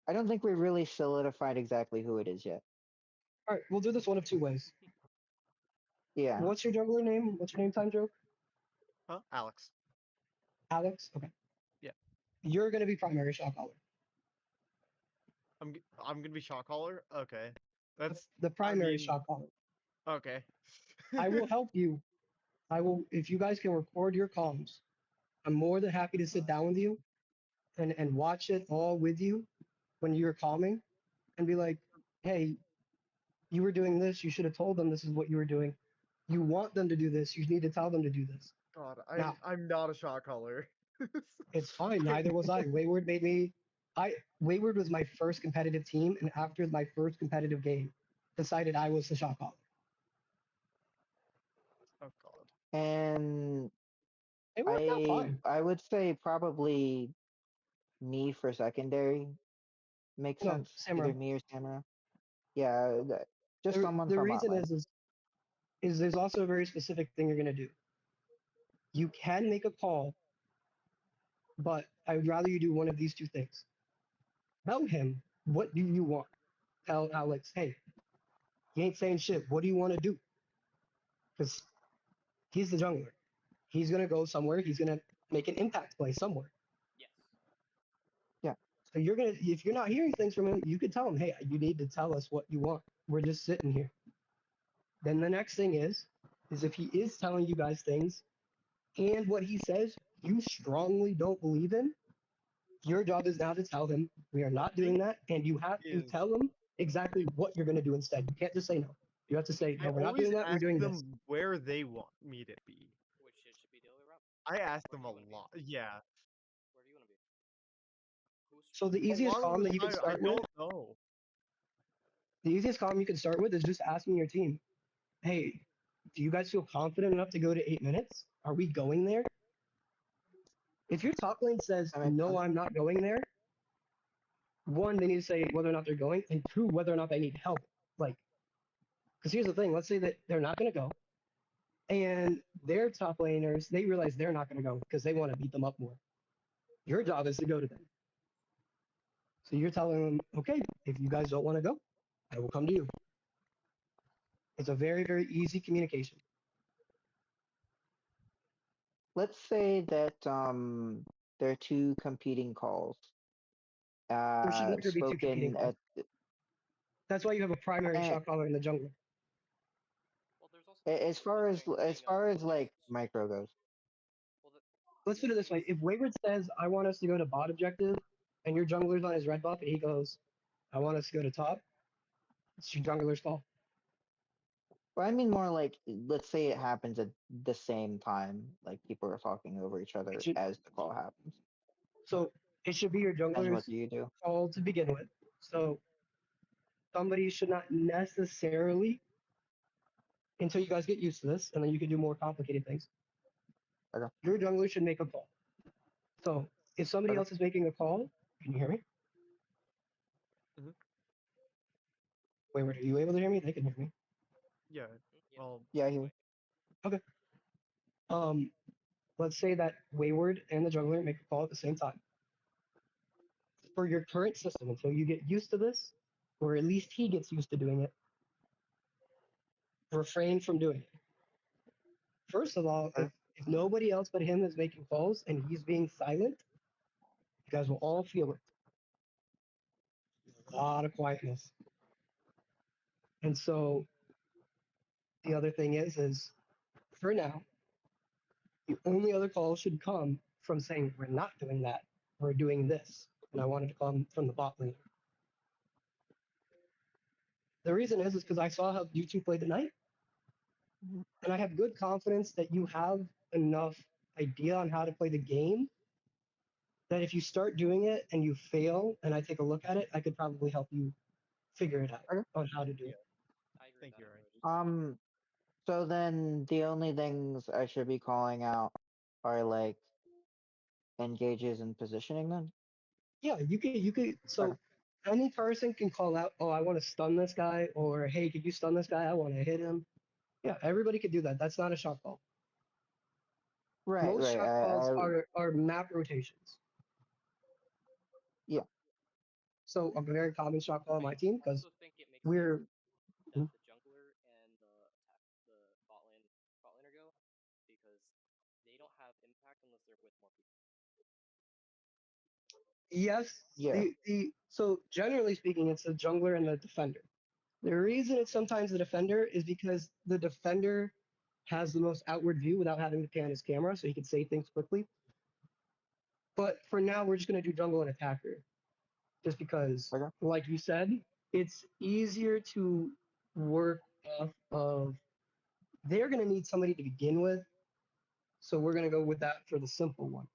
I don't think we really solidified exactly who it is yet. All right, we'll do this one of two ways. Yeah. Huh? What's your jungler name? What's your name, time joke? Huh? Alex. Alex. Okay. Yeah. You're gonna be primary shot caller. I'm gonna be shot caller. Okay, The, that's. the I primary mean, shot caller. okay. I will help you. I will if you guys can record your comms. I'm more than happy to sit down with you and watch it all with you when you're calming and be like, hey, you were doing this. You should have told them this is what you were doing. You want them to do this. You need to tell them to do this. God, Now, I'm not a shot caller. it's fine. I- Neither was I. Wayward made me. Wayward was my first competitive team, and after my first competitive game, decided I was the shot caller. oh God. And It worked out I fine. I would say probably me for secondary makes No, sense. Either Samra. me or Samara. Yeah, just someone The from bot reason lane. is there's also a very specific thing you're gonna do. You can make a call, but I would rather you do one of these two things. Tell him what do you want. Tell Alex, hey, He ain't saying shit. What do you want to do? Because he's the jungler. He's gonna go somewhere. He's gonna make an impact play somewhere. Yes. Yeah. So you're gonna, if you're not hearing things from him, you could tell him, hey, you need to tell us what you want. We're just sitting here. Then the next thing is if he is telling you guys things and what he says you strongly don't believe in, your job is now to tell him we are not doing that, and you have to Is tell him exactly what you're going to do instead. You can't just say no. You have to say, I no, we're not always doing that. We're ask doing them this. where they want me to be. Which it should be the other way around. I ask Where them do a you wanna be? lot. Yeah. Where do you want to be? Who's So the A easiest lot of calm the that you can time, I start with, don't know. the easiest calm you can start with is just asking your team, hey, do you guys feel confident enough to go to 8 minutes? Are we going there? If your top lane says, That makes no, sense. I'm not going there, one, they need to say whether or not they're going, and two, whether or not they need help. Like, because here's the thing, let's say that they're not going to go, and their top laners, they realize they're not going to go because they want to beat them up more. Your job is to go to them. So you're telling them, okay, if you guys don't want to go, I will come to you. It's a very, very easy communication. Let's say that there are two competing calls There should never be two competing spoken calls. That's why you have a primary eh, shot caller in the jungle. Well, there's also the as issue with far doing as being far as like just micro goes. well, Let's put it this way. If Wayward says, I want us to go to bot objective, and your jungler's on his red buff, and he goes, I want us to go to top, it's your jungler's call. Well, I mean more like let's say it happens at the same time, like people are talking over each other It should, as the call happens. so it should be your And what jungler's do you do? call to begin with. So somebody should not necessarily, until you guys get used to this, and then you can do more complicated things. Okay. Your jungler should make a call. So if somebody Okay. else is making a call, can you hear me? Mhm. Wayward, are you able to hear me? They can hear me. Yeah. yeah. Well, Yeah, he Okay. Um, let's say that Wayward and the jungler make a call at the same time. For your current system, until you get used to this, or at least he gets used to doing it, refrain from doing it. First of all, Okay. if nobody else but him is making calls and he's being silent, you guys will all feel it. A lot of quietness. And so the other thing is for now, the only other call should come from saying we're not doing that, we're doing this. And I wanted to come from the bot lane. The reason is because I saw how you two played tonight, and I have good confidence that you have enough idea on how to play the game that if you start doing it and you fail and I take a look at it, I could probably help you figure it out Okay. on how to do it. I agree thank with you, that Ryan. approach. So then the only things I should be calling out are like engages and positioning then? Yeah, you could Okay. so any person can call out, oh, I want to stun this guy, or hey, could you stun this guy? I want to hit him. Yeah, everybody could do that. That's not a shot call. Right, Most right. shot calls I are map rotations. yeah. So a very common shot call on my I team because also think it makes we're sense that the jungler and the bot laner go because they don't have impact unless they're with more people. yes, Yeah. the so generally speaking, it's the jungler and the defender. The reason it's sometimes the defender is because the defender has the most outward view without having to pan his camera, so he can say things quickly. But for now, we're just going to do jungle and attacker, just because, Okay. like you said, it's easier to work off of. They're going to need somebody to begin with, so we're going to go with that for the simple one.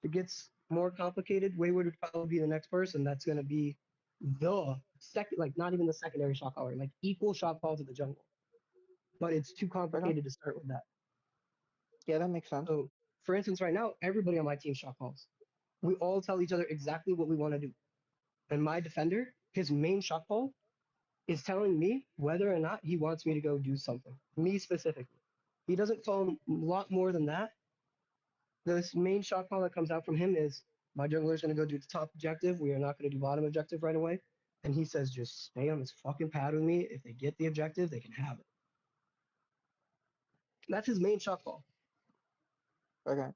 If it gets more complicated, Wayward would probably be the next person. That's going to be the second, like not even the secondary shot caller, like equal shot call to the jungle. But it's too Okay. complicated to start with that. Yeah, that makes sense. So, for instance, right now, everybody on my team shot calls. We all tell each other exactly what we want to do. And my defender, his main shot call is telling me whether or not he wants me to go do something. Me specifically. He doesn't tell him a lot more than that. This main shot call that comes out from him is my jungler is going to go do the top objective. We are not going to do bottom objective right away. and he says, just stay on this fucking pad with me. If they get the objective, they can have it. That's his main shot call. Okay.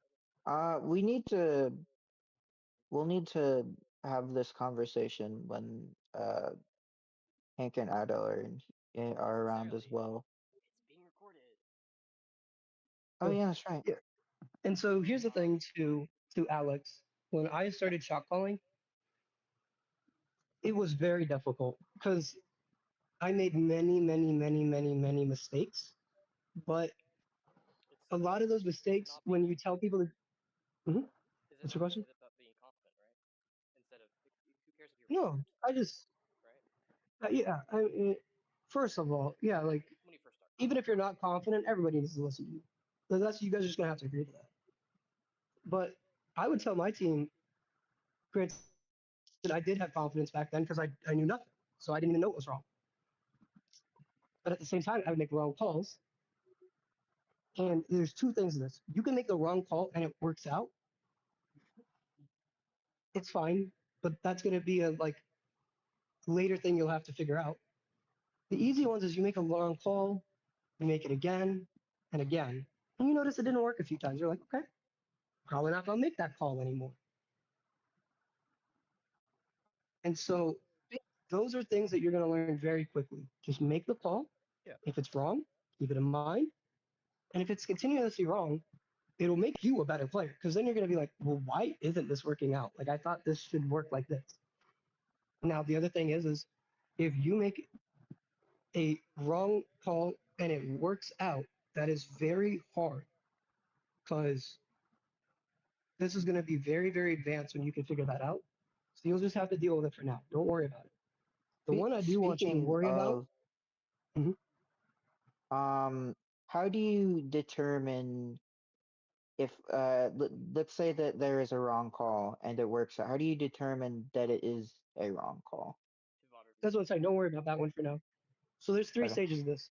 We need to. We'll need to have this conversation when Hank and Ado are around as Necessarily. well. It's being recorded. Oh yeah, that's right. Yeah. And so here's the thing to Alex. When I started shot calling, it was very difficult because I made many mistakes. But It's a lot of those it's mistakes, not being. when you tell people, Mhm. Is it What's your not question? just about being confident, right? Instead of who cares if you're wrong? No, I just, Right? yeah. First of all, yeah, like When you first start. even if you're not confident, everybody needs to listen to you. So that's you guys are just gonna have to agree to that. But I would tell my team, granted, I did have confidence back then because I knew nothing, so I didn't even know it was wrong. But at the same time, I would make wrong calls. And there's two things in this. You can make the wrong call and it works out. It's fine, but that's gonna be a like later thing you'll have to figure out. The easy ones is you make a wrong call, you make it again and again, and you notice it didn't work a few times. You're like, okay, probably not gonna make that call anymore. And so those are things that you're gonna learn very quickly. Just make the call. Yeah. If it's wrong, keep it in mind. And if it's continuously wrong, it'll make you a better player because then you're going to be like, well, why isn't this working out? Like I thought this should work like this. Now the other thing is if you make a wrong call and it works out, that is very hard because this is going to be very advanced when you can figure that out. So you'll just have to deal with it for now. Don't worry about it. The one I do want you to Speaking worry about. of, Mhm. how do you determine if let's say that there is a wrong call and it works out? How do you determine that it is a wrong call? Pivot That's review. what I'm saying. Don't worry about that one for now. So there's three Okay. stages of this.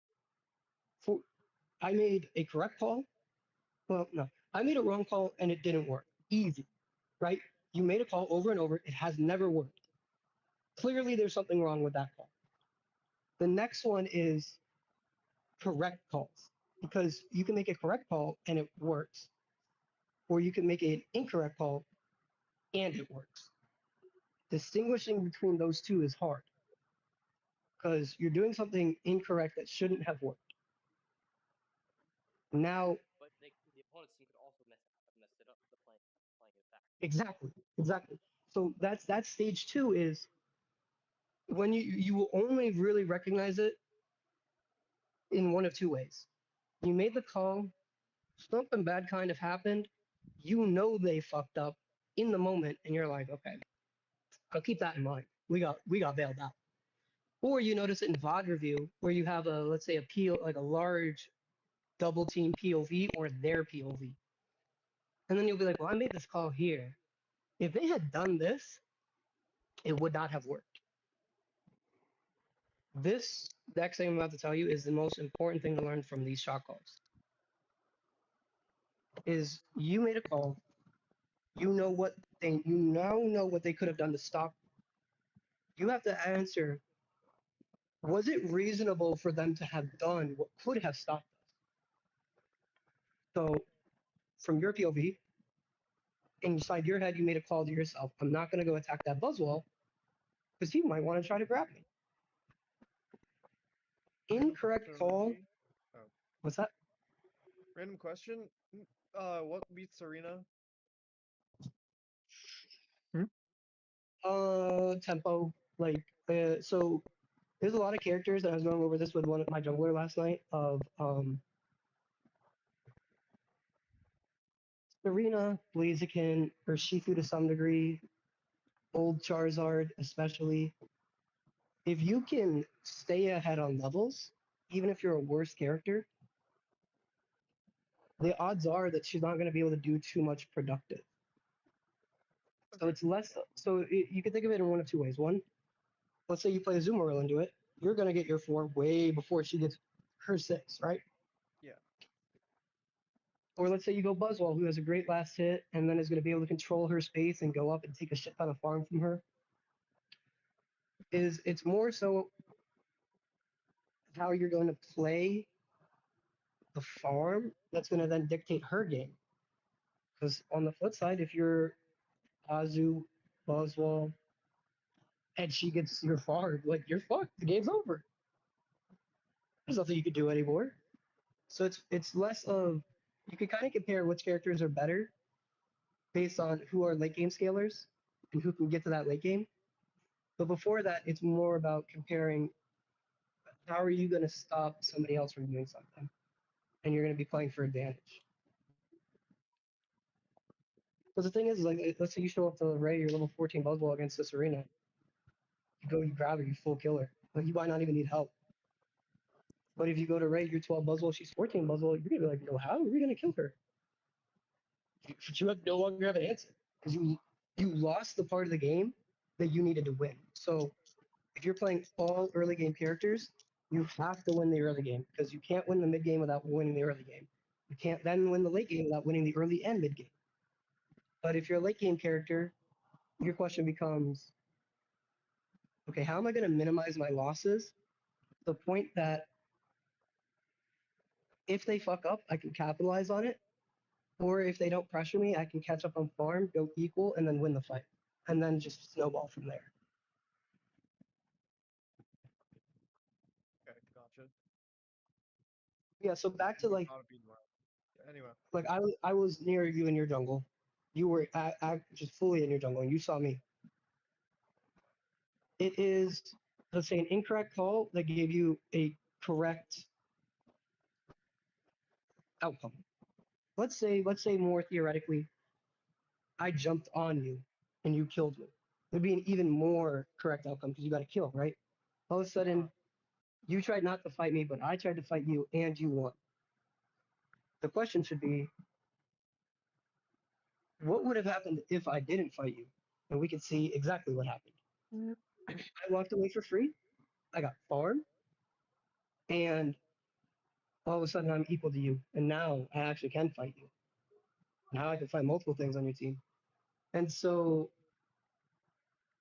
For, I made a correct call. Well, no, I made a wrong call and it didn't work. Easy, right? You made a call over and over. It has never worked. Clearly, there's something wrong with that call. The next one is correct calls because you can make a correct call and it works, or you can make an incorrect call and it works. Distinguishing between those two is hard because you're doing something incorrect that shouldn't have worked. Now, But the opponent's team could also have messed it up. Playing it back. exactly. So that's stage two is when you will only really recognize it in one of two ways. You made the call, something bad kind of happened, you know they fucked up in the moment, and you're like, okay, I'll keep that in mind. We got bailed out. Or you notice it in VOD review where you have a let's say a P like a large double team POV or their POV. And then you'll be like, well, I made this call here. If they had done this, it would not have worked. This next thing I'm about to tell you is the most important thing to learn from these shot calls. Is you made a call, you now know what they could have done to stop. You have to answer, was it reasonable for them to have done what could have stopped us? So from your POV, inside your head, you made a call to yourself. I'm not going to go attack that buzzwall because he might want to try to grab me. Random Incorrect question, call. Reggie. Oh, What's that? random question. What beats Serena? Tempo. Like, so there's a lot of characters, and I was going over this with one of my jungler last night of Serena, Blaziken, or Shifu to some degree, old Charizard especially. If you can stay ahead on levels, even if you're a worse character, the odds are that she's not going to be able to do too much productive. So Okay. it's less. So you can think of it in one of two ways. One, let's say you play a Zoomeril into it, you're going to get your four way before she gets her six, right? Yeah. Or let's say you go Buzzwall, who has a great last hit, and then is going to be able to control her space and go up and take a shit ton of farm from her. is it's more so how you're going to play the farm that's going to then dictate her game. Because on the flip side, if you're Azu, Boswell, and she gets your farm, like you're fucked. The game's over. There's nothing you can do anymore. So it's less of you can kind of compare which characters are better based on who are late game scalers and who can get to that late game. But before that, it's more about comparing how are you going to stop somebody else from doing something, and you're going to be playing for advantage. Because the thing is, like, let's say you show up to Ray, you're level 14 Buzzwall against this arena. You go, you grab her, you full kill her. Like, you might not even need help. But if you go to Ray, you're 12 Buzzwall, she's 14 Buzzwall, you're going to be like, no, how are we going to kill her? But you have no longer have an answer. Because you lost the part of the game that you needed to win. So if you're playing all early game characters, you have to win the early game. Because you can't win the mid game without winning the early game. You can't then win the late game without winning the early and mid game. But if you're a late game character, your question becomes, okay, how am I going to minimize my losses to the point that if they fuck up, I can capitalize on it, or if they don't pressure me, I can catch up on farm, go equal, and then win the fight, and then just snowball from there. Okay, gotcha. Yeah. So back to like Gotta be more. Anyway, I was near you in your jungle. You were just fully in your jungle, and you saw me. It is, let's say, an incorrect call that gave you a correct outcome. Let's say more theoretically, I jumped on you and you killed me. It'd be an even more correct outcome because you got a kill, right? All of a sudden, you tried not to fight me, but I tried to fight you and you won. The question should be, what would have happened if I didn't fight you? And we could see exactly what happened. I walked away for free. I got farmed, and all of a sudden I'm equal to you. And now I actually can fight you. Now I can find multiple things on your team. And so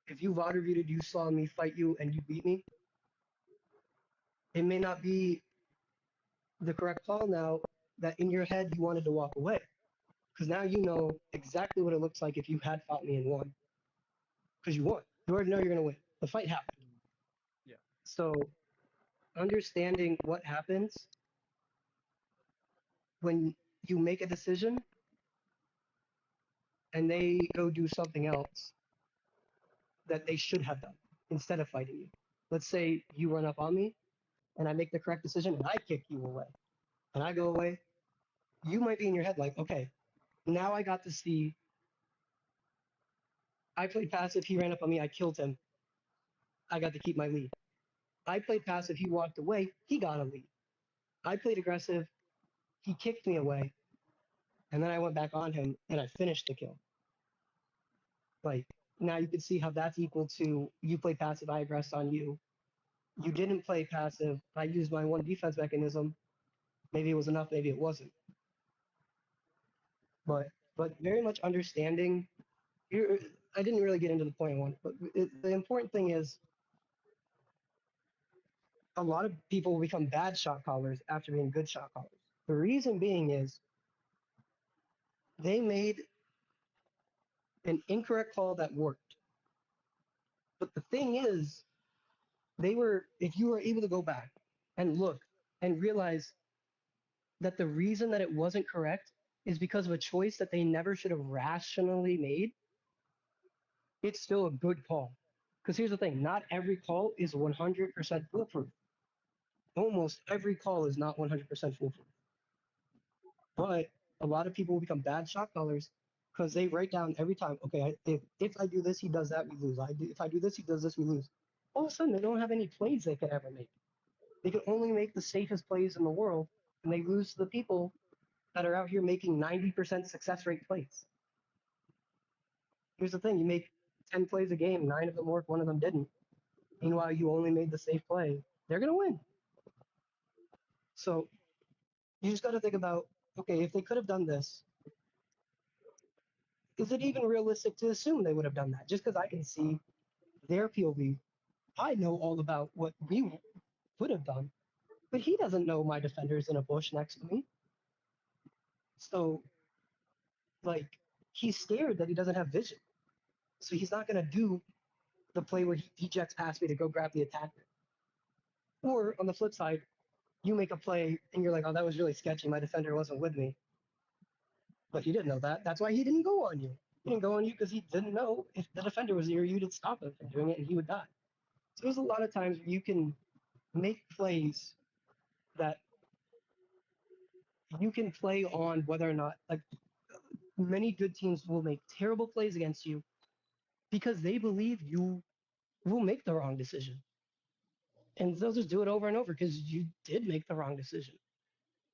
if you water viewed, you saw me fight you and you beat me, it may not be the correct call now that in your head you wanted to walk away. Because now you know exactly what it looks like if you had fought me and won. Because you won. You already know you're going to win. The fight happened. yeah. So understanding what happens when you make a decision and they go do something else that they should have done instead of fighting you. Let's say you run up on me and I make the correct decision and I kick you away and I go away. You might be in your head like, okay, now I got to see. I played passive. He ran up on me. I killed him. I got to keep my lead. I played passive. He walked away. He got a lead. I played aggressive. He kicked me away. And then I went back on him and I finished the kill. Like, now you can see how that's equal to you play passive, I aggressed on you. You didn't play passive. I used my one defense mechanism. Maybe it was enough, maybe it wasn't. But very much understanding. I didn't really get into the point one, but the important thing is a lot of people will become bad shot callers after being good shot callers. The reason being is they made an incorrect call that worked. But the thing is, if you were able to go back and look and realize that the reason that it wasn't correct is because of a choice that they never should have rationally made, it's still a good call. Because here's the thing, not every call is 100% foolproof. Almost every call is not 100% foolproof. But a lot of people will become bad shot callers because they write down every time, okay, if I do this, he does that, we lose. If I do this, he does this, we lose. All of a sudden, they don't have any plays they could ever make. They can only make the safest plays in the world, and they lose to the people that are out here making 90% success rate plays. Here's the thing, you make 10 plays a game, 9 of them work, 1 of them didn't. Meanwhile, you only made the safe play. They're going to win. So you just got to think about, okay, if they could have done this, is it even realistic to assume they would have done that? Just because I can see their POV, I know all about what we would have done, but he doesn't know my defender's in a bush next to me. So, like, he's scared that he doesn't have vision. So he's not going to do the play where he ejects past me to go grab the attacker. Or on the flip side, you make a play and you're like, oh, that was really sketchy. My defender wasn't with me. But he didn't know that. That's why he didn't go on you. He didn't go on you because he didn't know if the defender was near you to stop him from doing it and he would die. So there's a lot of times where you can make plays that you can play on whether or not, like, many good teams will make terrible plays against you because they believe you will make the wrong decision. And they'll just do it over and over because you did make the wrong decision.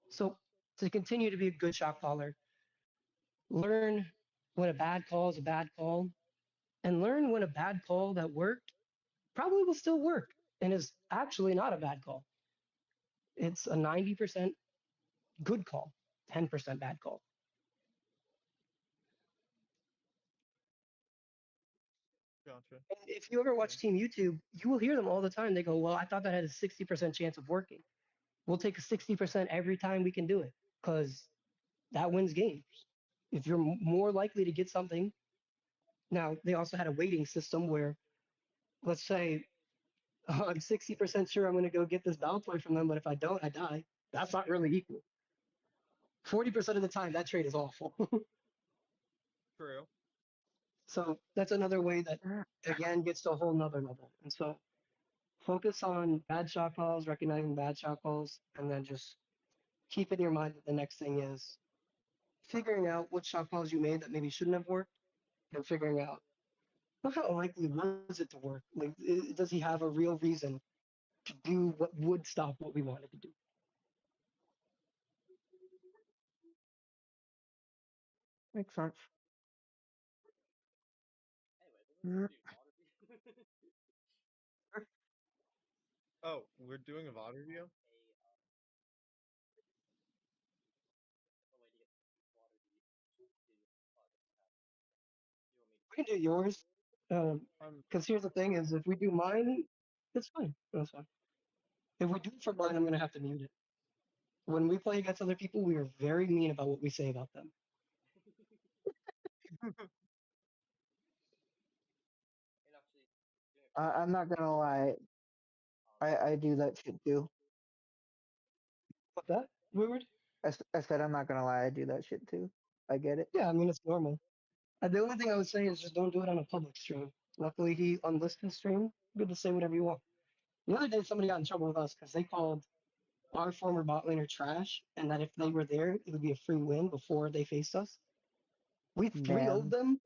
So to continue to be a good shot caller, learn when a bad call is a bad call, and learn when a bad call that worked probably will still work and is actually not a bad call. It's a 90% good call, 10% bad call. Gotcha. And if you ever watch Team YouTube, you will hear them all the time. They go, well, I thought that had a 60% chance of working. We'll take a 60% every time we can do it because that wins games. If you're more likely to get something, now they also had a weighting system where, let's say, I'm 60% sure I'm going to go get this battle toy from them, but if I don't, I die. That's not really equal. 40% of the time, that trade is awful. True. So that's another way that, again, gets to a whole nother level. And so focus on bad shot calls, recognizing bad shot calls, and then just keep in your mind that the next thing is figuring out what shot calls you made that maybe shouldn't have worked and figuring out, well, how likely was it to work? Like, does he have a real reason to do what would stop what we wanted to do? Makes sense. Anyway, Mm, let's do water review. Oh, we're doing a VOD have review? a way to get water review to different tabs. You want me to We can do yours. Because here's the thing is, if we do mine, it's fine. That's fine. If we do it for mine, I'm going to have to mute it. When we play against other people, we are very mean about what we say about them. and actually doing a I'm not gonna lie. I do that shit too. What's that? Weird? I said I'm not gonna lie. I do that shit too. I get it. Yeah, I mean, it's normal. The only thing I would say is just don't do it on a public stream. Luckily, he unlisted stream. Good to say whatever you want. The other day, somebody got in trouble with us because they called our former bot laner trash, and that if they were there, it would be a free win before they faced us. We 3-0'd Damn. them.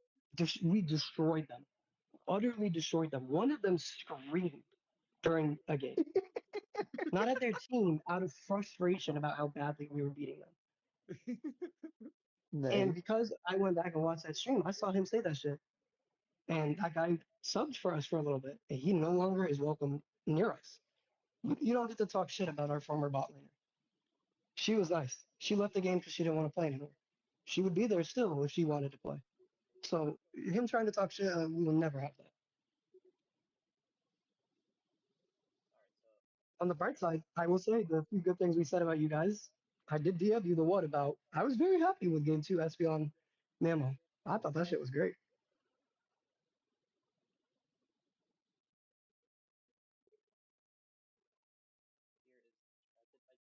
We destroyed them. Utterly destroyed them. One of them screamed during a game. Not at their team, out of frustration about how badly we were beating them. And Nice. because I went back and watched that stream, I saw him say that shit. And that guy subbed for us for a little bit. And he no longer is welcome near us. You don't get to talk shit about our former bot laner. She was nice. She left the game because she didn't want to play anymore. She would be there still if she wanted to play. So him trying to talk shit, we will never have that. On the bright side, I will say the few good things we said about you guys. I did DM you the what about. I was very happy with game 2 Espeon Mamo. I thought that shit was great. here is I just sent some DM for the spot outside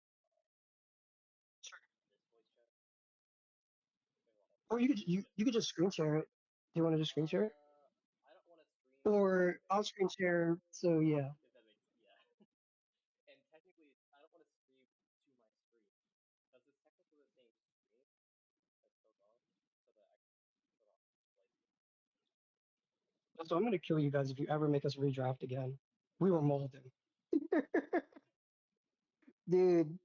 of Sure. this voice chat. Or you could just screen share it. Do you want to just screen share it? I don't want to stream. Or I'll screen share. So yeah. If that makes and technically, I don't want to stream to my screen. Does this technical thing stream? That's still going, so that I can shut off like. So I'm gonna kill you guys if you ever make us redraft again. We were molded. Dude,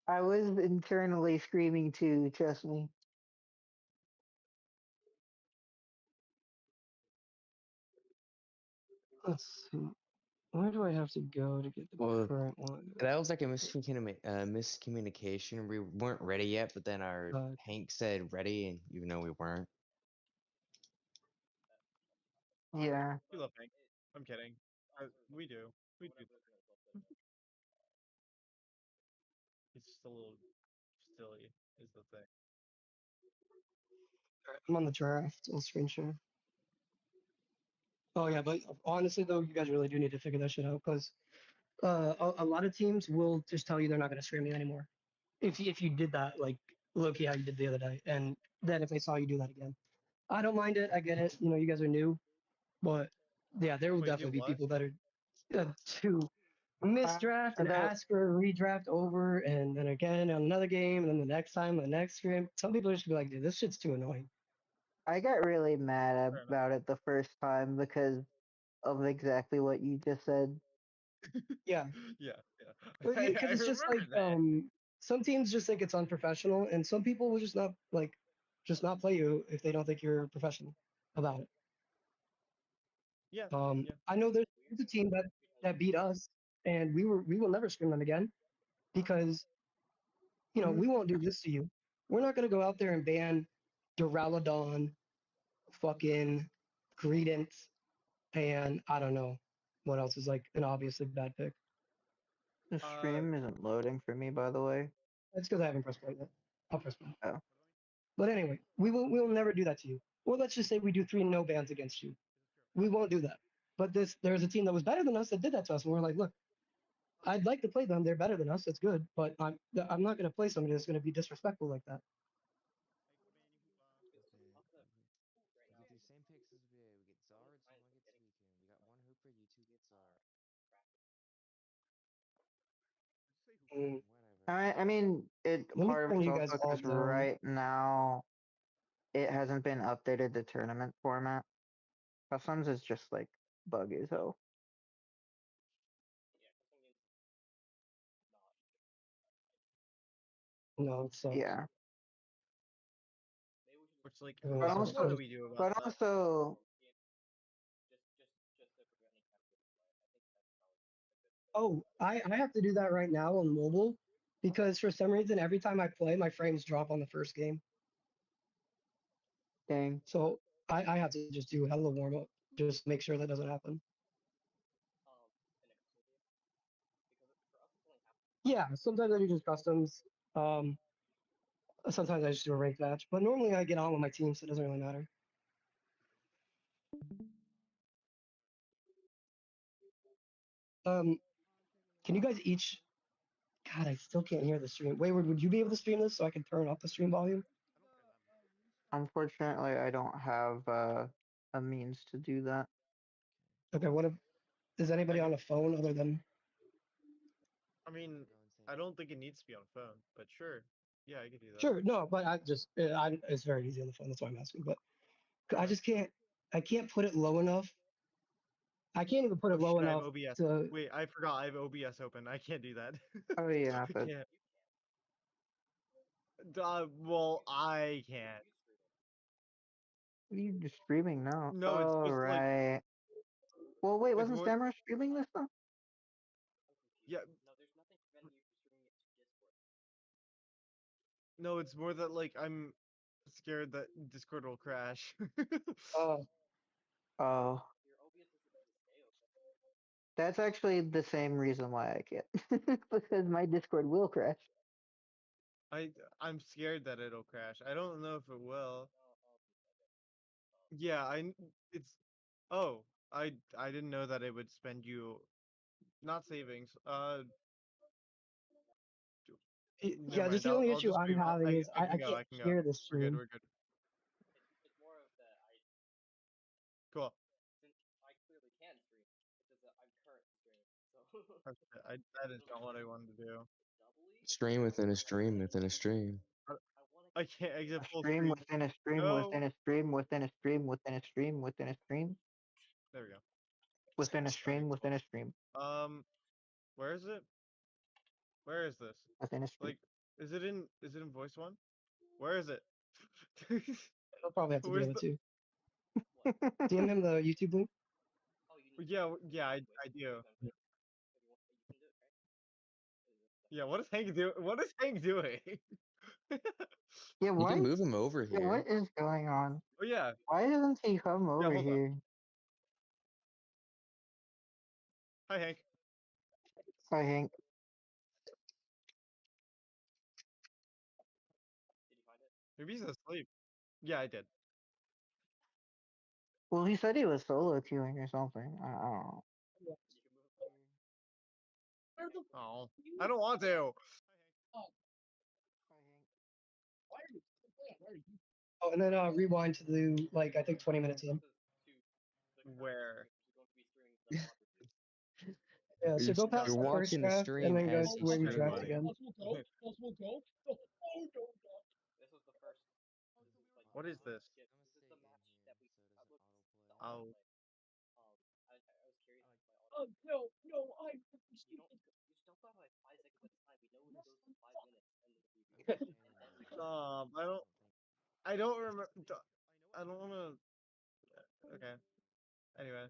I was internally screaming too. Trust me. Let's see. Where do I have to go to get the Well, current one? that was like a miscommunication. We weren't ready yet, but then our Uh, Hank said ready, and even though we weren't. Yeah. We love Hank. I'm kidding. We do. We do. It's just a little silly, is the thing. Alright, I'm on the draft. I'll screen share. Oh yeah, but honestly though, you guys really do need to figure that shit out because a lot of teams will just tell you they're not going to stream you anymore. If you did that like low key how you did the other day, and then if they saw you do that again, I don't mind it. I get it. You know, you guys are new, but yeah, there will Wait, do definitely be what? people that are to misdraft and The ask for a redraft over, and then again on another game, and then the next time, the next game. Some people are just be like, dude, this shit's too annoying. I got really mad Fair enough. about it the first time because of exactly what you just said. Yeah, Yeah. because I it's just remember like that. some teams just think it's unprofessional, and some people will just not like just not play you if they don't think you're professional about it. Yeah. Yeah. I know there's a team that beat us, and we will never scream them again because Mhm. we won't do this to you. We're not gonna go out there and ban Duraludon, fucking Greedent, and I don't know what else is like an obviously bad pick. The Uh, stream isn't loading for me, by the way. That's because I haven't pressed play yet. I'll press play. Oh, But anyway, we will never do that to you. Or let's just say we do 3 no bans against you. We won't do that. But there's a team that was better than us that did that to us, and we're like, look, I'd like to play them. They're better than us. It's good, but I'm not going to play somebody that's going to be disrespectful like that. We get the same picks as we get Zard, someone gets Suicune. We got one Hooper, you two get Zard. Mm, Whatever. I mean, it let me part of turn it's you also guys all because down. right now it hasn't been updated the tournament format. Customs is just like buggy as hell. No, it sucks. Yeah, which like, It really but sucks. what do also, we do about but that? also, Oh, I have to do that right now on mobile because for some reason every time I play, my frames drop on the first game. dang. So I have to just do a hell of a warm up just to make sure that doesn't happen. Yeah, sometimes I do just customs. Um, Sometimes I just do a ranked match, but normally I get on with my team, so it doesn't really matter. Um, can you guys each? God, I still can't hear the stream. Wayward, would you be able to stream this so I can turn off the stream volume? Unfortunately, I don't have a means to do that. Okay, what if, is I anybody could. on a phone other than? I mean, Go insane. I don't think it needs to be on a phone, but sure. Yeah, I could do that. Sure, no, but it's very easy on the phone. That's why I'm asking. But I Okay. just I can't put it low enough. I can't even put Oh it low shit, I have enough OBS. to. Wait, I forgot I have OBS open. I can't do that. Oh yeah, I but can't. Well, I can't. what are you just streaming now? No, it's Oh just like right. Well, wait, it's wasn't more. Stammer streaming this though? Yeah. No, it's more that like I'm scared that Discord will crash. Uh, Oh, that's actually the same reason why I can't. Because my Discord will crash. I I'm scared that it'll crash. I don't know if it will. Yeah, it's oh, I didn't know that it would spend you not savings. Never yeah, just mind. the I'll only I'll issue just I'm having is I can I go. can't I can go. hear the We're good. stream. We're good. Cool. Oh, shit, that is not what I wanted to do. Stream within a stream within a stream. I can't exit A full stream screen. within a stream No. within a stream within a stream within a stream within a stream There we go. within a Okay, stream cool. within a stream Where is it? Where is this? within a stream. Like, is it in voice one? Where is it? I'll probably have to Where's DM it the? too. DM him the YouTube link. Yeah, yeah, I do. Yeah, what is Hank doing? What is Hank doing? Yeah, You can why? move him over Yeah, here. what is going on? Oh yeah, Why doesn't he come yeah. over Hold on. here? Hi, Hank. Hi, Hank. Did you find it? Maybe he's asleep. Yeah, I did. Well, he said he was solo queuing or something. I don't know. You can move it from. Oh, I don't want to. Oh, and then rewind to the like I think 20 minutes To in. the current Where? stream, which is going to be streaming the mod review. Yeah, so go No, past You're the first watching the draft and stream then go as to he's where you streaming. draft Money. again. This was the first. This is like What is this? This is the match that we. Look, this is the Oh, autoplay. I was curious if my auto. You don't. You still got like 5 seconds at a time. We know it goes to 5 minutes, and then the review goes to 10 seconds. I don't. I don't remember. I don't want to. Okay. Anyway.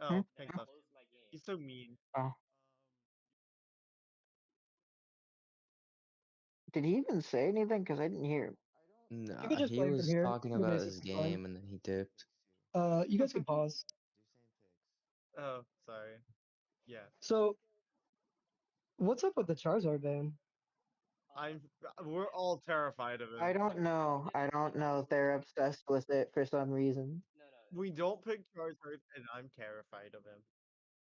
Hmm? Oh, Then Hank I left. closed my game. He's so mean. Oh, did he even say anything? Because I didn't hear him. You Nah, could just he play from was here. talking You're about his basically fine. game and then he dipped. You guys can pause. Oh, sorry. Yeah. So, what's up with the Charizard ban? I'm. We're all terrified of I him. don't know. I don't know. They're obsessed with it for some reason. No, no. We don't pick Charizard, and I'm terrified of him.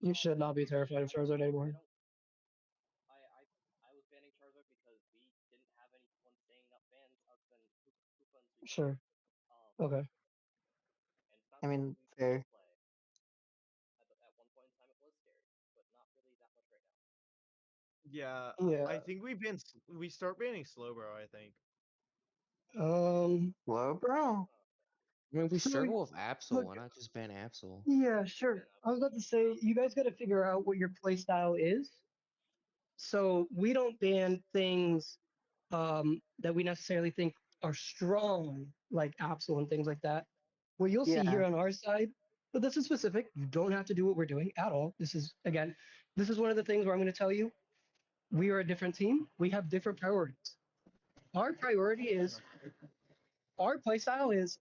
You should not be terrified of Charizard anymore. I don't. I was banning Charizard because we didn't have anyone staying up bans other than Koopa and Suicune. Sure. Okay. And it's not I something mean, we fair. play. At one point in time, it was scary, but not really that much right now. Yeah. Yeah. I think we start banning Slowbro. I think. Whoa, bro. I mean, if we So, struggle with Absol, look, why not just ban Absol? yeah, sure. Fair enough. I was about to say, you guys got to figure out what your play style is. So we don't ban things that we necessarily think are strong, like Absol and things like that. What you'll see Yeah. here on our side, but this is specific. You don't have to do what we're doing at all. This is, again, this is one of the things where I'm going to tell you we are a different team. We have different priorities. Our priority is, our play style is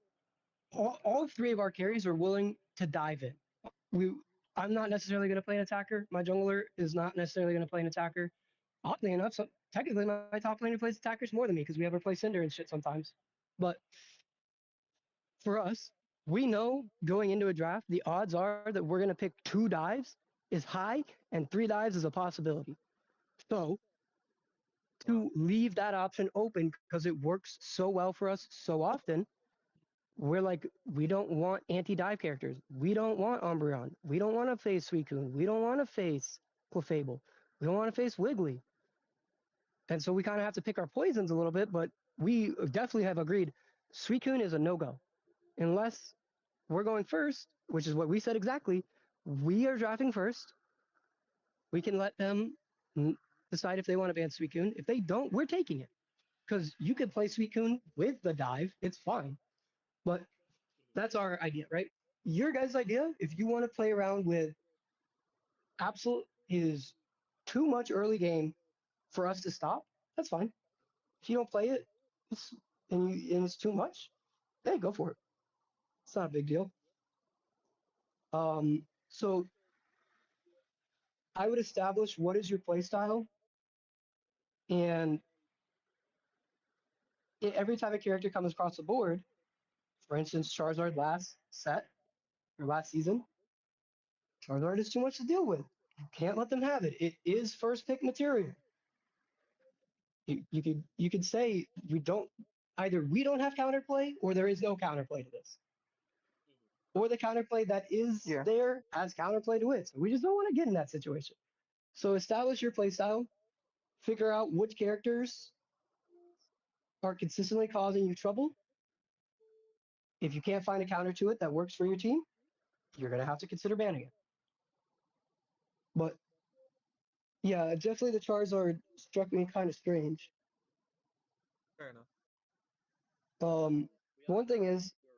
all three of our carries are willing to dive in. We, I'm not necessarily going to play an attacker. My jungler is not necessarily going to play an attacker. Oddly enough, so technically my top laner plays attackers more than me because we ever play Cinder and shit sometimes. But for us, we know going into a draft, the odds are that we're going to pick 2 dives is high and 3 dives is a possibility. So to leave that option open because it works so well for us so often, we're like, we don't want anti-dive characters. We don't want Umbreon. We don't want to face Suicune. We don't want to face Clefable. We don't want to face Wiggly. And so we kind of have to pick our poisons a little bit, but we definitely have agreed Suicune is a no-go. Unless we're going first, which is what we said exactly, we are drafting first. We can let them decide if they want to ban Suicune. If they don't, we're taking it. Because you could play Suicune with the dive, it's fine. But that's our idea, right? Your guys' idea, if you want to play around with Absol is too much early game for us to stop, that's fine. If you don't play it, it's, and it's too much, hey, go for it. It's not a big deal. So I would establish what is your play style, and every time a character comes across the board, for instance, Charizard last set or last season, Charizard is too much to deal with. You can't let them have it. It is first pick material. You could say we don't either we don't have counterplay or there is no counterplay to this. Or the counterplay that is Yeah. there has counterplay to it. So we just don't want to get in that situation. So establish your play style, figure out which characters are consistently causing you trouble. If you can't find a counter to it that works for your team, you're gonna have to consider banning it. But yeah, definitely the Charizard struck me kind of strange. Fair enough. We all One thing thought is, we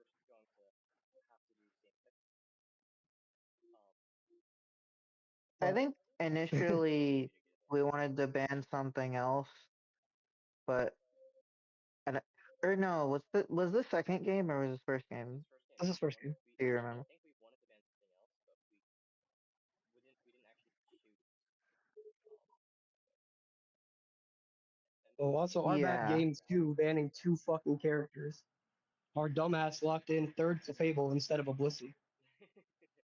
were going to have to do the same pick. I think Maybe initially to get it we wanted to ban something else, but I don't- or no, was this second game or was this first game? This this first is game. first game. Do you I remember? think we wanted to ban something else, but we didn't actually Oh, also, our bad Yeah. games too, banning 2 fucking characters. Our dumbass locked in third to Fable instead of a Blissey. Did we take the Bucky?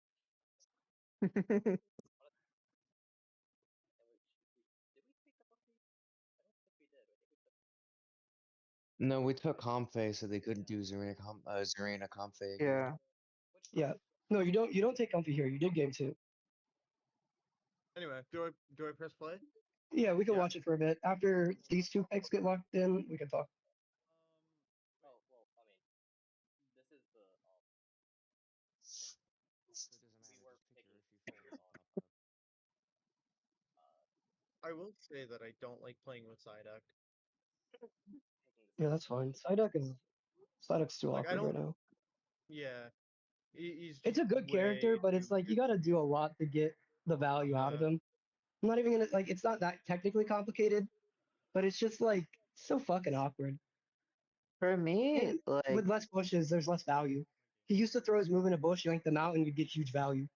I don't think we did. I think we took. No, we took Comfey, so they couldn't do Zarina Comfey again. Yeah. Which Yeah. No, you don't. You don't take Comfy here. You did game 2. Anyway, do I press play? Yeah, we can Yeah. watch it for a bit. After these 2 picks get locked in, we can talk. Oh well, I mean, this is the So it doesn't we matter. were Just pick your picking issue for characters the off pop up. I will say that I don't like playing with Psyduck. picking the Yeah, same that's fine. characters. Psyduck's too Like I awkward right don't. now. Yeah, he's It's just a good character, way but too it's like you good. got to do a lot to get the value out of Yeah. him. I'm not even gonna like. It's not that technically complicated, but it's just like so fucking awkward. For me, And like, with less bushes, there's less value. He used to throw his move in a bush, yank them out, and you'd get huge value.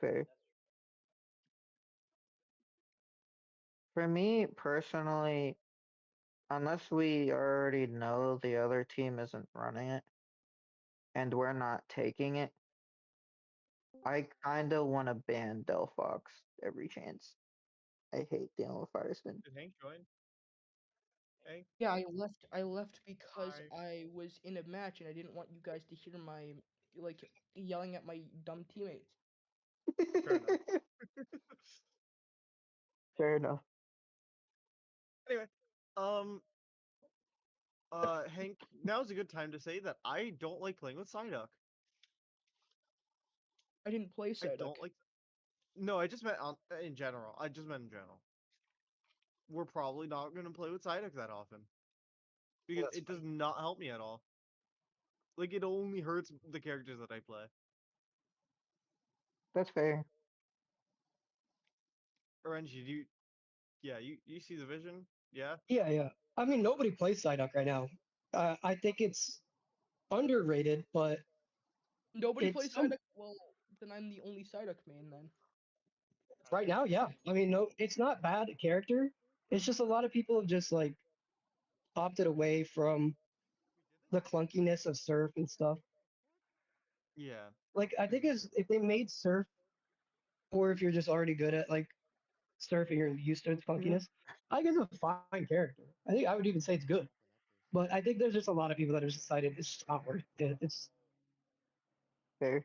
fair. That's For me personally, unless we already know the other team isn't running it and we're not taking it, I kind of want to ban Delphox every chance. I hate dealing with Firespin. Did Hank join? Hank, Yeah, I left because hi. I was in a match and I didn't want you guys to hear my like yelling at my dumb teammates. Fair enough. Fair enough. Anyway, um, Hank, now's a good time to say that I don't like playing with Psyduck. I didn't play I Psyduck. don't like. No, I just meant in general. I just meant in general. We're probably not gonna play with Psyduck that often because That's it fine. does not help me at all. Like it only hurts the characters that I play. That's fair. Orange, you yeah, you see the vision? Yeah. Yeah, yeah. I mean, nobody plays Psyduck right now. I think it's underrated, but Nobody it's plays still Psyduck. Well, then I'm the only Psyduck main then. right now. Yeah, I mean, no, it's not bad character. It's just a lot of people have just like opted away from the clunkiness of Surf and stuff. Yeah. Like, I think if they made Surf, or if you're just already good at like surfing or used to its Mhm. funkiness, I think it's a fine character. I think I would even say it's good. But I think there's just a lot of people that have decided it's just not worth it. It's Fair. Okay,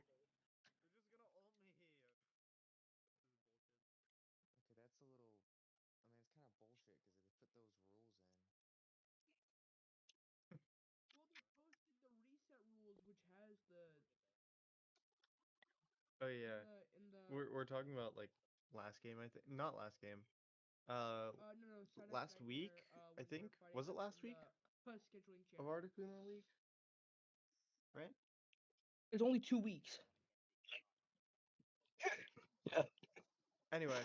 that's a little. I mean, it's kind of bullshit because if they put those rules in, Well, they posted the reset rules, which has Oh yeah. in the We're talking about like last game, I think. Not last game. no Psyduck Last week, Nightmare I when they think. were fighting Was it us last in week the scheduling of channel. Articuno League? Right? It's only 2 weeks. yeah, Anyway,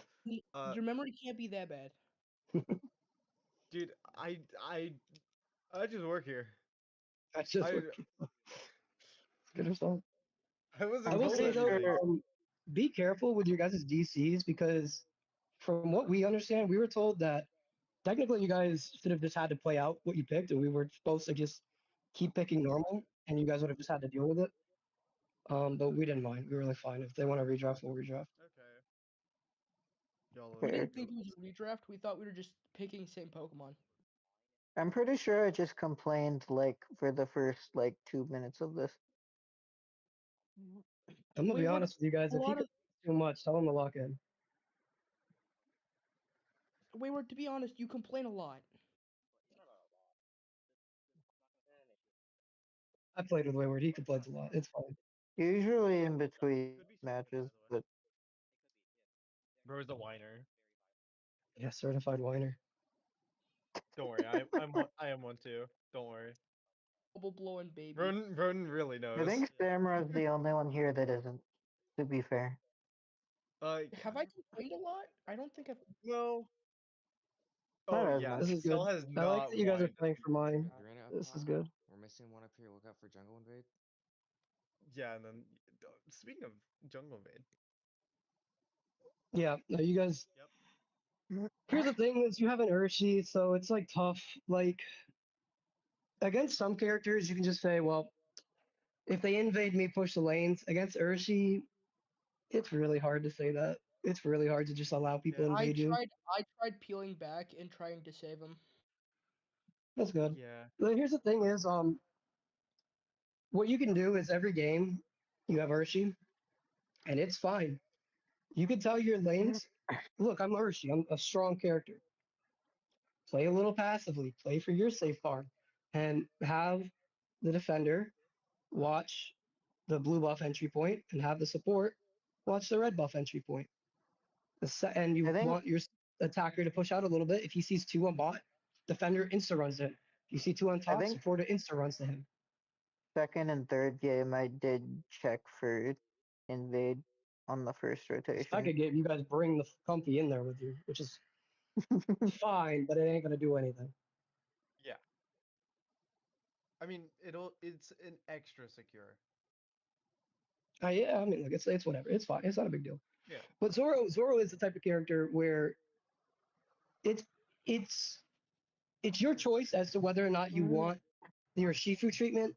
uh, Your memory can't be that bad. dude, I just work here. that's just I what good result. I I wasn't I'm will told say pretty though, anything. sure. be careful with your guys' DCs because from what we understand, we were told that technically you guys should have just had to play out what you picked, and we were supposed to just keep picking normal, and you guys would have just had to deal with it. But we didn't mind. We were like, fine. If they want to redraft, we'll redraft. Okay. Y'all We are Fair. didn't goats. think it was a redraft. We thought we were just picking same Pokemon. I'm pretty sure I just complained like for the first like 2 minutes of this. I'm gonna be Wayward, honest with you guys. a If he lot of complains too much, tell him to lock in. Wayward. To be honest, you complain a lot. it's not a lot. It's not gonna an issue. I played with Wayward. He complains a lot. It's fine. Usually in between Could be stupid, by matches, the way. but Bro's a whiner. Yeah, certified whiner. Don't worry, I am one too. Don't worry. Bubble blowing baby. Roden really I knows. think Samura's the only one here that isn't, to be fair. Have I complained a lot? I don't think I've. No. Not Oh as yeah, much. This is good. Cell has I like not that you guys are whined. playing for mine. Adrena up This is top. good. We're missing one up here. Look out for jungle invade. Yeah, and then speaking of jungle maid. Yeah, no, you guys. Yep. Here's the thing: is you have an Urshi, so it's like tough. Like against some characters, you can just say, well, if they invade me, push the lanes. Against Urshi, it's really hard to say that. It's really hard to just allow people to Yeah. invade you. I tried peeling back and trying to save him. That's good. Yeah. But here's the thing: is what you can do is every game you have Urshi, and it's fine. You can tell your lanes, look, I'm Urshi. I'm a strong character. Play a little passively. Play for your safe farm, and have the defender watch the blue buff entry point, and have the support watch the red buff entry point. And I you think want your attacker to push out a little bit. If he sees two on bot, defender insta runs it. If you see two on I top, think supporter insta runs to him. second and third game I did check for invade on the first rotation. Second game, you guys bring the comfy in there with you, which is fine, but it ain't gonna do anything. Yeah. I mean, it's an extra secure. Yeah, I mean, like it's whatever. It's fine. It's not a big deal. Yeah. But Zoro is the type of character where it's it's it's your choice as to whether or not you want your Shifu treatment,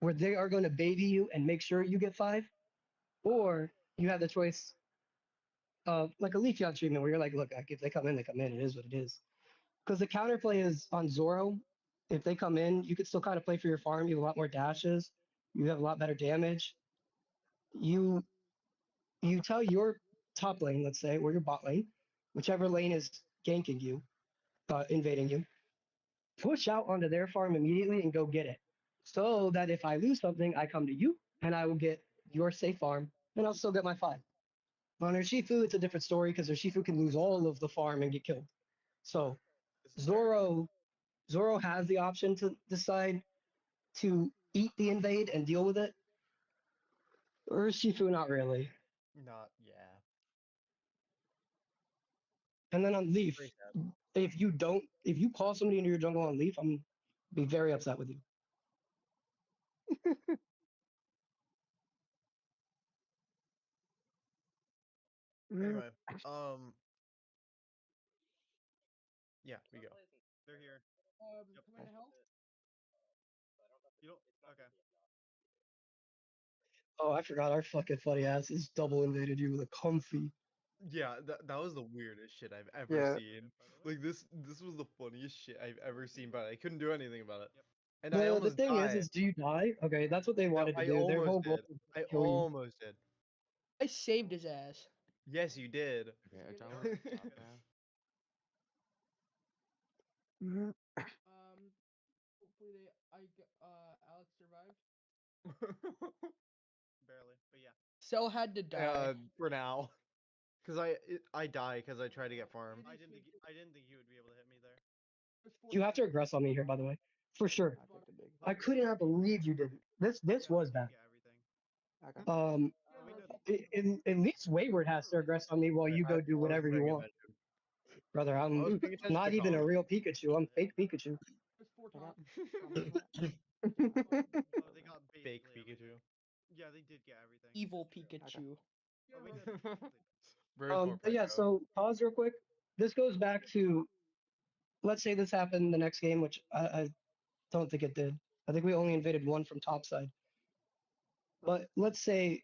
where they are going to baby you and make sure you get 5, or you have the choice of like a Leafeon treatment where you're like, look, if they come in, they come in. It is what it is. Because the counterplay is on Zoro. If they come in, you could still kind of play for your farm. You have a lot more dashes. You have a lot better damage. You you tell your top lane, let's say, or your bot lane, whichever lane is ganking you, invading you, push out onto their farm immediately and go get it. So that if I lose something, I come to you and I will get your safe farm and I'll still get my 5. On Urshifu, it's a different story because Urshifu can lose all of the farm and get killed. So This is fair. Zoro has the option to decide to eat the invade and deal with it. Urshifu, not really. Not yeah. And then on Leaf, Very sad. if you call somebody into your jungle on Leaf, I'm be very upset with you. Anyway, yeah, we go. They're here. Yep. Come to help. You don't. Okay. Oh, I forgot our fucking funny asses double invaded you with a comfy. Yeah, that was the weirdest shit I've ever Yeah. seen. Like this was the funniest shit I've ever seen, but I couldn't do anything about it. And I The almost thing died. is do you die? Okay, that's what they No, wanted to I do. Their whole almost goal did. was I to kill you. almost did. I saved his ass. Yes, you did. Okay, our tower top now. Hopefully Alex survived. Barely, but yeah. Cell had to die. For now, because I die because I try to get farm. I didn't think you would be able to hit me there. You have to regress on me here, by the way. For sure. I took the big. I could not believe you didn't. This was bad. Get everything. I got At least Wayward has to regress on me while you go do whatever you want. Brother, I was I'm paying attention not to even a comms. real Pikachu. I'm fake Pikachu. I got Oh, they got fake Pikachu. Yeah, they did get everything. Evil Pikachu. Very poor But yeah, Pikachu. so pause real quick. This goes back to, let's say this happened the next game, which I don't think it did. I think we only invaded one from topside. But let's say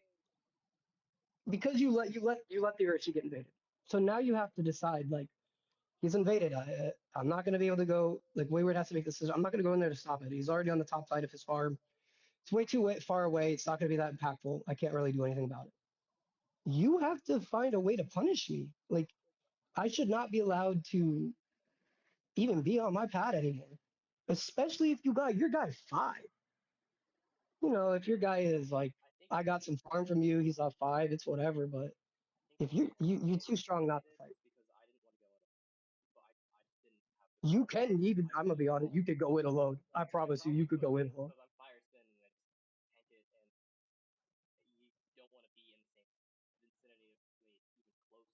because you let the Urshi get invaded. So now you have to decide like he's invaded. I'm not going to be able to go. Like Wayward has to make this decision. I'm not going to go in there to stop it. He's already on the top side of his farm. It's way too far away. It's not going to be that impactful. I can't really do anything about it. You have to find a way to punish me. Like I should not be allowed to even be on my pad anymore. Especially if you got your guy 5. You know, if your guy is like, I got some farm from you, he's on 5, it's whatever. But if you're too strong not to fight. You can even. I'm gonna be honest. You could go in alone. I promise you, you could go in alone. Because I'm fire spin and I just tank it, and you don't want to be in the same vicinity of even close.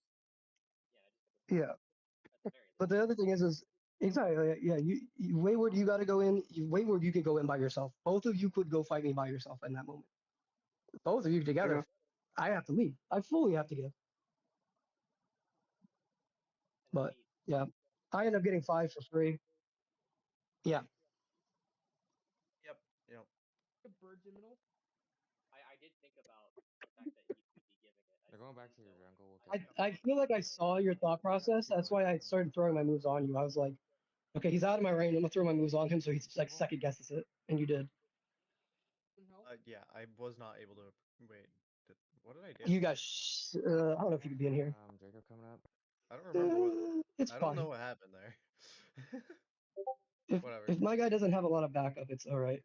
Yeah, I just Yeah. at the very But least. the other thing is exactly. Yeah. You Wayward, you got to go in. Wayward, you could go in by yourself. Both of you could go fight me by yourself in that moment. Both of you together. I have to leave. I fully have to give. But Yeah. I end up getting 5 for free. Yeah. Yep. Yep. The birds in middle. I did think about the fact that he'd be giving it. They're going back to your jungle. We'll I, catch up. I feel like I saw your thought process. That's why I started throwing my moves on you. I was like, okay, he's out of my range. I'm gonna throw my moves on him so he's like second guesses it. And you did. Can help. Yeah, I was not able to. Wait, what did I do? You guys, I don't know if you could be in here. Jacob coming up. I don't remember what. It's I don't know fine. what happened there. If Whatever. if my guy doesn't have a lot of backup, it's all right.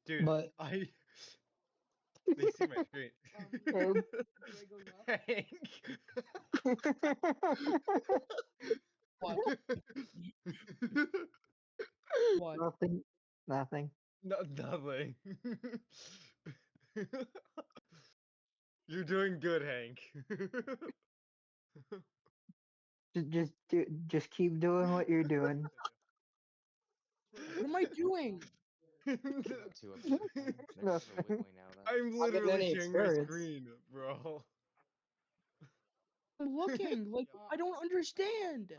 Dude, But they see my screen. Gray goes up. What? What? Nothing. Nothing. No, nothing. You're doing good, Hank. Just keep doing what you're doing. What am I doing? Two up to the point. Next to the Nothing. wiggling now. I'm Not getting literally any sharing my experience. screen, bro. I'm looking. Like I don't understand.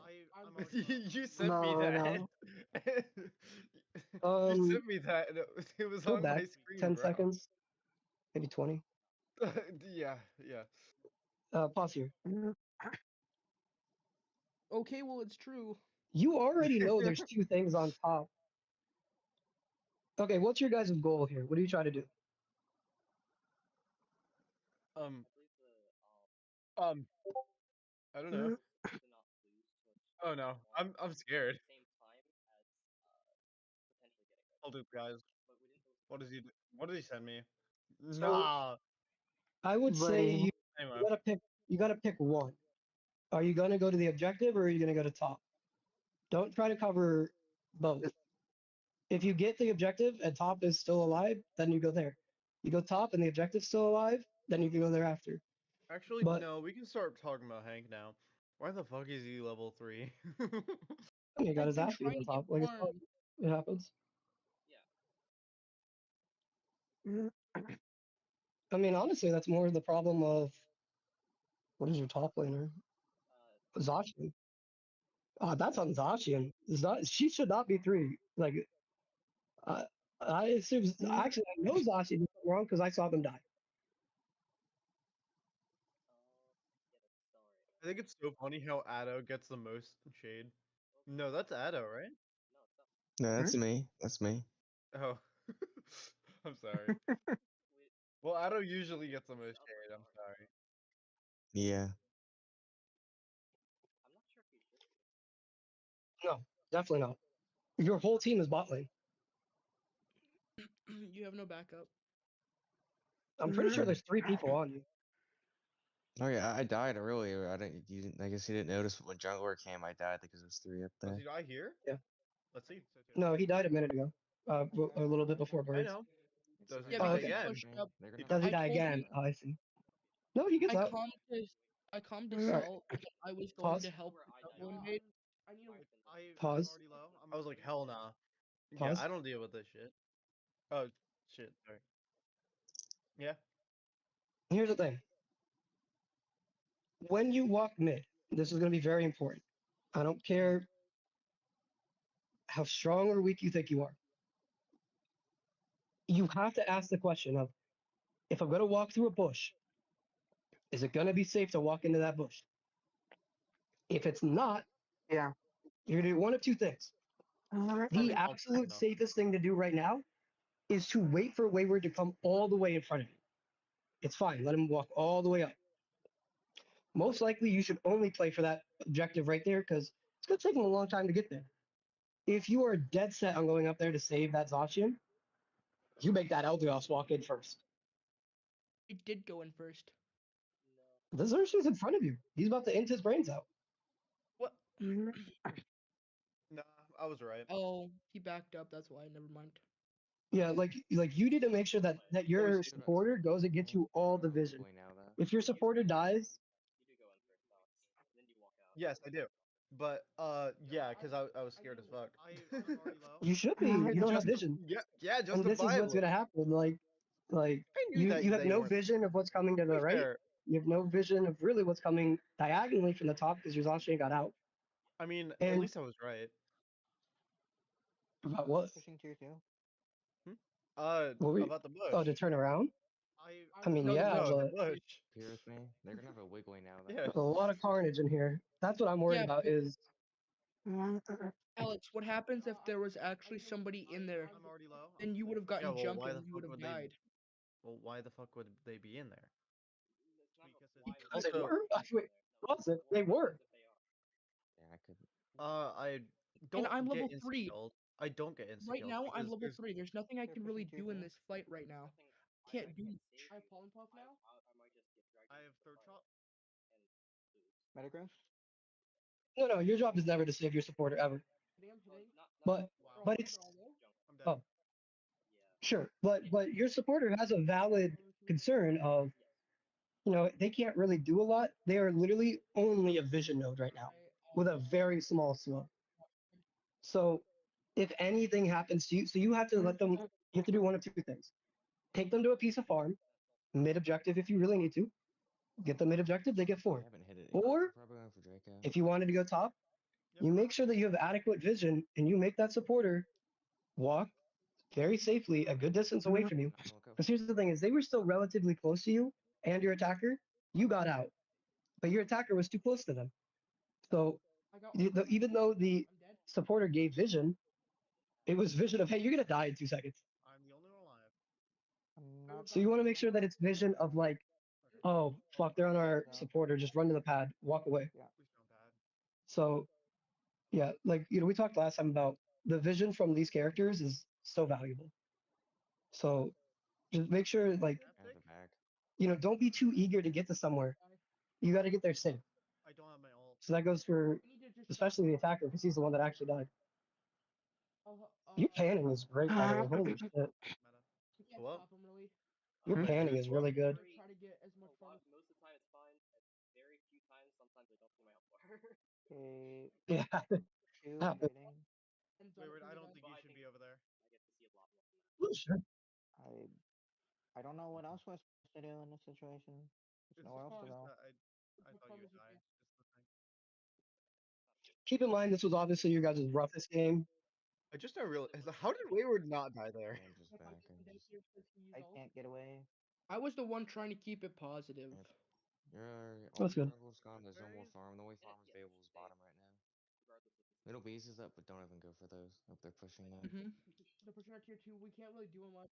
You sent me No, that. no. You sent me that. It was Go on my back screen, 10 bro. seconds, maybe 20. Yeah, yeah. Pause here. Okay, well it's true. You already know there's 2 things on top. Okay, what's your guys' goal here? What are you trying to do? Um, I believe the I don't know. to not lose too much. Oh no, I'm scared. At the same time as potentially getting red. Hold it, guys. But we didn't really. What does he? What did he send me? So- Nah. I would say Buddy. Anyway, you gotta pick one. Are you gonna go to the objective or are you gonna go to top? Don't try to cover both. If you get the objective and top is still alive, then you go there. You go top and the objective's still alive, then you can go there after. actually, But- no. We can start talking about Hank now. Why the fuck is he level 3? He got I've his been ass beat trying on to top. get Like farmed. it happens. I mean, honestly, that's more the problem of what is your top laner? Zacian. That's on Zacian. She should not be 3. Like, I assume actually I know Zacian is wrong because I saw them die. I think it's so funny how Addo gets the most shade. No, that's Addo, right? No, that's me. That's me. Oh, I'm sorry. Well, Addo usually gets the most shade. I'm sorry. Yeah. I'm not sure if he should. No, definitely not. Your whole team is bot lane. You have no backup. I'm pretty sure there's 3 people on you. Oh yeah, I died earlier. I didn't. You didn't. I guess you didn't notice, but when jungler came, I died because there's 3 up Does there. he die here? Yeah. Let's see. No, he died a minute ago. A little bit before I birds. know. Does he Yeah, die Oh, because okay. again? pushed up. They're gonna Does he I die told again? him- Oh, I see. No, he gets I out. calmed his. I calmed his Alright. soul. I was going Pause. to help Where I one died. invade. I need a Pause. I was like, hell nah. Yeah, Pause. I don't deal with this shit. Oh, shit. Sorry. Yeah. Here's the thing. When you walk mid, this is going to be very important. I don't care how strong or weak you think you are. You have to ask the question of, if I'm going to walk through a bush, is it going to be safe to walk into that bush? If it's not, Yeah. you're going to do one of 2 things. The absolute safest thing to do right now is to wait for Wayward to come all the way in front of you. It's fine. Let him walk all the way up. Most likely, you should only play for that objective right there because it's going to take him a long time to get there. If you are dead set on going up there to save that Zacian, you make that Elderos walk in first. It did go in first. The Xerxes in front of you. He's about to int his brains out. What? Nah, I was right. Oh, he backed up. That's why. Never mind. Yeah, like you need to make sure that your supporter goes and gets you all the vision. If your supporter dies, You do go in first, Alex. Then you walk out. Yes, I do. But yeah, because I was scared as fuck. you should be. You don't have vision. Yeah, And this is what's justifiably. gonna happen. Like I knew you that have they no weren't- vision of what's coming to to the be right. fair, You have no vision of really what's coming diagonally from the top because your Zacian got out. I mean, at And least I was right. about what? Pushing tier two. What were you? About the Oh, to bush. turn around? I mean, No, the yeah, bush. No, the but bush. Here with me. They're gonna have a wiggly now though. Yeah. there's a lot of carnage in here. That's what I'm worried Yeah, about. but Is Alex, what happens if there was actually somebody in there? I'm already low. Then you would have Yeah, gotten well, jumped why the and you fuck would have would died. Well, why the fuck would they be in there? because they Also, were. Wait, was it? They were. Yeah, I could. I And don't I'm get level insta 3. killed. I don't get insta Right killed now, I'm because level there's 3. There's nothing I They're can really pushing tier do in two. this fight right now. Can't do much. I have pollen puff now. I have third shot. Metagross? No, your job is never to save your supporter ever. Damn, hitting. But Wow. but it's I'm dead. oh sure. But your supporter has a valid concern of they can't really do a lot. They are literally only a vision node right now with a very small slope. So if anything happens to you, so you have to let them. You have to do one of two things: take them to a piece of farm, mid objective if you really need to. Get the mid objective, they get I forward. haven't hit it. Or They're probably going for Draco. if you wanted to go top, Yep. you make sure that you have adequate vision and you make that supporter walk very safely a good distance away from you. Look up. Because here's the thing: is they were still relatively close to you and your attacker. You got out, but your attacker was too close to them. So even though the supporter gave vision, it was vision of hey, you're gonna die in 2 seconds. I'm the only one alive. I'm not. So you want to make sure that it's vision of like, oh fuck, they're on our supporter, just run to the pad, walk away. Yeah. Please don't bad. So yeah, like we talked last time about the vision from these characters is so valuable. So just make sure like I have the bag. don't be too eager to get to somewhere. You got to get there safe. I don't have my ult. So that goes for especially the attacker because he's the one that actually died. Your panning is great, by the way. Holy shit. Meta. You can't What? stop him really. Your Wait, panning dude, is what? really good. Try to get as much farm. Most of the time it's fine. Very few times, sometimes I don't see my ult bar. Okay. Yeah. Two Happens. fighting. And Wait, I don't Jonathan think does. you should be over there. I get to see a lot more than that. Oh, sure. I don't know what else we're supposed to do in this situation. There's It's nowhere else to just go. that I thought farm you'd is die. okay. Just the thing. Keep in mind, this was obviously your guys' roughest game. I just don't realize. How did Wayward not die there? Yeah, I'm just back. I'm just. I can't get away. I was the one trying to keep it positive. Yep. Your That's good. juggle's gone. There's no more farm. The only farm available is bottom right now. Middle base is up, but don't even go for those. Hope they're pushing them. The pushing our tier 2, we can't really do much.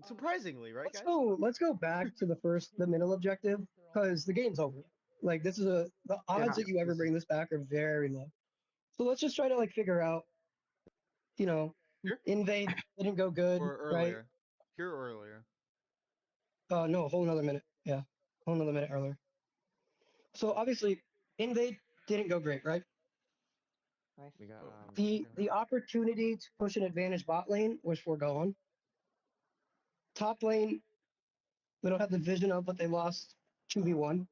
Surprisingly, right, Let's guys? go. Let's go back to the middle objective because the game's over. Like this is the odds that you ever bring this back are very low. So let's just try to like figure out. Here Invade didn't go good, or right? earlier? Here or earlier? No, a whole another minute. Yeah, whole another minute earlier. So obviously, invade didn't go great, right? Nice. We got The opportunity to push an advantage bot lane was foregone. Top lane, we don't have the vision of, but they lost 2v1.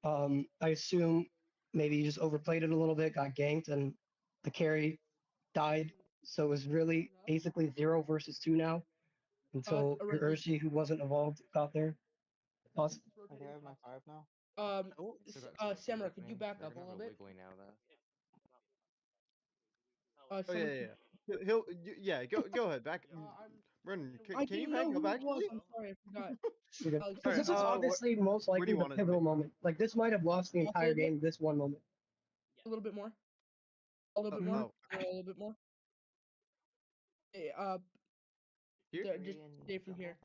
I assume maybe you just overplayed it a little bit, got ganked, and the carry died. So it was really basically 0 versus 2 now until your Urshi, who wasn't evolved, got there. Awesome. I think I have my 5 now. still got two up here Samara, with could me. you back They're up a gonna have little a bit? wiggly now though. Oh Samara, yeah. Go ahead. Back. Brendan, I can you didn't back know up who it was. actually? I'm sorry, I forgot. You're good. Alex, Because this is Alright, obviously most where do likely you the want it to pivotal be? moment. Like this might have lost the Off a entire little bit? game. This one moment. A little bit more. A little bit more. Oh, A little bit more. Hey, here? just Three and stay from jungle.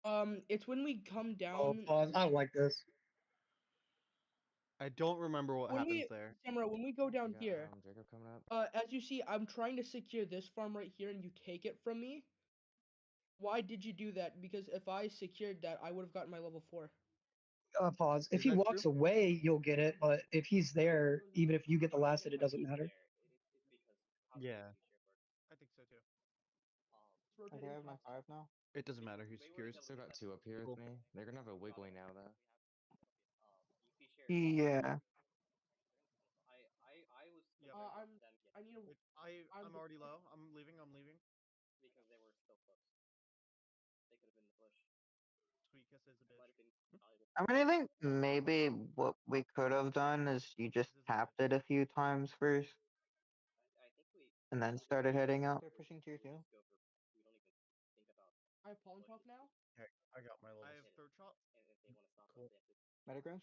here. It's when we come Oh, down. pause. I don't like this. I don't remember what happens there. Samara, when we go We down got here, Draco coming up. as you see, I'm trying to secure this farm right here, and you take it from me. Why did you do that? Because if I secured that, I would have gotten my level 4. Pause. If Is he that walks true? away, you'll get it. But if he's there, even if you get the last hit, it doesn't matter. Yeah. I think so too. I think I have my 5 now. It doesn't matter who secures. Still got two up here Cool. with me. They're gonna have a wiggly now though. Yeah. Yep. I need a. I'm already low. I'm leaving. Because they were still close. They could have been the bush. Sweet might have been valuable. I mean, I think maybe what we could have done is you just tapped it a few times first I think we and then honestly started just heading out. They're pushing tier we 2. just go for we don't even think about I have pollen push puff now. Okay, I got my I level. have third shot. And if they want to stop Cool. us, they have to Metagross?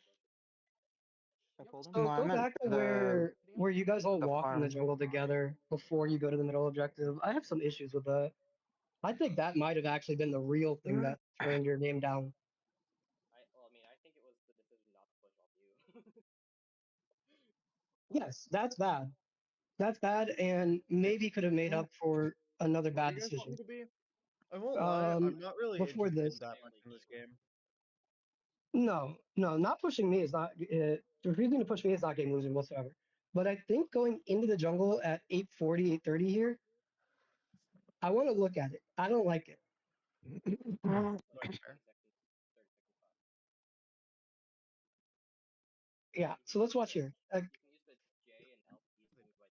I Yep. pulled him? So No, I go meant back to the where you guys all walk in the farm. jungle together before you go to the middle objective. I have some issues with that. I think that might have actually been the real thing that turned your game down. I mean, I think it was the decision not to push on you. Yes, that's bad. That's bad, and maybe could have made up for another Where do bad you guys want me decision. to be? I won't lie, Um, I'm not really before interested this, that much in this game. no, not pushing me is not. Refusing to push me is not game losing whatsoever. But I think going into the jungle at 8:40, 8:30 here, I want to look at it. I don't like it. Like, fair. 20 seconds, 30 seconds left. Yeah, so let's watch here. You can use the J and L keys to move by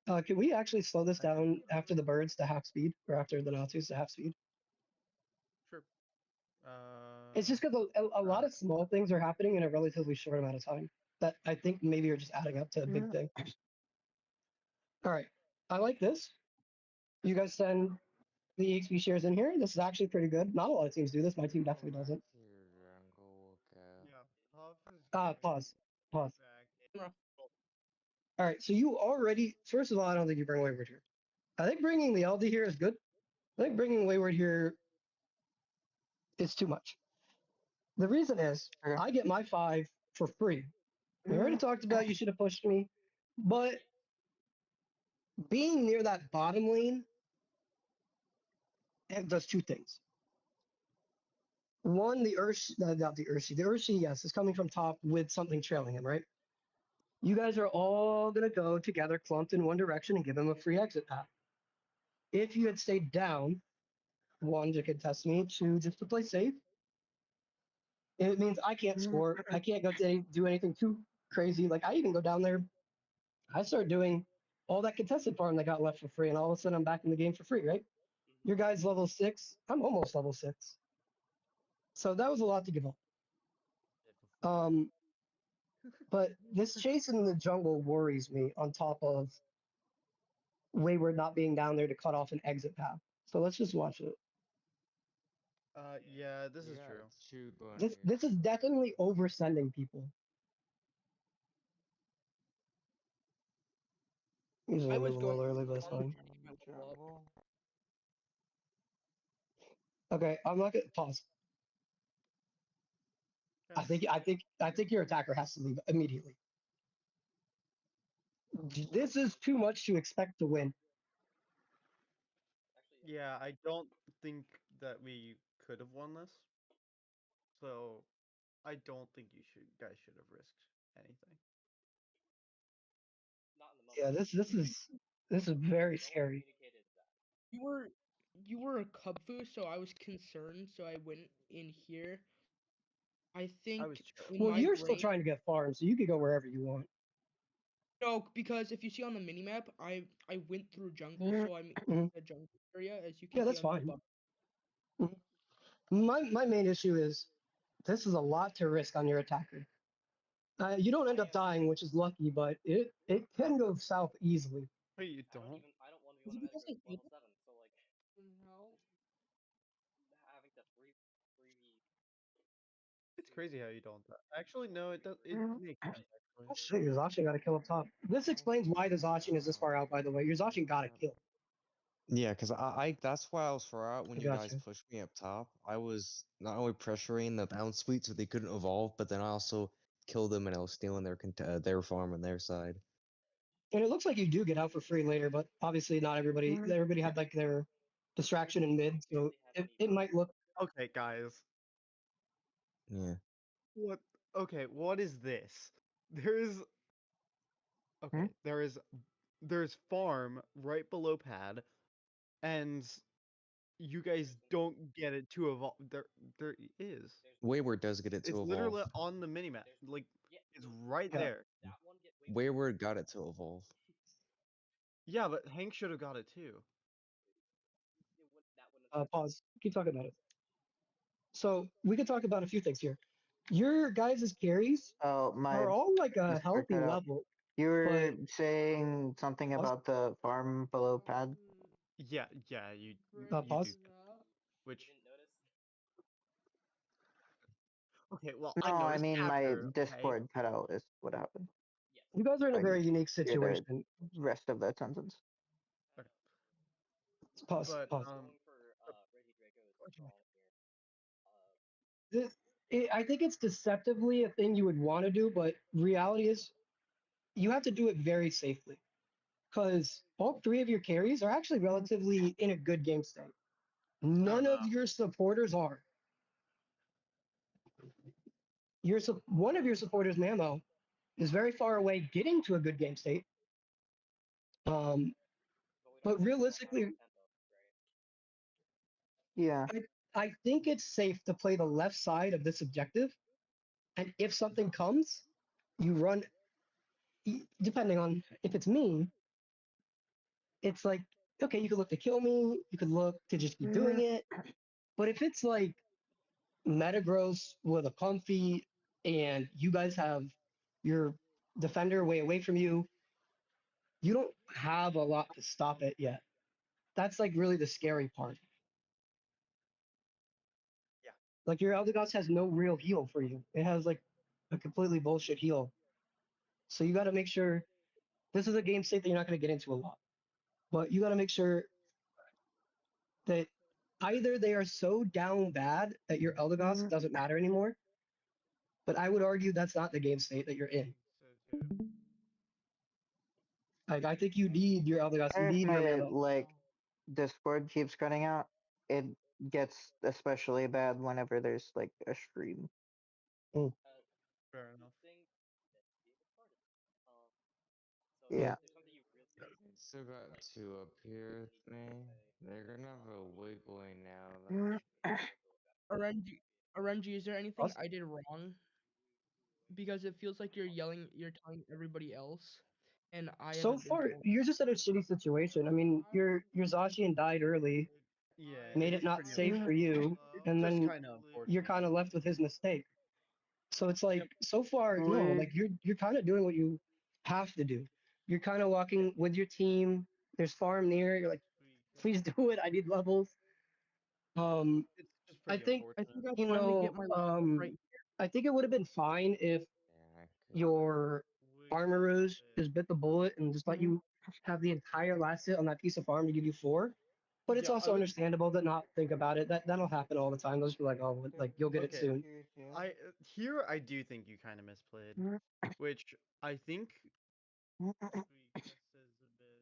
10 seconds. Can we actually slow this down after the birds to half speed, or after the Nautilus to half speed? Sure. It's just because a lot of small things are happening in a relatively short amount of time that I think maybe are just adding up to a big thing. All right, I like this. You guys send the EXP shares in here. This is actually pretty good. Not a lot of teams do this. My team definitely doesn't. Yeah, Puff is Pause. Pause. back. All right, so you already, first of all, I don't think you bring Wayward here. I think bringing the LD here is good. I think bringing Wayward here is too much. The reason is I get my 5 for free. We already talked about you should have pushed me, but being near that bottom lane, it does two things. One, the Urshi, not the Urshi, the Urshi, yes, is coming from top with something trailing him, right? You guys are all going to go together, clumped in one direction, and give him a free exit path. If you had stayed down, one, to contest me, two, just to play safe, it means I can't score. I can't go do anything too crazy. Like, I even go down there, I start doing all that contested farm that got left for free, and all of a sudden I'm back in the game for free, right? Your guy's level 6, I'm almost level 6. So that was a lot to give up. But this chase in the jungle worries me on top of Wayward not being down there to cut off an exit path. So let's just watch it. Yeah, this is true. This is definitely oversending people. Usually I a was little going early, but it's farm fine. to catch my level up. Okay, I'm not gonna pause. I think your attacker has to leave immediately. This is too much to expect to win. Actually, Yeah, I don't think that we could have won this. So I don't think you guys should have risked anything. not in the moment. Yeah, this is very No one scary. communicated that. You were a Kubfu, so I was concerned, so I went in here. I think was chill. in Well, my you're still brain, trying to get farm, so you could go wherever you want. no, because if you see on the minimap, I went through jungle, so I'm Mhm. in the jungle area, as you can Yeah, see that's on the fine. bottom. My main issue is this is a lot to risk on your attacker. You don't end up dying, which is lucky, but it can go south easily. Wait, you don't? I don't want to Is be it one of because I Metagross hit level 7, so like No. having to free It's crazy how you don't. Actually, no, it does. It makes sense Oh actually. shit, your Zacian got to kill up top. This explains why the Zacian is this far out, by the way. Your Zacian got to kill. Yeah, because I that's why I was far out when you guys Gotcha. pushed me up top. I was not only pressuring the bounce suite so they couldn't evolve, but then I also killed them and I was stealing their farm on their side. And it looks like you do get out for free later, but obviously not everybody. Everybody had like their distraction in mid, so it might look. Okay, guys. Yeah. What? Okay, what is this? There's. Okay, there's farm right below pad, and you guys don't get it to evolve. There is. Wayward does get it It's to evolve. literally on the minimap. Like it's right Yeah. there. that one get Wayward got it to evolve. Yeah, but Hank should have got it too. that wouldn't Pause. Keep talking about it. So we could talk about a few things here. Your guys' carries Oh, are my all like a Discord healthy cut out. level, You were but saying something us, about the farm below pad? Yeah, you pause. do. Which You didn't notice? okay, well I No, I noticed mean my after. Okay, Discord cut out is what happened. Yes. You guys are in a I very didn't unique hear the situation. rest of that sentence. okay. Pause. But Pause. Going for Reggie Draco is okay. strong here. I think it's deceptively a thing you would want to do, but reality is you have to do it very safely because all three of your carries are actually relatively in a good game state. None of your supporters are. One of your supporters, Mamo, is very far away getting to a good game state. Um, But we don't but have realistically, tempo, right? Yeah. I think it's safe to play the left side of this objective. And if something comes, you run, depending on if it's me, it's like, okay, you could look to kill me, you could look to just keep doing it. But if it's like Metagross with a comfy and you guys have your defender way away from you, you don't have a lot to stop it yet. That's like really the scary part. Yeah. Like your Eldegoss has no real heal for you. It has like a completely bullshit heal. So you got to make sure this is a game state that you're not going to get into a lot. But you got to make sure that either they are so down bad that your Eldegoss doesn't matter anymore. But I would argue that's not the game state that you're in. So too. Like I think you need your Eldegoss, you If need your my Mamo. Discord keeps cutting out, it gets especially bad whenever there's like a stream. Fair enough. Thing that game is started. So Yeah. if there's something you really Still got two up here with me. They're gonna have a wiggling now. RNG, is there anything Us? I did wrong? Because it feels like you're telling everybody else, and I So haven't been far, told. you're just in a shitty situation. I mean, your Zacian died early, Yeah, made it it is not pretty safe for you, It's and just then kind of you're unfortunate. kind of left with his mistake. So it's like Yep. so far, no, We like you're kind of doing what you have to do. You're kind of walking with your team. There's farm near. You're like, please do it. I need levels. Um, It's just I pretty think I unfortunate. think I you finally know, get my levels right. I think it would have been fine if Yeah, I could. your armor ruse just bit the bullet and just let you have the entire last hit on that piece of farm to give you four. But it's Yeah, I also would. understandable to not think about it. That'll happen all the time. They'll just be like, oh, like you'll get it Okay, soon. here I do think you kind of misplayed, which I think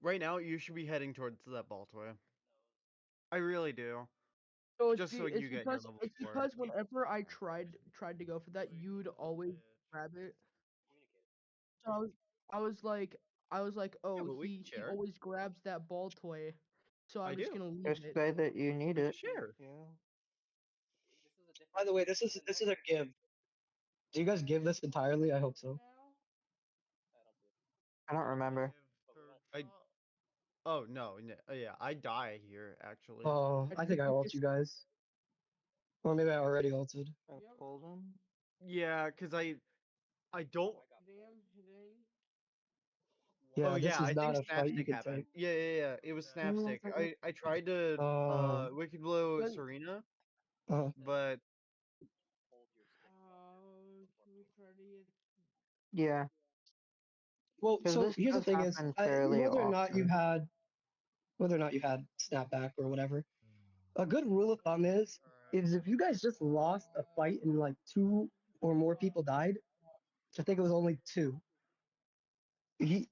right now you should be heading towards that Baltoy. I really do. So Just so you get your level it's 4. because whenever I tried to go for that, you'd always grab it. So I was like I was like, Yeah, oh, but we can he share. always grabs that ball toy, so I I'm just do. gonna leave just it. say that you need We can it. share. This is a By different. the way, This is a this is a normal. give. Do you guys give this entirely? I hope so. I don't believe. I don't remember. But we don't. I. Oh no, yeah, I die here actually. Oh, I I think think I we ult just you guys. Or maybe I already ulted. Golden? Yeah, cause I don't. Oh, I got. Oh Yeah, this yeah, is I think not a fight you Snapstick could happened. take. Yeah. It was Snapstick. I tried to Um, Wicked Blow Then- Serena, uh, but Hold your stick. Yeah. well, Because so this here's the does thing: is happen fairly often. whether or not you had snapback or whatever, a good rule of thumb is if you guys just lost a fight and like two or more people died, which I think it was only two, he,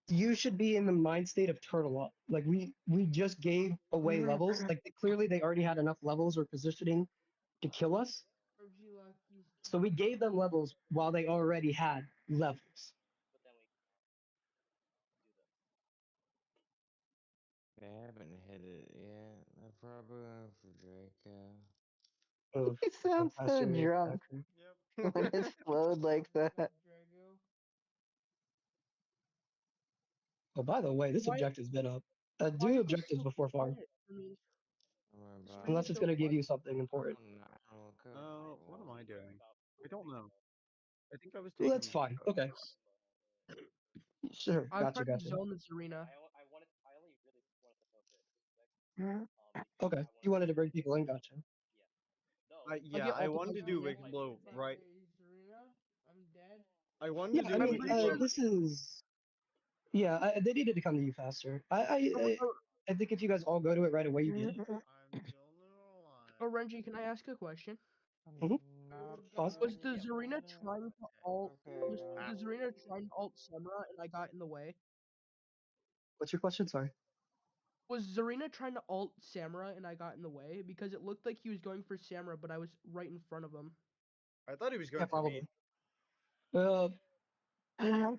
you should be in the mind state of turtle up. Like we just gave away levels. Like clearly they already had enough levels or positioning to kill us. So we gave them levels while they already had levels. But then we do this. They haven't hit it yet. They're probably going for Draco. Oof, He sounds so faster drunk reaction. when it's slowed like that. Oh, by the way, this Why objective's been up. why Do is it objectives so before farm, quiet for me? Don't worry The about stream unless is it's so gonna give quiet. you something important. it. What am I doing? I don't know. I think I was Well, taking. that's fine. Okay. Sure. I Gotcha. tried to Gotcha. zone this arena. I only really wanted to focus because Okay. I You wanted wanted to bring people in. Gotcha. no. I get I ulted wanted by to do Zarina. Wicked Blow right. Zarina. I'm dead. I wanted Yeah. to I do I'm mean, Wicked pretty Blow. sure. this is. Yeah. They needed to come to you faster. I think if you guys all go to it right away, you did. I'm the only Oh, one. Renji, can I ask a question? Mhm. Pause. Was the Zarina trying to alt? Was the Zarina trying to alt Samra and I got in the way? What's your question? Sorry. Was Zarina trying to alt Samra and I got in the way? Because it looked like he was going for Samra, but I was right in front of him. I thought he was Yeah, going for me. probably.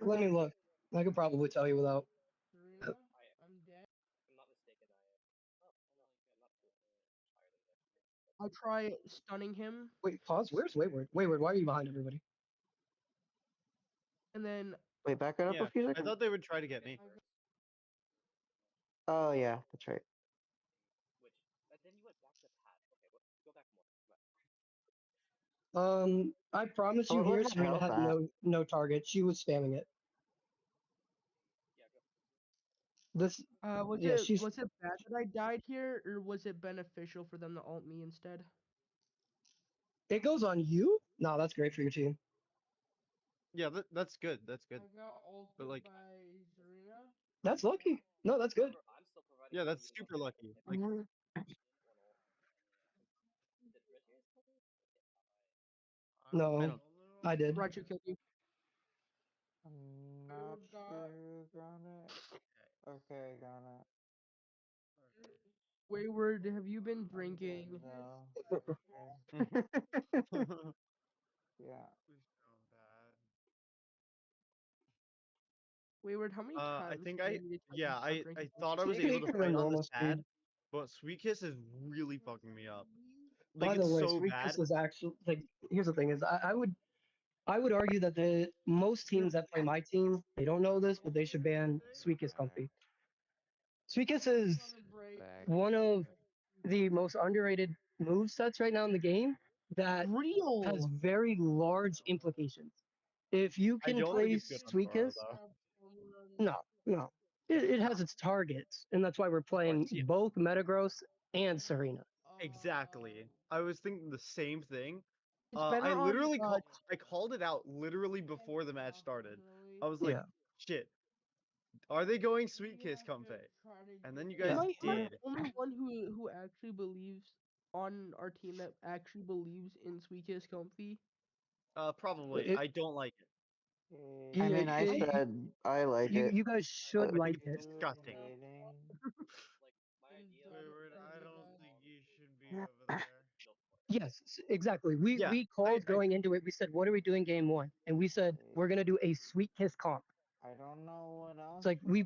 Let me look. I could probably tell you without. Zarina, I'm dead. I'm not mistaken. I try stunning him, Wait, pause. Where's Wayward? Wayward, why are you behind everybody? and then Wait, back it up a Yeah, few I seconds. thought they would try to get me. Oh yeah, that's right. Which then you went back to Pat. Okay, go back more. I promise you here, Where's your Serena health had at? no target. She was spamming it. Yeah, go. This, was yeah, she's. it bad that I died here, or was it beneficial for them to alt me instead? It goes on you? No, that's great for your team. Yeah, that's good. That's good. I got ulted But like, by Zarina. That's lucky. No, that's good. I'm still providing. yeah, that's super lucky. Like, No, I don't. I did. Raichu killed you. I'm not sure, gonna. Okay, gonna. Wayward, have you been drinking? No. Mhm. Okay. Yeah. Wayward, how many I times think do I need to tell you to stop I drinking? thought I was Speak able to to the fight on normal this pad, speed. but Sweet Kiss is really fucking me up. Like By the it's way, so Sweet bad. Kiss is actually like. Here's the thing: is I would argue that the most teams that play my team, they don't know this, but they should ban Sweet Kiss Comfy. Sweet Kiss is one of the most underrated move sets right now in the game that has Real. very large implications. If you I can don't think play it's good on Sweet Toro Kiss, though. no. It has its targets, and that's why we're Of course, playing yeah, both Metagross and Serena. exactly. I was thinking the same thing. It's better I on. literally I called it out literally before the match started. I was like, Yeah, shit, are they going Sweet Kiss Comfy? And then you yeah. guys Am I did. the only one who actually believes on our team that actually believes in Sweet Kiss Comfy? Probably. It, I don't like it. I yeah, mean, I said I like it. you guys should I think like it's it. disgusting. Like my idea. Wayward, I don't think you should be over there. Yes, exactly. We Yeah, we I called going into it. We said, "What are we doing game one?" And we said, "We're gonna do a Sweet Kiss comp." I don't know what else. It's like we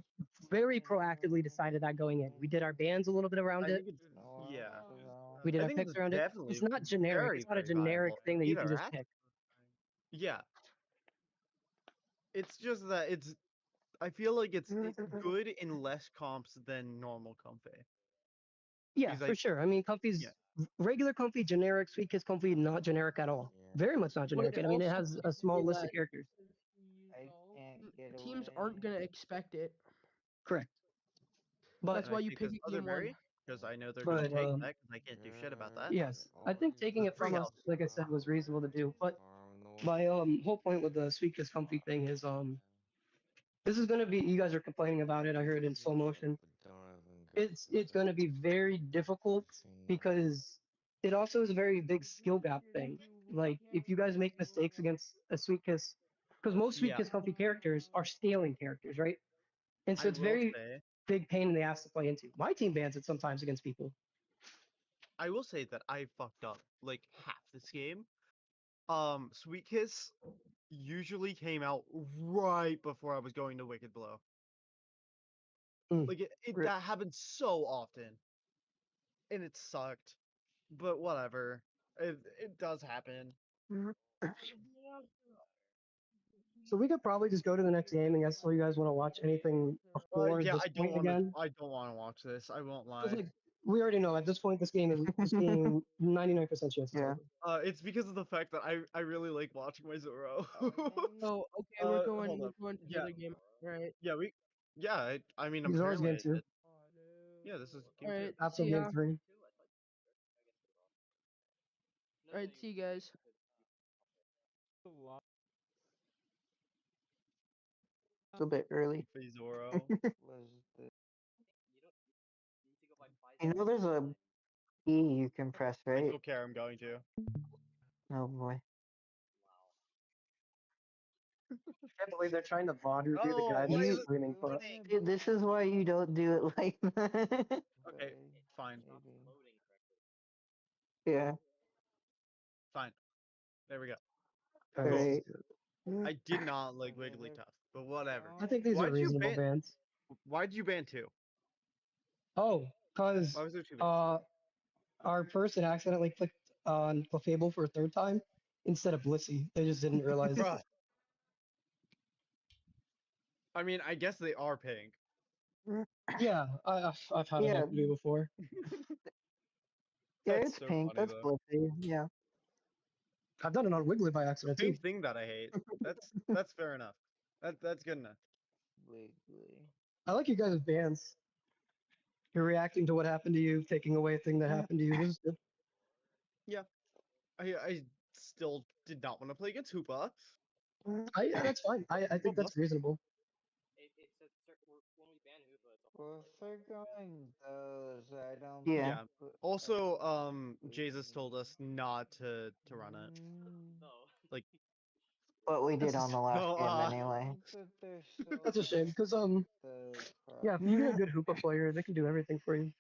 very proactively decided that going in. We did our bands a little bit around it. think it's yeah. We did I our think picks it's around it. definitely It's not generic. very, It's not a very generic viable. thing that you can Either just act. pick. Yeah. It's just that it's. I feel like it's good in less comps than normal comfy. Yeah, Because for sure. I mean, Comfy's yeah. regular Comfy, generic, Sweet Kiss Comfy, not generic at all. Very much not But generic. it And I mean, it also has a gives small you list that of characters. I can't get teams away. aren't gonna expect it. Correct. But That's Can I why you take pick this it other game one. berry? Because I know they're gonna but take that. Because I can't do shit about that. yes, I think taking There's it three from us, health. like I said, was reasonable to do. But my whole point with the Sweet Kiss Comfy thing is this is gonna be, you guys are complaining about it. I heard in slow motion. It's gonna be very difficult because it also is a very big skill gap thing. Like if you guys make mistakes against a Sweet Kiss, because most Sweet Yeah, Kiss Comfy characters are scaling characters, right? And so I it's will very say. big pain in the ass to play into. My team bans it sometimes against people. I will say that I fucked up like half this game. Sweet Kiss usually came out right before I was going to Wicked Blow. Mm. Like Rip. that happens so often, and it sucked. But whatever, it does happen. So we could probably just go to the next game, and guess so you guys want to watch anything before Yeah, this point again. I don't want to watch this. I won't lie. Because like We already know at this point this game is 99% chance it's Yeah. over. It's because of the fact that I really like watching my Zoro. Oh, okay, we're going hold up. to the Yeah. other game. Right. I mean, These are game apparently I 2. did. Yeah, this is game Alright, 2. After see game ya. 3. Alright, see you guys. It's a bit early. Goofy Zoro. You know, there's a key you can press, I right? don't care. I'm going to. Oh boy. I can't believe they're trying to mod who do the Oh, guy why that's is it? screaming for us. Dude, this is why you don't do it like that. Okay, fine, Yeah. fine. There we go. Alright. Alright. I did not like Wigglytuff, but whatever. I think these are Why'd you reasonable ban? bans. Why'd you ban 2? Oh, because Why was there 2 bans? our person accidentally clicked on Clefable for a third time instead of Blissey. They just didn't realize. Bruh. I mean, I guess they are pink. Yeah, I've had it Yeah. happen to me before. Yeah, That's it's so pink. funny That's though. blissy. Yeah. I've done it on Wiggly by accident too. Pink thing that I hate. That's fair enough. That's good enough. I like you guys' bans. You're reacting to what happened to you, taking away a thing that happened to you. This is good. I still did not want to play against Hoopa. That's fine. I think that's reasonable. When we ban Hoopa, it's all Yeah. Also, Jesus told us not to run it. no. Like, But we did That's on the last so, game anyway. That's a shame because yeah, if you get a good Hoopa player, they can do everything for you.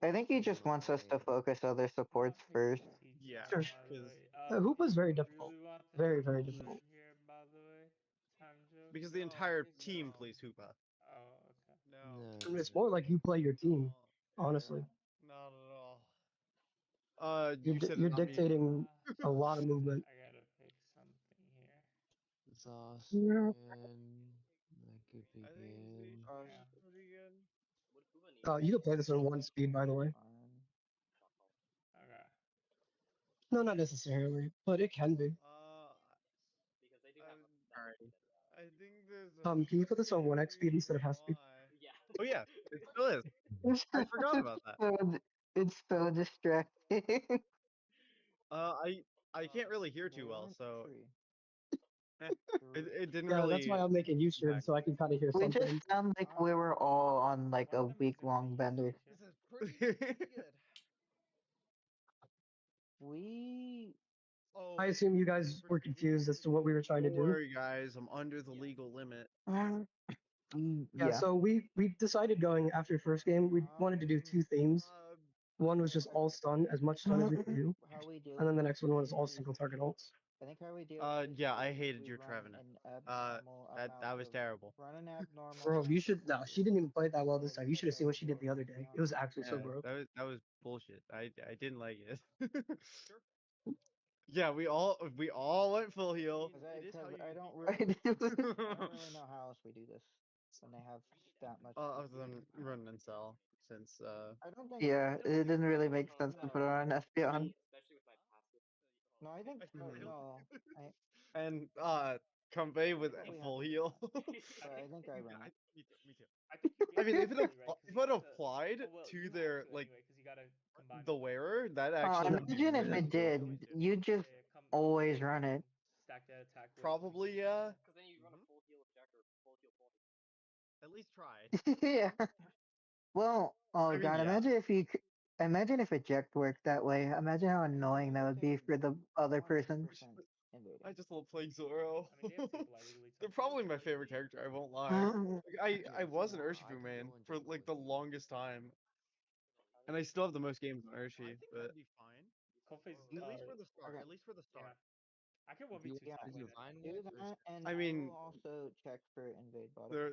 I think he just wants us to focus other supports first. yeah. Sure. 'cause- Hoopa's very difficult. Very, very difficult. Here, by the way, time joke. because the entire team plays Hoopa. Oh, okay. It's more like you play your team, honestly. Not at all. You're, You said you're it, not me. dictating a lot of movement. I gotta fix something here. Exhaustion. I could I think begin. it's pretty good. Would Hoopa need You can play this on 1 speed, by the way. Okay. No, not necessarily, but it can be. because they do have Alright. I think there's Can you put this on 1x speed instead of half speed? Yeah. Oh yeah, it still is. I forgot about that. It's so distracting. I can't really hear too well, so it didn't Yeah, really. that's why I'm making you stream so I can kind of hear We something. just sound like we were all on like a week-long bender. Oh, I assume you guys were confused as to what we were trying to don't do. worry, guys. I'm under the legal limit. Yeah, so we decided going after first game, we wanted to do 2 themes. One was just all stun, as much stun as we could do, and then the next one was all single target ults. Yeah, I hated your Trevenant. That was terrible. Bro, you should. No, she didn't even play it that well this time. You should have seen what she did the other day. It was actually so broke. That was bullshit. I didn't like it. Yeah, we all went full heal. It is how you I don't defeat really, them. know how else we do this when they have that much. Other than run and sell, since Yeah, it didn't really make sense to put it on an Espeon. especially with my passive. No, I think Mhm. no. and convey with think we full have- heal. I think I ran. Me too. I think you I mean, gave if it it anyway, 'cause if you it have to- applied oh, well, to you have their to like anyway, 'cause you gotta combine the it. wearer, that actually would be Imagine if really it cool. did. You just always run it. Stack that attack with. Probably, yeah. Because then you run a full heal object or full heal point. At least try. Yeah. Well, oh I mean, god, yeah. imagine if eject worked that way. Imagine how annoying that would be for the other person. I just love playing Zoro. I mean, they have stability They're probably my favorite character. I won't lie. Like, I was an Urshifu man for like the longest time, and I still have the most games on Urshi. But Kofi's, at least for the start. okay. At least for the start. I can 1v2 Yeah, top lane. do that, and I mean, will also check for invade bottom. they're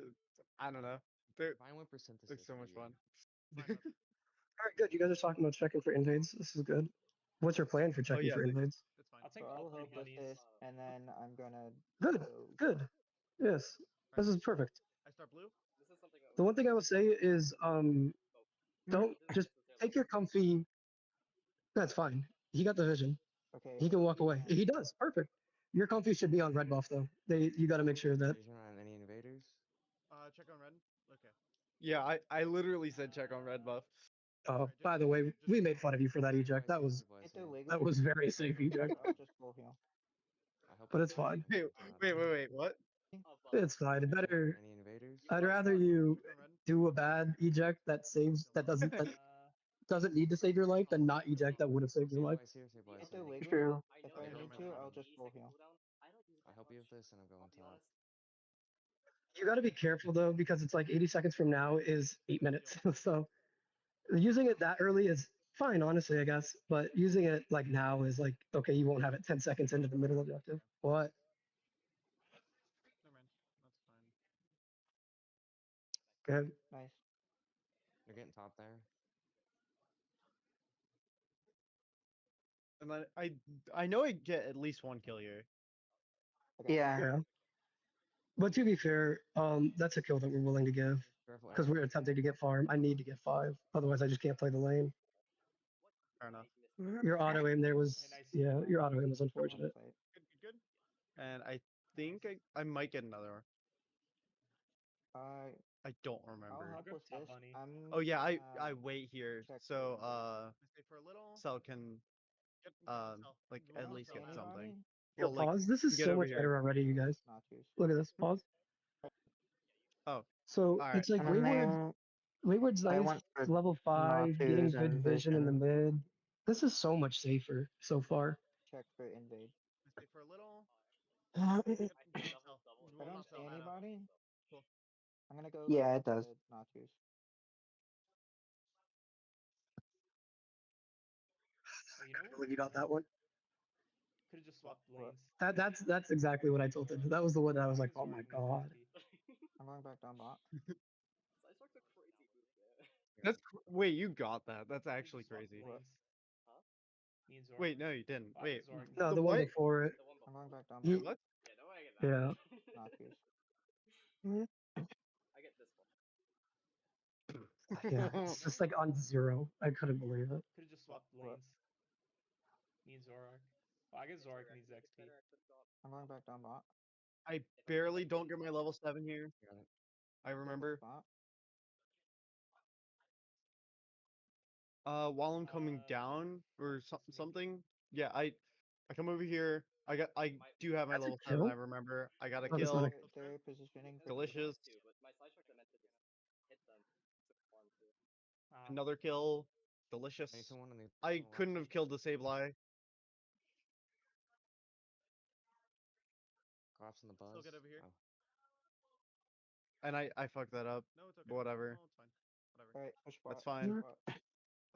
I don't know. They're Fine with synthesis. they're so much fun. All right, good. You guys are talking about checking for invades. This is good. What's your plan for checking yeah, for invades? That's fine. I'll take So I all will 3 help with bunnies. this, and then I'm gonna Good, go. good. Yes, this is perfect. I start blue. This is something that The one thing I would say is Don't just take your comfy. That's fine. He got the vision. Okay. He can walk away. and He does. Perfect. Your comfy should be on red buff though. You got to make sure that. Vision on any invaders? Check on red. Okay. Yeah, I literally said check on red buff. Oh, by the way, we made fun of you for that eject. That was Hit the wiggle. that was very safe eject, I'll just full heal. I hope but I it's can. fine. Wait, what? It's fine. Better. Any invaders? I'd rather you do a bad eject that saves that doesn't need to save your life than not eject that would have saved your life. Say boys Hit here. the wiggle. True. If Okay, I never need mind, to, never I'll mind. just full heal. I help you with this, and I'm going top. You got to be careful though because it's like 80 seconds from now is 8 minutes. So using it that early is fine, honestly, I guess. But using it like now is like okay, you won't have it 10 seconds into the middle objective. What? Never mind. That's fine. Good. Nice. You're getting top there. And then I know I get at least one kill here. Okay. Yeah. Yeah. But to be fair, that's a kill that we're willing to give Careful. because we're attempting to get farm. I need to get 5, otherwise I just can't play the lane. Fair enough. Your auto aim there was Okay, nice. yeah, your auto aim was One unfortunate. fight. Good. And I think I might get another. I I don't I'll remember. help Grab with top this. bunny. I'm Oh yeah, I gonna wait here check so for stay for a little. Cell can like at least get something. anybody. Yo, Well, like pause. This is get so over much here. better already, you guys. Not use. Look at this. Pause. Oh, So all right. it's like And then Wayward's I nice, went for level 5, getting Natus good and vision in the Vision. mid. This is so much safer so far. Check for invade. Stay for a little. I don't see anybody. Cool. I'm gonna go. Yeah, it does. Not use. Oh, you know what? When you got that one. Could have just swapped What? lanes. That's exactly what I told him. That was the one that I was like, oh my god. I'm going back down bot. That's wait, you got that. That's actually Could've just crazy. swapped lanes. Me and Zork. Wait, no, you didn't. I Wait, get Zork. No, the the one what? before it. I'm going back down He- bot. What? Yeah. Not use. Yeah. It's just like on 0. I couldn't believe it. Could have just swapped What? lanes. Me and Zorak. Well, I guess Zorak needs XP. I'm going back down bot. I barely don't get my level 7 here. Got it. I remember. Bot. While I'm coming down or something. Yeah, I come over here. I do have my That's a level 7. I kill? remember. I got a Oh, that's not kill. a- They're positioning. for Delicious. Ah, Another kill. Delicious. 22-1 on the I left couldn't have side. killed the Sableye. Collapse on the buzz. get over here. Oh. And I fucked that up. No, it's okay. Whatever. All right, push bot. That's fine. push bot.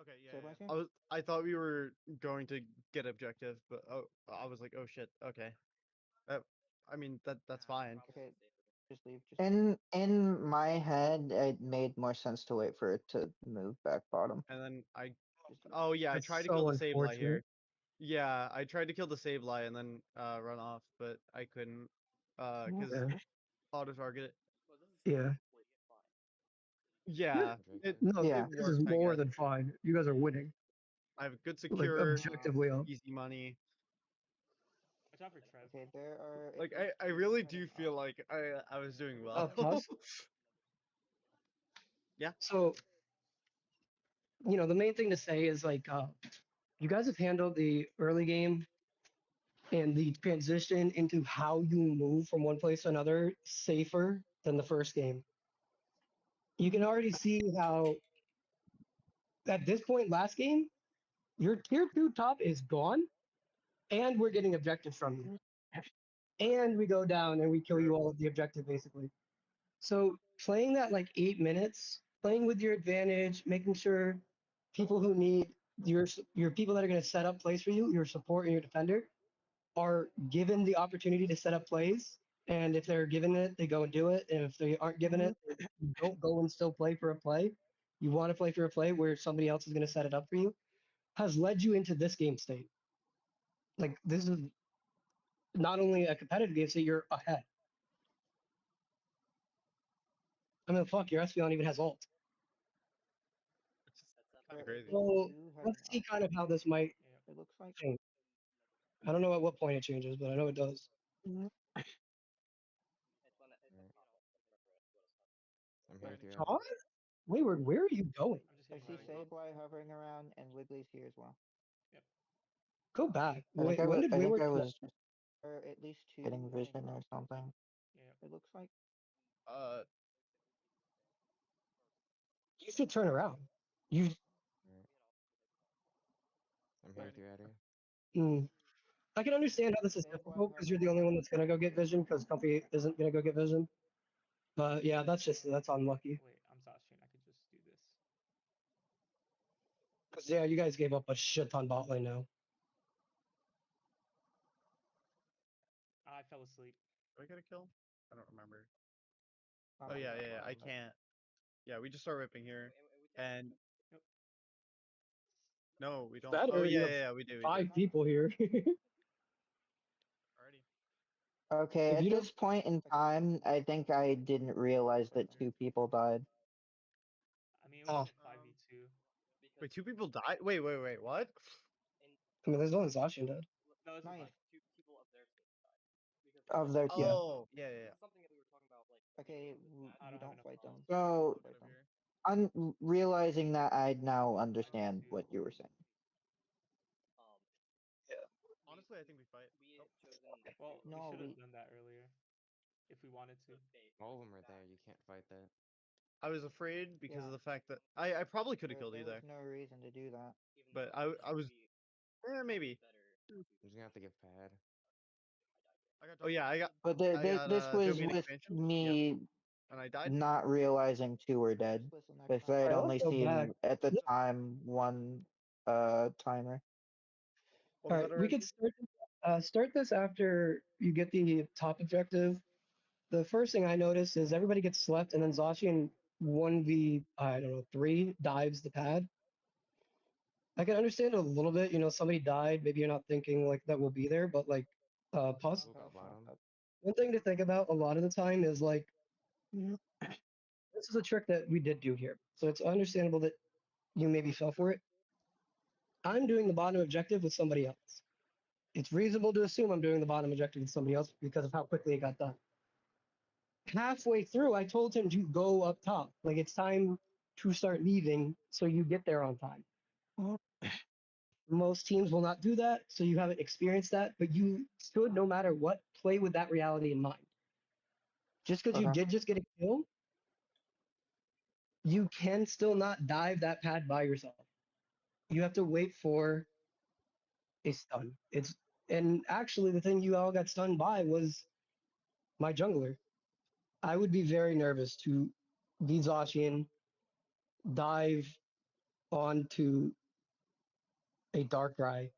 Okay, Sableye's here? I thought we were going to get objective, but I was like, oh shit, okay. I mean that's fine. Okay, just leave. Just leave. In my head, it made more sense to wait for it to move back bottom. And then Just leave. oh yeah, I That's tried to so kill the Sableye unfortunate. here. Yeah, I tried to kill the Sableye and then run off, but I couldn't because Yeah. auto target it. Yeah. Yeah, it No, Yeah. this works, is I more guess. than fine. You guys are winning. I have good Like secure, objectively up. easy money. watch out for Trev. Okay, there are. if Like you I see really right do up feel top, like I was doing well. Pause. Yeah. So, the main thing to say is like, you guys have handled the early game and the transition into how you move from one place to another safer than the first game. You can already see how at this point last game, your tier 2 top is gone and we're getting objectives from you. And we go down and we kill you all at the objective basically. So playing that like 8 minutes, playing with your advantage, making sure people who need your people that are going to set up plays for you, your support and your defender, are given the opportunity to set up plays. And if they're given it, they go and do it. And if they aren't given it, you don't go and still play for a play. You want to play for a play where somebody else is going to set it up for you, has led you into this game state. Like this is not only a competitive game state, you're ahead. I mean, fuck, your Espeon even has ult. Kinda crazy. Well, You have let's see not. kind of how this might Yeah. It looks like change. I don't know at what point it changes, but I know it does. I'm here if you're John? ready. Wayward, where are you going? I'm just I hitting see the right. Sableye hovering around and Wiggly's here as well. Go back. I think Wait, I when was. did I think Wayward I do that? was just, or at least two getting vision or something. Yeah. It looks like. You should turn around. You. Alright. I'm here if you're ready. Mm, I can understand how this is difficult because you're the only one that's gonna go get vision because Comfy isn't gonna go get vision. But yeah, that's unlucky. Wait, I'm Zacian. I could just do this. Cause yeah, you guys gave up a shit ton bot lane now. I fell asleep. Do I get a kill? I don't remember. Oh Oh my yeah, God, yeah, yeah. I wow. can't. Yeah, we just start ripping here, and Yep. no, we don't. Better, Oh you yeah, have yeah, yeah, we do. 5 people here. Alrighty. Okay, If at you don't, this point in time, I think I didn't realize that two people died. I mean, it was a 5v2. Wait, 2 people died. Wait, what? I mean, there's only Zacian dead. No, this is Nice. fine. Two people of their team died. Because Of their team. Oh, yeah, yeah, this yeah. is something that we were talking about, like Okay, I we don't have don't enough fight them. bombs. So, Right over here. I'm realizing that I now understand 5v2. what you were saying. um Honestly, I think we fight. we Oh. had chosen Well, we No, should have we. done that earlier if we wanted to. All of them are there. You can't fight that. I was afraid because Yeah. of the fact that I probably could have killed you There there, was no reason to do that. but I was maybe. I'm just gonna have to give pad. Oh yeah, But I got this was Domain with expansion. Yep, me and I died. not realizing two were dead. Because I'd Alright, only let's go back. seen at the Yeah. time one timer. What All was right, that we already? could start this after you get the top objective. The first thing I noticed is everybody gets slept, and then Zacian 1v I don't know 3 dives the pad. I can understand a little bit, somebody died, maybe you're not thinking like that will be there, but like pause. Blue got bottom. One thing to think about a lot of the time is like this is a trick that we did do here, so it's understandable that you maybe fell for it. I'm doing the bottom objective with somebody else. It's reasonable to assume I'm doing the bottom objective with somebody else because of how quickly it got done. Halfway through, I told him to go up top. Like it's time to start leaving so you get there on time. Most teams will not do that, so you haven't experienced that, but you should, no matter what, play with that reality in mind. Just because you Okay. did just get a kill, you can still not dive that pad by yourself. You have to wait for a stun. And actually the thing you all got stunned by was my jungler. I would be very nervous to be Zacian, dive onto a Darkrai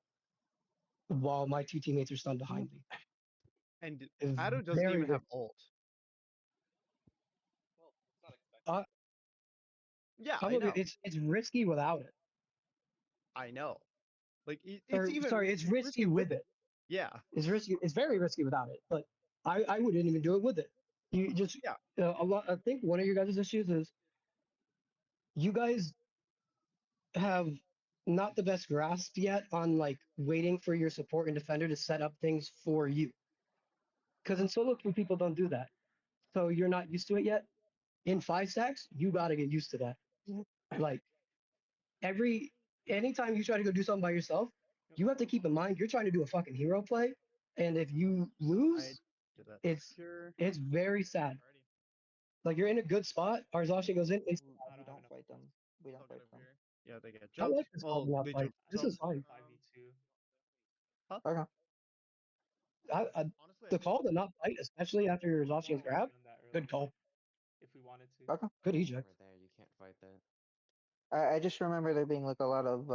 while my 2 teammates are stunned behind me. And It's Ado doesn't very even have risky. ult. well, it's not expected. Yeah, Some I of know. it's risky without it. I know. Like Or it's even sorry, it's risky risky with it. Yeah. It's risky. It's very risky without it. But I wouldn't even do it with it. You just Yeah. a lot. I think one of your guys' issues is you guys have not the best grasp yet on like waiting for your support and defender to set up things for you. Because in solo queue, people don't do that. So you're not used to it yet. In 5 stacks, you got to get used to that. Like anytime you try to go do something by yourself, you have to keep in mind you're trying to do a fucking hero play. And if you I lose, did that. it's Pure. it's very sad. Alrighty. Like you're in a good spot. Arzashin goes in. It's, I We don't have don't enough fight them. bombs. We don't I'll get fight over them. here. Yeah, they get I jumped. like this call Well, not they fight. jump This some. is fine. 5v2. Okay. Honestly, The call to not fight, especially after Well, Zacian's we grab, should have done that good earlier call. if we wanted to. Okay. Good All of eject. them are there. You can't fight that. I just remember there being like a lot of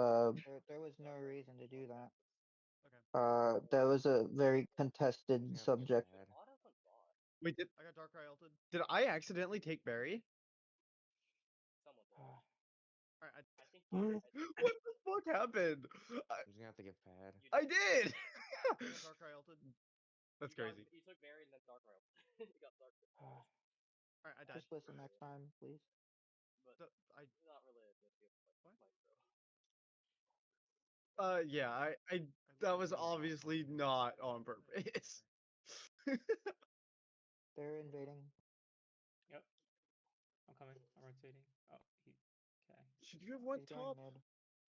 there was no reason to do that. That was a very contested I'm just gonna have to give subject. pad. Auto went bot. wait, I got Darkrai ulted. Did I accidentally take Berry? Someone did. Alright, I think Mm. what the fuck happened? I'm just gonna have to give pad. I did. I got Darkrai ulted. That's crazy. You took Barry and then Darkrai. You got Darkrai. Alright, I died. Just listen next time, please. but I not related to like What? micro. Yeah, I that was obviously not on purpose. They're invading. Yep. I'm coming. I'm rotating. Oh, he. Okay. Should you have went He's going top? mid.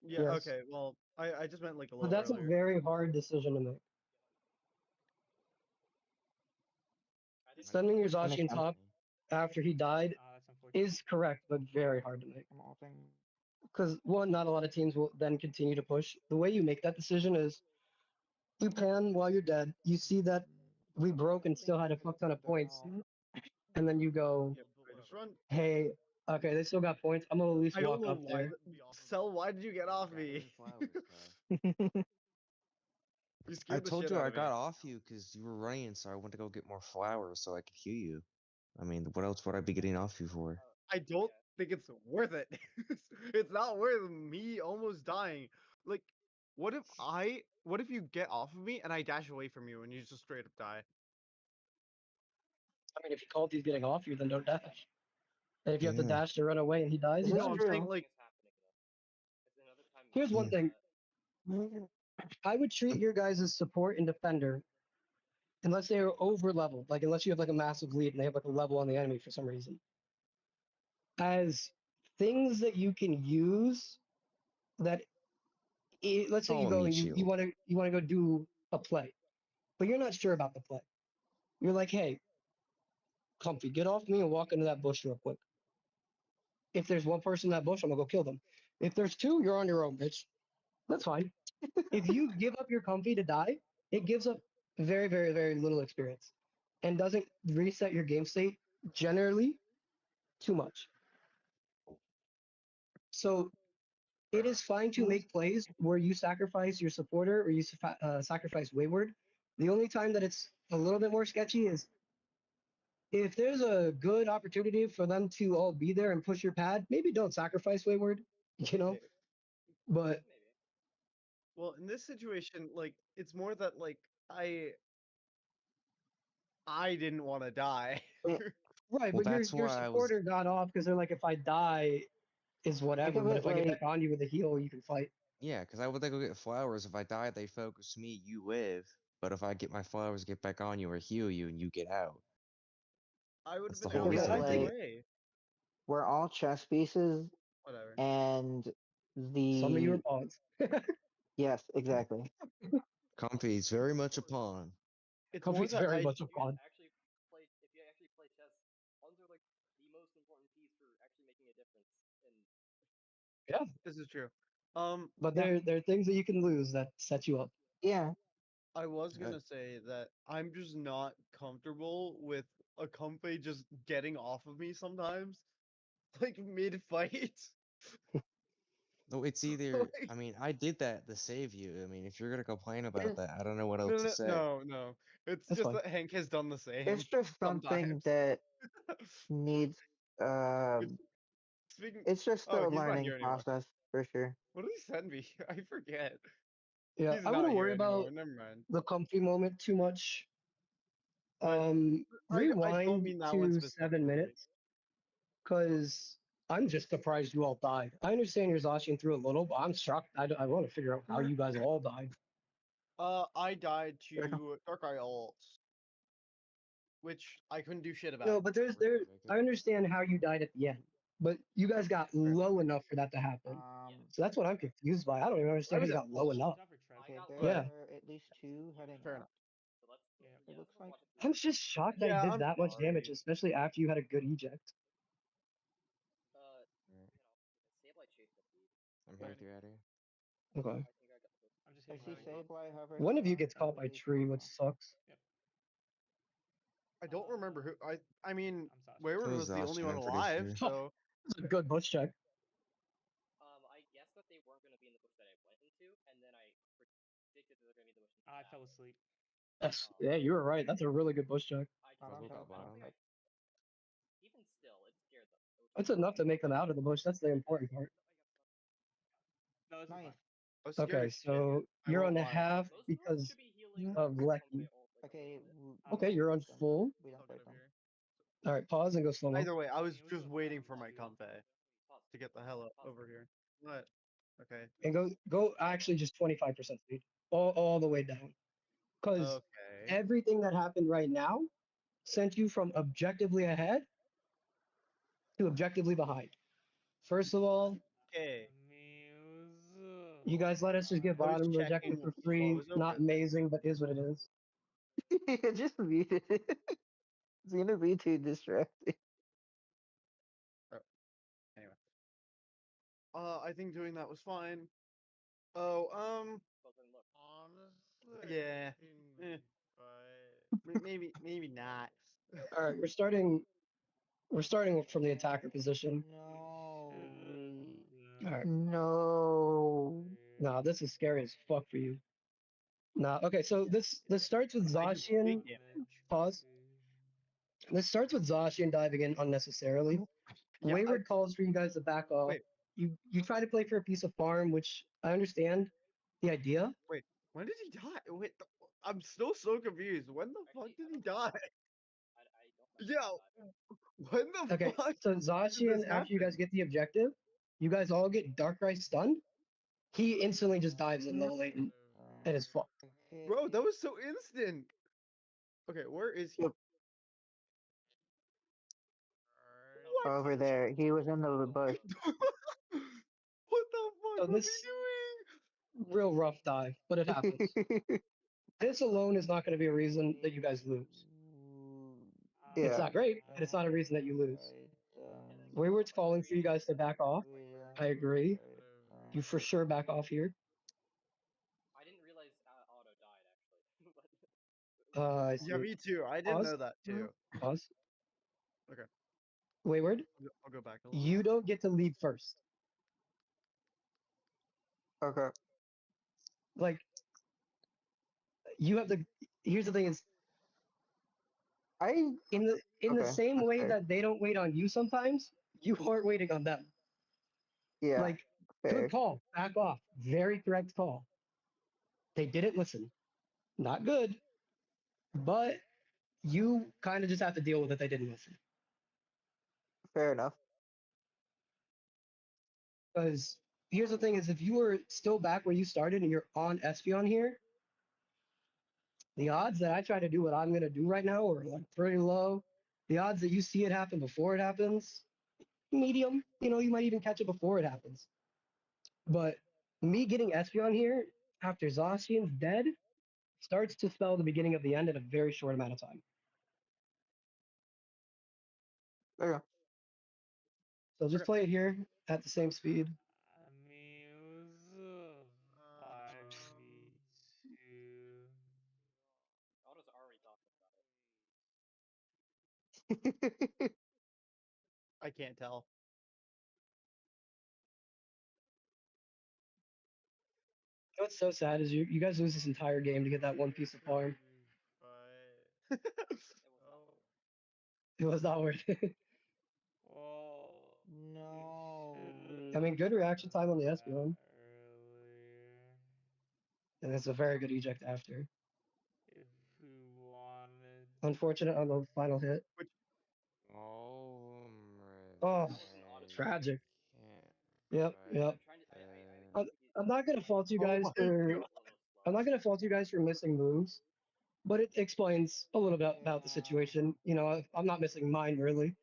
Yeah, Yes. okay. Well, I just meant like a But little that's a earlier. very hard decision to make. I think Sending your That makes Zacian sense. top after he died Ah, that's unfortunate. is correct, but very hard to make. I'm ulting. Because one, not a lot of teams will then continue to push. The way you make that decision is you pan while you're dead. You see that we broke and still had a fuck ton of points, and then you go, Yep, I just run. hey, okay, they still got points. I'm gonna at least I don't walk know up why. there. Cell, why did you get off Got me? any flowers, Kai? You I scared the told shit you out I of me. got off you because you were running, so I went to go get more flowers so I could heal you. I mean, what else would I be getting off you for? I don't yeah. think it's worth it. It's not worth me almost dying. Like, what if you get off of me and I dash away from you and you just straight up die? I mean, if you call he's getting off you, then don't dash. And if you have to Yeah. dash to run away and he dies, This he is No, dies. I'm saying true. like, It's happening though. It's another time. Here's one Hmm. thing. I would treat your guys' support and defender unless they are over leveled, like unless you have like a massive lead and they have like a level on the enemy for some reason, as things that you can use that let's say you Follow go me, and you shield. want to go do a play, but you're not sure about the play. You're like, hey, comfy, get off me and walk into that bush real quick. If there's one person in that bush, I'm gonna go kill them. If there's two, you're on your own, bitch. That's fine. If you give up your comfy to die, it gives up very, very, very little experience and doesn't reset your game state generally too much. So it is fine to make plays where you sacrifice your supporter or you sacrifice Wayward. The only time that it's a little bit more sketchy is if there's a good opportunity for them to all be there and push your pad, maybe don't sacrifice Wayward, you know? yeah, But Maybe. well, in this situation, like, it's more that like I didn't want to die. Yeah, right, Well, but that's your why I was. supporter got off because they're like, if I die, is think whatever. of But it if I get like back on you with a heal, you can fight. Yeah, because I would then go get flowers. If I die, they focus me, you live. But if I get my flowers, get back on you or heal you, and you get out. I would have That's the been think whole of out it Yeah, I either think reason. like way. we're all chess pieces, Whatever. and some of you are the pawns. yes, exactly. Comfy is very much a pawn. It's more Comfy's that very I much a You guys pawn. actually play. If you actually play chess, pawns are like the most important piece for actually making a difference. And Yeah, this is true. but Yeah, there are things that you can lose that set you up. yeah. I was Uh, gonna say that I'm just not comfortable with a comfy just getting off of me sometimes, like mid fight. No, it's either. I mean, I did that to save you. I mean, if you're gonna complain about It, that, I don't know what else No, to no, say. no, no. It's That's just fine. that Hank has done the it's same just something sometimes. that needs It's- Speaking. it's just Oh, a he's not learning here anymore. process for sure. What did he send me? I forget. Yeah, He's I not wouldn't here worry about anymore. Never mind. the comfy moment too much. But I don't Rewind mean that one to 7 specifically. minutes because I'm just surprised you all died. I understand you're Zacian through a little, but I'm shocked. I want to figure out how you guys all died. I died Draco. to Dark Eye ults, which I couldn't do shit No, about. but Over here, I Jacob. understand how you died at the end, but you guys got Fair. low enough for that to happen. Um, So that's what I'm confused by. I don't even I understand how was you at got low full. enough. Job for Trev. I okay, got there Yeah, are at least two heading Fair up. enough. So let's. Yeah. It looks like. Watch it through. I'm just shocked I Yeah, did I'm that much damage, sorry. especially after you had a good eject. Alright, Sableye chased the lead. I'm Fair here enough. with you, Eddie. Okay. I think I got this. I'm just I hitting see high. Sableye hovering One of you around gets caught by heavily tree, which top. sucks. Yep. I don't remember who. I mean, I'm Sasha. Wayward It was was the only Zacian, one I'm pretty alive, sure. so That's a good bush check. I guessed that they weren't gonna be in the bush that I went into, and then I predicted that they're gonna be in the bush. I fell asleep. Yeah, you were right. That's a really good bush check. I Not just on Bubble I top. don't, I don't bottom. think I. Even still, it scared them. It was That's like, enough to make them out of the bush. That's the important part. No, this is Nice. fine. I was scared Okay, as shit. so I you're on won't the lie. half most of us because should be healing of from Lecky. my ult, like, a Okay, little bit. Okay, you're on fight them. full. We don't I'll get fight over them. here. All right, pause and go slow mo. Either way, I was Can we just go waiting top for my too? comfy. to get the hell over here. What? Okay. And go actually just 25% speed. All the way down. Because Okay. everything that happened right now sent you from objectively ahead to objectively behind. First of all, Okay. you guys let us just get I was bottom checking objective for what free. was over Not there. amazing, but is what it is. Just muted it. It's gonna be too distracting. Anyway. I think doing that was fine. Oh, Well, then look. Honestly. yeah. Eh, But maybe not. All right, we're starting from the attacker position. no. All right. No. Nah, this is scary as fuck for you. Nah, okay, so this starts with I do Zacian. big damage. Pause. This starts with Zacian diving in unnecessarily. Yeah. Wayward calls for you guys to back off. Wait. You try to play for a piece of farm, which I understand the idea. Wait. When did he die? Wait. I'm still so confused. When the fuck Actually, did I he don't die? I don't remember Yeah. that. When the Okay, fuck so did this Zacian, after you guys happen? get the objective, you guys all get Darkrai stunned. He instantly just dives in level 8 and is fucked. Bro, that was so instant. Okay, where is he? Yep. What? Over there. He was in the bush. What the fuck So was this he doing? real rough dive, but it happens. This alone is not going to be a reason that you guys lose. It's Yeah. not great, and it's not a reason that you lose. Wayward's calling for you guys to back off. I agree. You for sure back off here. I didn't realize Auto died actually. I Yeah, see. me too. I didn't Pause. know that too. Pause. Okay. Wayward, I'll go back a little you bit. don't get to lead first. Okay. Like, you have the. Here's the thing: is I in the okay. same That's way fair. that they don't wait on you sometimes, you aren't waiting on them. Yeah. Like, good Fair. call. Back off. Very correct call. They didn't listen. Not good, but you kind of just have to deal with it. They didn't listen. Fair enough. Because here's the thing: is if you were still back where you started and you're on Espeon here, the odds that I try to do what I'm gonna do right now are like pretty low. The odds that you see it happen before it happens, medium. You know, you might even catch it before it happens. But me getting Espeon here after Zacian's dead starts to spell the beginning of the end in a very short amount of time. Okay. So just Okay. play it here at the same speed. Auto's already talking about it. I can't tell. You know what's so sad is you guys lose this entire game to get that one piece of farm. It was not worth It was not worth it. I mean, good reaction time on the Espeon. And it's a very good eject after. Unfortunate on the final hit. Oh, Oh, That was an auto tragic. Can't. Yep, yep. I'm trying to. I I'm, think he, I'm not gonna fault you Oh guys my for. god. I'm not gonna fault you guys for missing moves, but it explains a little bit about the situation. You know, I'm not missing mine really.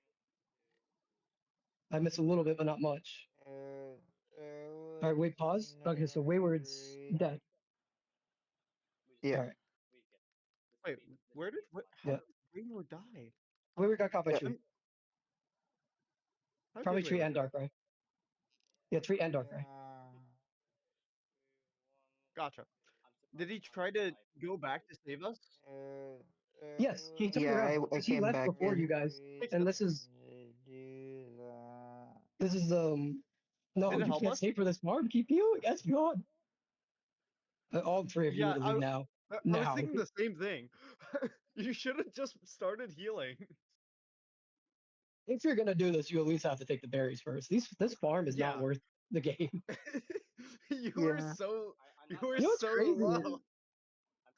I miss a little bit, but not much. All right, wait, pause. Okay, so Wayward's dead. we just Yeah. All right, we get this Wait, speed. This where did speed. what? How yeah. did Wayward die? Wayward got caught by Yeah. tree. How Probably did tree Wayward and die? Darkrai. Yeah, tree and Darkrai. Gotcha. I'm Did surprised he Auto try to survived. go back to save us? Yes, he took it Yeah. around I because he came left back before in. you guys. Makes And sense. this is no, Did it you help can't us? stay for this farm. Keep healing. Yes, you on. All three of you Yeah, need to leave now. I was Now, thinking the same thing. You should have just started healing. if you're gonna do this, you at least have to take the berries first. This farm is not Yeah. worth the game. You were Yeah. so I'm you not. were You know what's so crazy? low.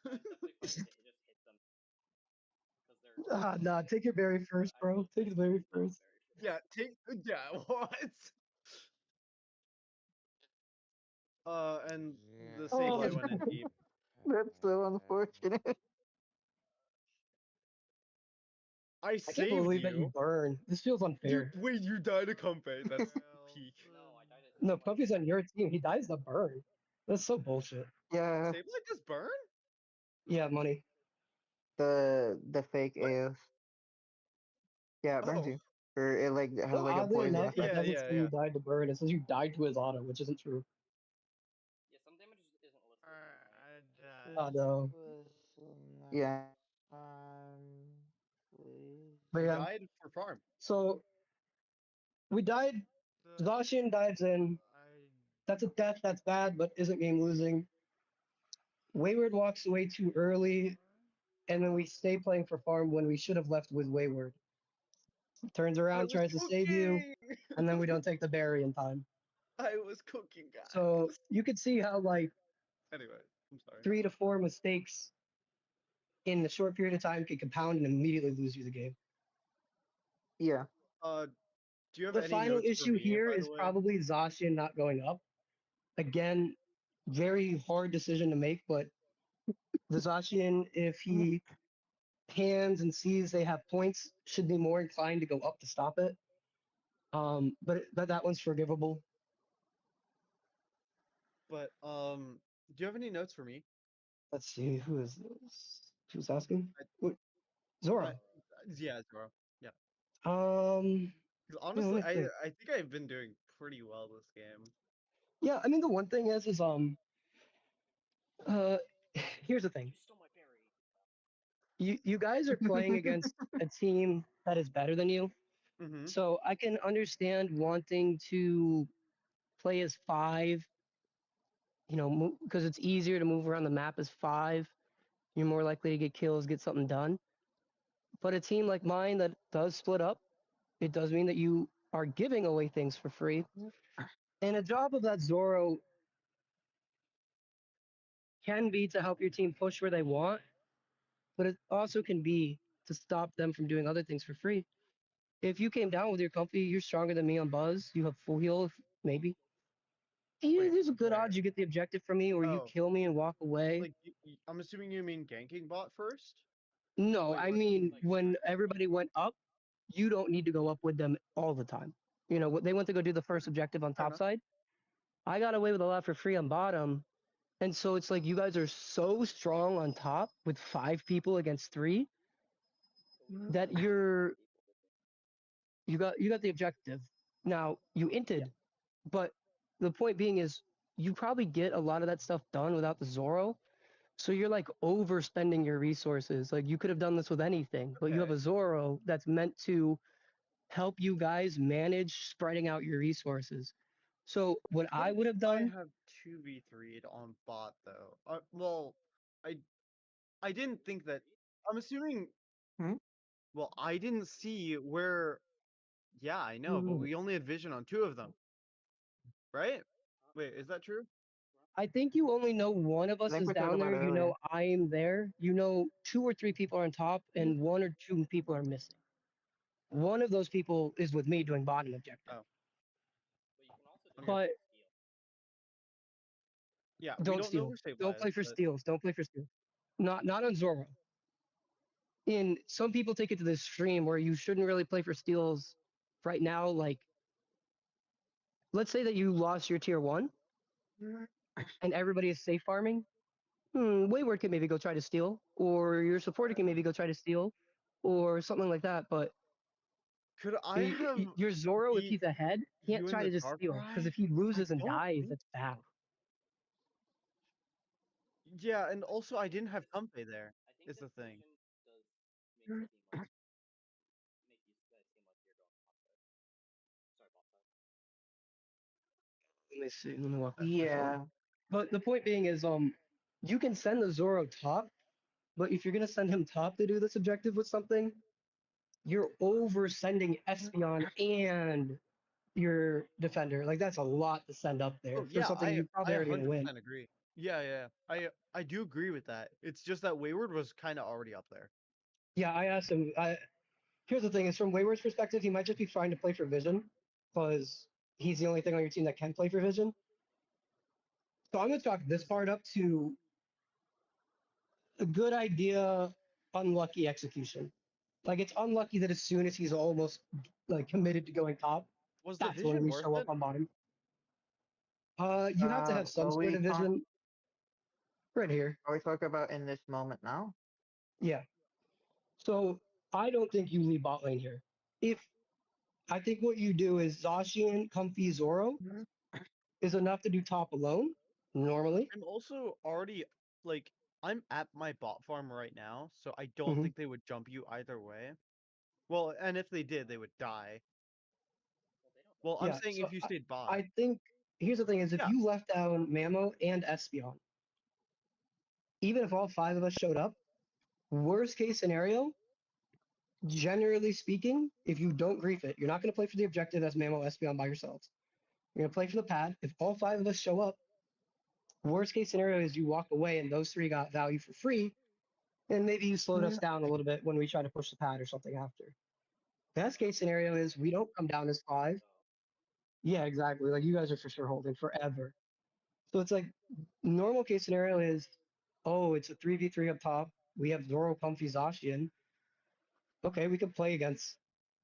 I'm definitely fine to just hit them because they're. Nah, take your berry first, I bro. still Take the berry first. very first. Yeah, take yeah, what? And the save Oh, I went in deep. that's so unfortunate. I I can't saved believe that you you. burn. This feels unfair. Wait, you died to Compe. That's peak. No, I died at No, someone Puffy's on else. your team. He dies to burn. That's so bullshit. Yeah, Save like this burn? Yeah, money. the fake AF. Yeah, it burns Oh, you. Or it like has So like a oddly poison enough, it effect. yeah, doesn't yeah, say yeah. you died to burn. It says you died to his auto, which isn't true. Yeah, some damage isn't listed. Oh no. Yeah. But You yeah. died for farm. So we died. Zacian dives in. That's a death. That's bad, but isn't game losing. Wayward walks away too early, and then we stay playing for farm when we should have left with Wayward. Turns I around, was tries to save you, cooking. and then we don't take the berry in time. I was cooking, So guys. you could see how like Anyway, I'm sorry. 3 to 4 mistakes in a short period of time can compound and immediately lose you the game. Yeah. Do you have The any final notes for issue me, here by the is way? probably Zacian not going up. Again, very hard decision to make, but the Zacian, if he pans and sees they have points, should be more inclined to go up to stop it. But that one's forgivable. But do you have any notes for me? Let's see, who is this? Who's asking? I, What? I Zora. yeah, Zoro. Yeah. Um, 'Cause let honestly, me think. I think I've been doing pretty well this game. Yeah, I mean the one thing is uh, here's the thing. You stole my berry. You guys are playing against a team that is better than you, Mm-hmm. so I can understand wanting to play as five. You know, because it's easier to move around the map as five. You're more likely to get kills, get something done. But a team like mine that does split up, it does mean that you are giving away things for free. And a job of that Zoro can be to help your team push where they want, but it also can be to stop them from doing other things for free. If you came down with your comfy, you're stronger than me on Buzz. You have full heal, maybe. Wait, There's a good where? odds you get the objective from me, or you Oh, kill me and walk away. like I'm assuming you mean ganking bot first. No, Wait, I what? mean Like when sniping. everybody went up, you don't need to go up with them all the time. You know, they went to go do the first objective on Fair top enough. side. I got away with a lot for free on bottom. And so it's like you guys are so strong on top with 5 people against 3 So we only that had 5 people, didn't you got the objective. Now you inted, but the point being is you probably get a lot of that stuff done without the Zoro. So you're like overspending your resources. Like you could have done this with anything, but you have Okay. a Zoro that's meant to help you guys manage spreading out your resources. So what I Could would have I done, have 2v3'd on bot though? Well, I I didn't think that. I'm assuming. Hmm? Well, I didn't see where. Yeah, I know, but mm, we only had vision on 2 of them, right? Wait, is that true? I think you only know one of I us think is we talked down about there. it You earlier. know I am there. You know 2 or 3 people are on top, and 1 or 2 people are missing. One of those people is with me doing bottom objective. Oh, But you can also just okay. But play for steal. Yeah, we don't don't know steal. who Save Don't is, play for but steals. Don't play for steals. Not on Zoro. In some people take it to this extreme where you shouldn't really play for steals right now. Like, let's say that you lost your tier 1 and everybody is safe farming. Wayward can maybe go try to steal, or your supporter can maybe go try to steal, or something like that. But could I have your Zoro, if beat he's ahead, can't you in try the to just dark steal because ride? if he I loses and don't dies, think. that's bad. Yeah, and also I didn't have Compe there. I think Is this the thing. vision does make it seem like make you guys seem like you're going top side. Sorry, bot side. Let me see. Let me walk back to my phone. Yeah. But the point being is, you can send the Zoro top, but if you're gonna send him top to do this objective with something, you're over sending Espeon and your defender. Like that's a lot to send up there Oh for yeah, something you're I probably already gonna win. 100% agree. Yeah, yeah. I do agree with that. It's just that Wayward was kind of already up there. Yeah, I asked him. Here's the thing: is from Wayward's perspective, he might just be trying to play for Vision, because he's the only thing on your team that can play for Vision. So I'm gonna chalk this Is- part up to a good idea, unlucky execution. Like it's unlucky that as soon as he's almost like committed to going top, Was the that's when vision we worth show up it? on bottom. You have to have some Are sort we of vision right here. are we talking about in this moment now? Yeah. So I don't think you leave bot lane here. If I think what you do is Zacian, Comfy, Zoro Mhm. is enough to do top alone normally. I'm also already like I'm at my bot farm right now, so I don't Mhm. think they would jump you either way. Well, and if they did, they would die. Well, I'm Yeah. saying So if you stayed bot. I think here's the thing: is if Yeah. you left down Mamo and Espeon, even if all five of us showed up, worst case scenario, generally speaking, if you don't grief it, you're not going to play for the objective as Mamo Espeon by yourselves. You're going to play for the pad. If all five of us show up, worst case scenario is you walk away and those three got value for free, and maybe you slowed us down a little bit when we try to push the pad or something after. Best case scenario is we don't come down as five. Yeah, exactly. Like you guys are for sure holding forever. So it's like normal case scenario is, oh, it's a 3v3 up top. We have Zoro, Comfy, Zacian. Okay, we could play against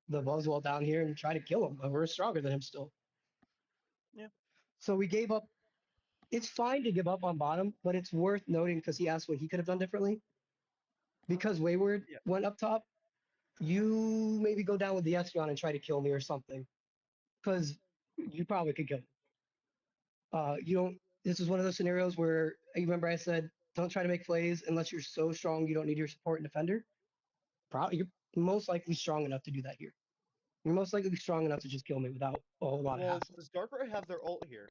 the Buzzwell down here and try to kill him. We're stronger than him still. Yeah. So we gave up. It's fine to give up on bottom, but it's worth noting because he asked what he could have done differently. Because Wayward Yeah. went up top, you maybe go down with the Espeon and try to kill me or something. Because you probably could kill me. You don't. This is one of those scenarios where you remember I said don't try to make plays unless you're so strong you don't need your support and defender. Probably you're most likely strong enough to do that here. You're most likely strong enough to just kill me without a whole lot of Well, hassle. does Darkrai have their ult here?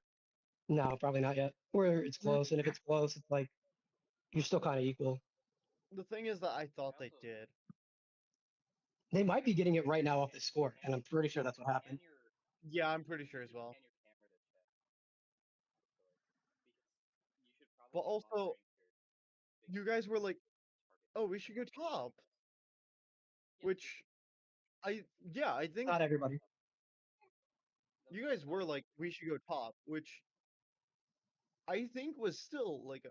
No, probably not yet. Or it's close, and if it's close, it's like you're still kind of equal. The thing is that I thought they did. They might be getting it right now off the score, and I'm pretty sure that's what happened. Yeah, I'm pretty sure as well. But also, you guys were like, "Oh, we should go top," which I think Not everybody. you guys were like, "We should go top," which I think was still like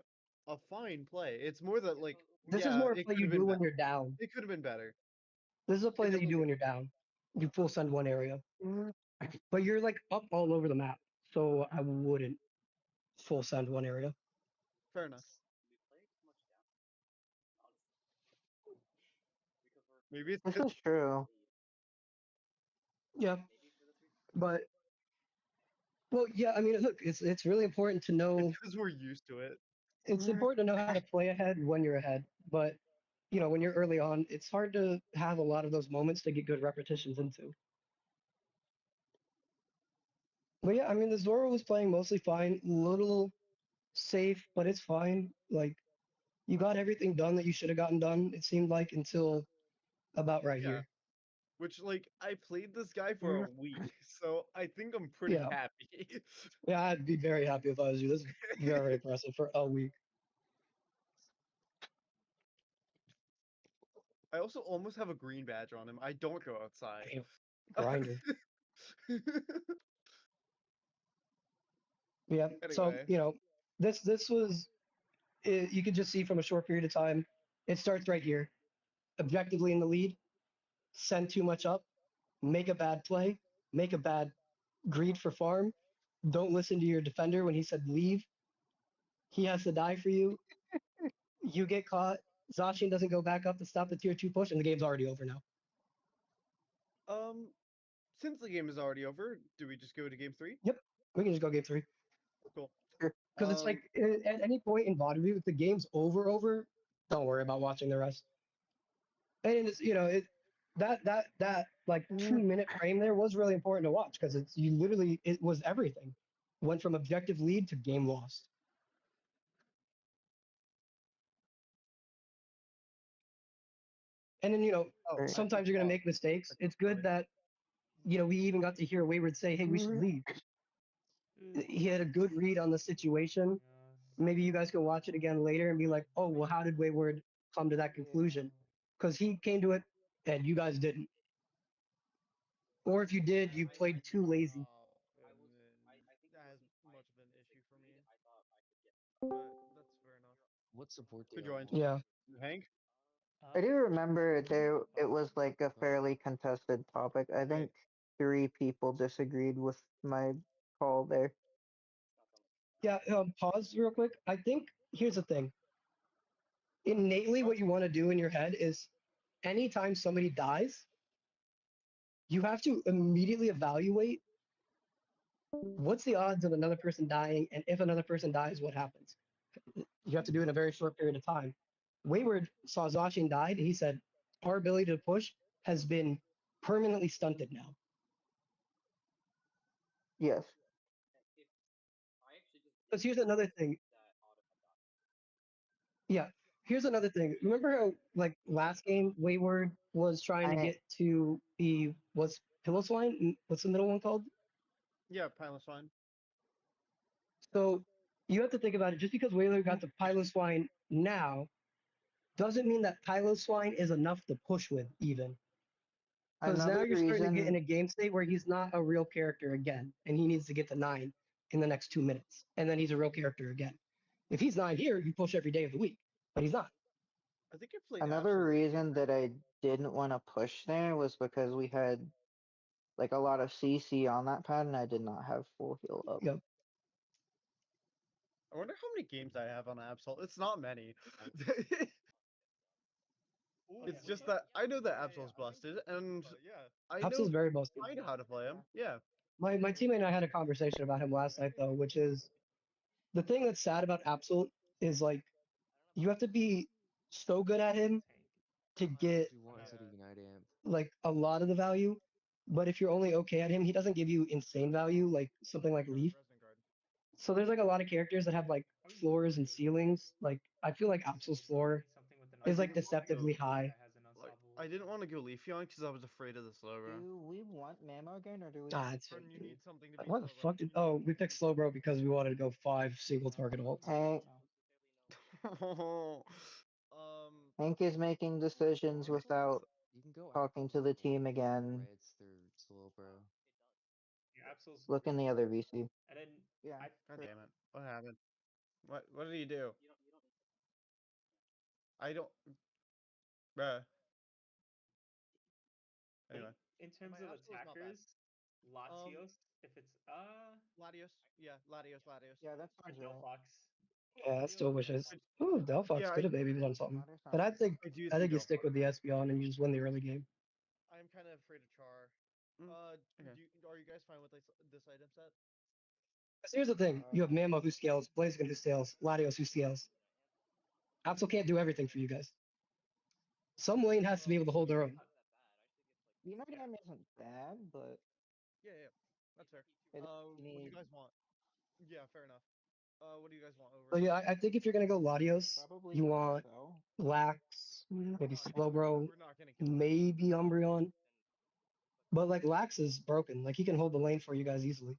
a fine play. It's more that like, This is yeah, more a it play could you have been do when better. you're down. It could have been better. This is a play It that you do definitely when you're down. You full send one area, but you're like up all over the map, so I wouldn't full send one area. fair enough. Maybe it's This 'cause- is true. Yeah, but well, yeah. I mean, look, it's really important to know. it's because we're used to it. It's important to know how to play ahead when you're ahead, but when you're early on, it's hard to have a lot of those moments to get good repetitions into. But yeah, I mean, the Zoro was playing mostly fine, little safe, but it's fine. Like you got everything done that you should have gotten done. It seemed like until about right Yeah. here. Which like I played this guy for a week, so I think I'm pretty Yeah, happy. yeah, I'd be very happy if I was you. This is very impressive for a week. I also almost have a green badge on him. I don't go outside. Damn, grinder. Yeah. So Anyway, this was you could just see from a short period of time. It starts right here, objectively in the lead. Send too much up, make a bad play, make a bad greed for farm. Don't listen to your defender when he said leave. He has to die for you. You get caught. Zacian doesn't go back up to stop the tier 2 push, and the game's already over now. um, since the game is already over, do we just go to game 3? Yep. We can just go game 3. Cool. Because it's like at any point in Vaudeville, if the game's over, don't worry about watching the rest. And it's that like 2 minute frame there was really important to watch because it was everything. Went from objective lead to game lost. And then Oh, I sometimes you're gonna make mistakes. It's good that we even got to hear Wayward say, "Hey, we should leave." He had a good read on the situation. Maybe you guys can watch it again later and be like, "Oh, well, how did Wayward come to that conclusion?" Because he came to it and you guys didn't. Or if you did, you played too lazy. That has much of an issue for me. but that's fair enough. What support do Who you have joined? on? Yeah. Hank? I do remember Who? there it Oh, was like a Huh? fairly contested topic. I Wait. think 3 people disagreed with my call there. Yeah. Pause real quick. I think here's the thing. Innately, what you want to do in your head is anytime somebody dies, you have to immediately evaluate what's the odds of another person dying, and if another person dies, what happens? You have to do it in a very short period of time. Wayward saw Zacian died, and he said, our ability to push has been permanently stunted now. Yes. If I actually just Because here's another thing. that auto attack. Yeah, here's another thing. Remember how, like, last game, Wayward was trying to I get to the, what's Pillow Swine? What's the middle one called? Yeah, Pilot Swine. So you have to think about it. Just because Wayward got the Pilot Swine now doesn't mean that Pilot Swine is enough to push with, even. Because now another you're starting to get in reason a game state where he's not a real character again, and he needs to get to 9 in the next 2 minutes, and then he's a real character again. If he's 9 here, you push every day of the week, but he's not. I think I played another Absolute reason that I didn't want to push there was because we had like a lot of CC on that pad and I did not have full heal up. Yep. I wonder how many games I have on Absol. It's not many. It's just that I know that Absol's busted, and I Hopson's know very busted. kind of how to play him. Yeah. My teammate and I had a conversation about him last night though, which is the thing that's sad about Absol is like you have to be so good at him to What get do you want instead of Unite Amp? like a lot of the value. But if you're only okay at him, he doesn't give you insane value like something like Leaf. Resonant Guard. So there's like a lot of characters that have like floors and ceilings. Like I feel like Absol's floor something with an is like didn't wanna go- deceptively high. that has an Like, unstoppable. I didn't want to go Leafeon because I was afraid of the slow bro. Do we want Mammo again or do we Ah, it's Turn, you need something to beat what the slow bro. fuck did? Oh, we picked Slowbro because we wanted to go 5 single target ults. Hank um, Hank is making decisions without You can go talking Apples to the and team again. Reds through Slow Bro. Yeah, Absol's Look in the other VC. and then Yeah. I God damn it! What happened? What did he do? I don't. Bruh. think Anyway, in terms my of Absol's not bad. attackers, Latios, if it's Latios. Yeah, Latios. Yeah, that or sounds right. Delphox. Yeah, that still wishes. Ooh, Delphox Yeah, could have maybe done something. Ladder But sounds good. I do I think you Delphox. stick with the Espeon and you just win the early game. I'm kind of afraid of Char. okay. Are you guys fine with this item set? 'Cause here's the thing: you have Mammo who scales, Blaziken who scales, Latios who scales. Absol can't do everything for you guys. Some lane has to be able to hold their own. Unite isn't bad, but Yeah, that's fair. it, What do you need guys want? Yeah, fair enough. What do you guys want over? So yeah, I think if you're gonna go Latios, probably you want so. Lax, maybe Slowbro, We're not gonna kill. maybe Umbreon. But like Lax is broken. Like he can hold the lane for you guys easily.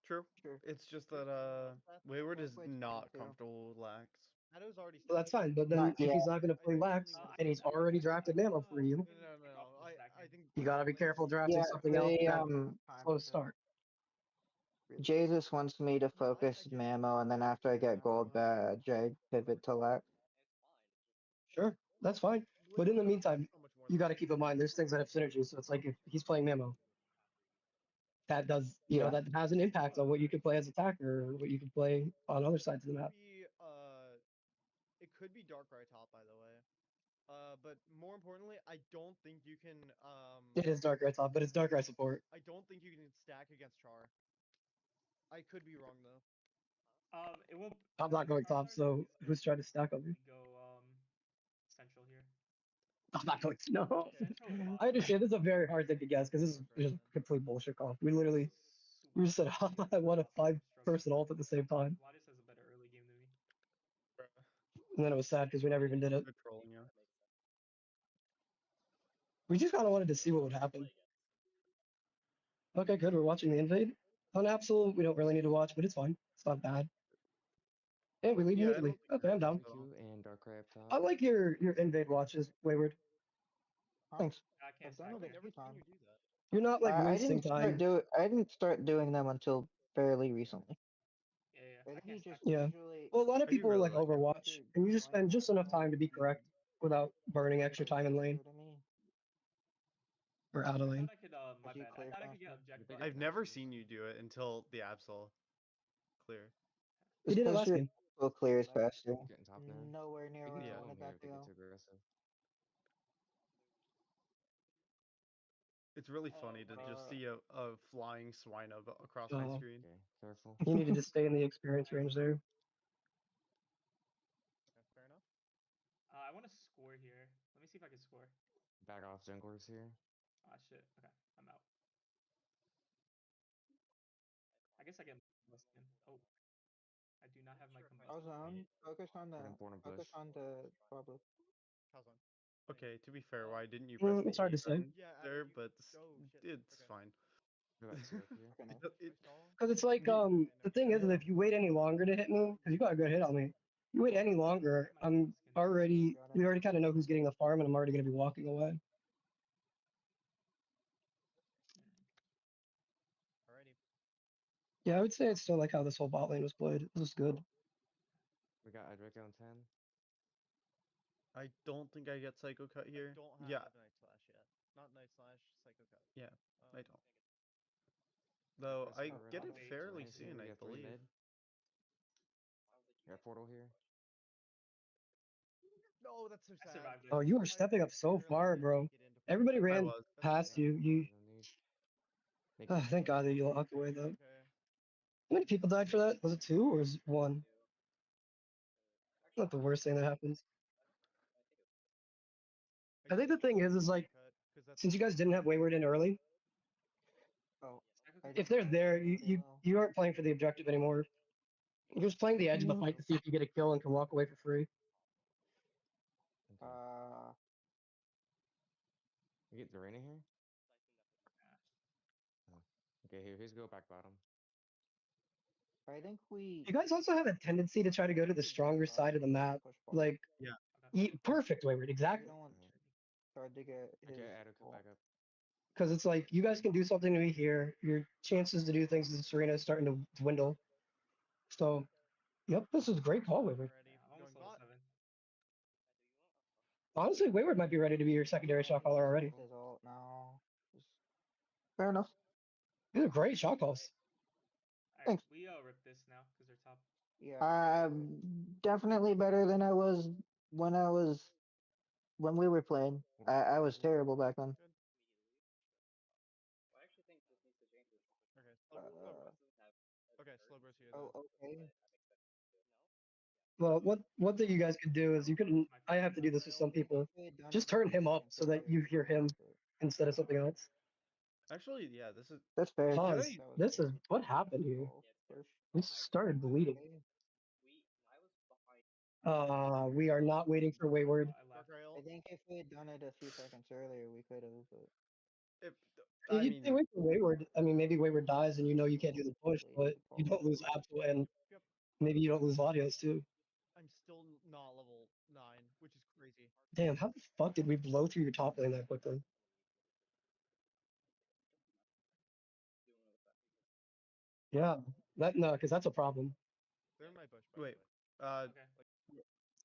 True. Sure. It's just that Wayward is That's way not 22. comfortable with Lax. Shadow's already. So that's fine. But then Not if yet. he's not gonna play Lax and he's already drafted Mammo for you, No. I think you gotta be careful drafting Yeah, something else they that slow start. Jesus wants me to focus Mammo, and then after I get gold badge, I pivot to Lax. Sure, that's fine. But in the meantime, so much more you than got to keep in mind there's things that have synergy. So it's like if he's playing Mammo, that does Yeah. that has an impact on what you can play as attacker or what you can play on other sides of the map. It could be Darkrai top, by the way. But more importantly, I don't think you can. It is Darkrai top, but it's Darkrai support. I don't think you can stack against Char. I could be wrong though. It won't. I'm not going top, so who's trying to stack on me? We go central here. I'm not going. No, Central is I understand. This is a very hard thing to guess because this is just complete bullshit call. We just said I want a 5-person ult at the same time, Latios has a better early game than me. and then it was sad because we never even did it. Good trolling, yeah. We just kind of wanted to see what would happen. Okay, good. We're watching the invade. On Absol, we don't really need to watch, but it's fine. It's not bad. And we leave Yeah, I immediately. don't think Okay, I'm down. so. Q and Darkrai up top. I like your invade watches, Wayward. Thanks. I can't I've done stack it there. Never every seen time. you do that. You're not like I wasting time. didn't start doing them until fairly recently. Yeah. I I think he can't just stack. Yeah. usually. Well, a lot of I do people really like like it. Overwatch, and you just spend just enough time to be correct without burning extra time in lane To me. or out of I lane. thought I could. My If you bad. I clear thought I could get faster. objective. bigger I've on never Absol. seen you do it until the Absol clear. We did it Because last your game. Absol clears faster. Getting top now. Nowhere We near can where I kill Yeah. him wanted here that if to he gets go. aggressive. It's really Oh, funny to buddy. just see a flying swine across my Oh, screen. Okay, careful. you needed to stay in the experience range there. Okay, fair enough. I want to score here. Let me see if I can score. Back off junglers here. Ah, shit. Okay, I'm out. I guess I get less than. Oh, I do not have my How's combustion. on? Focus Bush. on the bubble. How's on? Okay, to be fair, why didn't you press the It's hard E to say. button Yeah, there? Adam, But oh, shit. it's Okay. fine. What about Sirk here? Fair enough. It, Because it's like, Ye- the thing is that if you wait any longer to hit me, because you got a good hit on me, you wait any longer, My combustion. we already kind of know who's getting the farm, and I'm already going to be walking away. Alrighty. Yeah, I would say it's still like how this whole bot lane was played. It was good. We got Edric on 10. I don't think I get Psycho Cut here. I don't have Yeah, Night Slash yet. Not Night Slash, Psycho Cut. yeah, I Um, don't. Though Press I it get already. it fairly Nice here. soon, We I got 3 believe. mid. We got portal here. No, that's so I sad. survived it. Oh, you are stepping up so far, bro. Everybody I ran was. past you. You. No need. Make it Thank God that you walked away though. Okay. How many people died for that? Was it 2 or was it 1? Not the worst thing that happens. I think the thing is like, since you guys didn't have Wayward in early, Oh, I if didn't they're know there, they will. you aren't playing for the objective anymore. You're just playing the edge of the fight to see if you get a kill and can walk away for free. Okay. Uh, We get Dorena here. Oh. Okay, here's go back bottom. I think we. You guys also have a tendency to try to go to the stronger side of the map. Push ball. Like, Yeah. perfect Wayward, We exactly. don't want Hard to get his Okay, Edo, come ball. back up. Because it's like, you guys can do something to me here. Your chances to do things in this arena is starting to dwindle. So, yep, this is a great call, Wayward. Already. Yeah, almost Going level bot. 7. Honestly, Wayward might be ready to be your secondary shot caller already. His ult now. Fair enough. These are great shot calls. Alright, Thanks. we rip this now because they're top. Yeah. Definitely better than I was when I was when we were playing. I was terrible back then. Good. Well, I actually think this needs to change this. Okay. Slow bros. Okay, slow bros here. Oh, okay. Well, what that you guys could do is you can. I have to do this with some people. Just turn him up so that you hear him instead of something else. Actually, yeah, this is. That's fair. Pause. I- This is what happened here. We started bleeding. I was behind. We are not waiting for Wayward. I left. I think if we had done it a few seconds earlier, we could have. But If You I mean, wait for Wayward. I mean, maybe Wayward dies and you know you can't do the push, but you don't lose Absol and Yep. maybe you don't lose Latios too. I'm still not level 9, which is crazy. Damn, how the fuck did we blow through your top lane that quickly? Yeah, no, because that's a problem. They're in my bush. By wait. the way. Okay.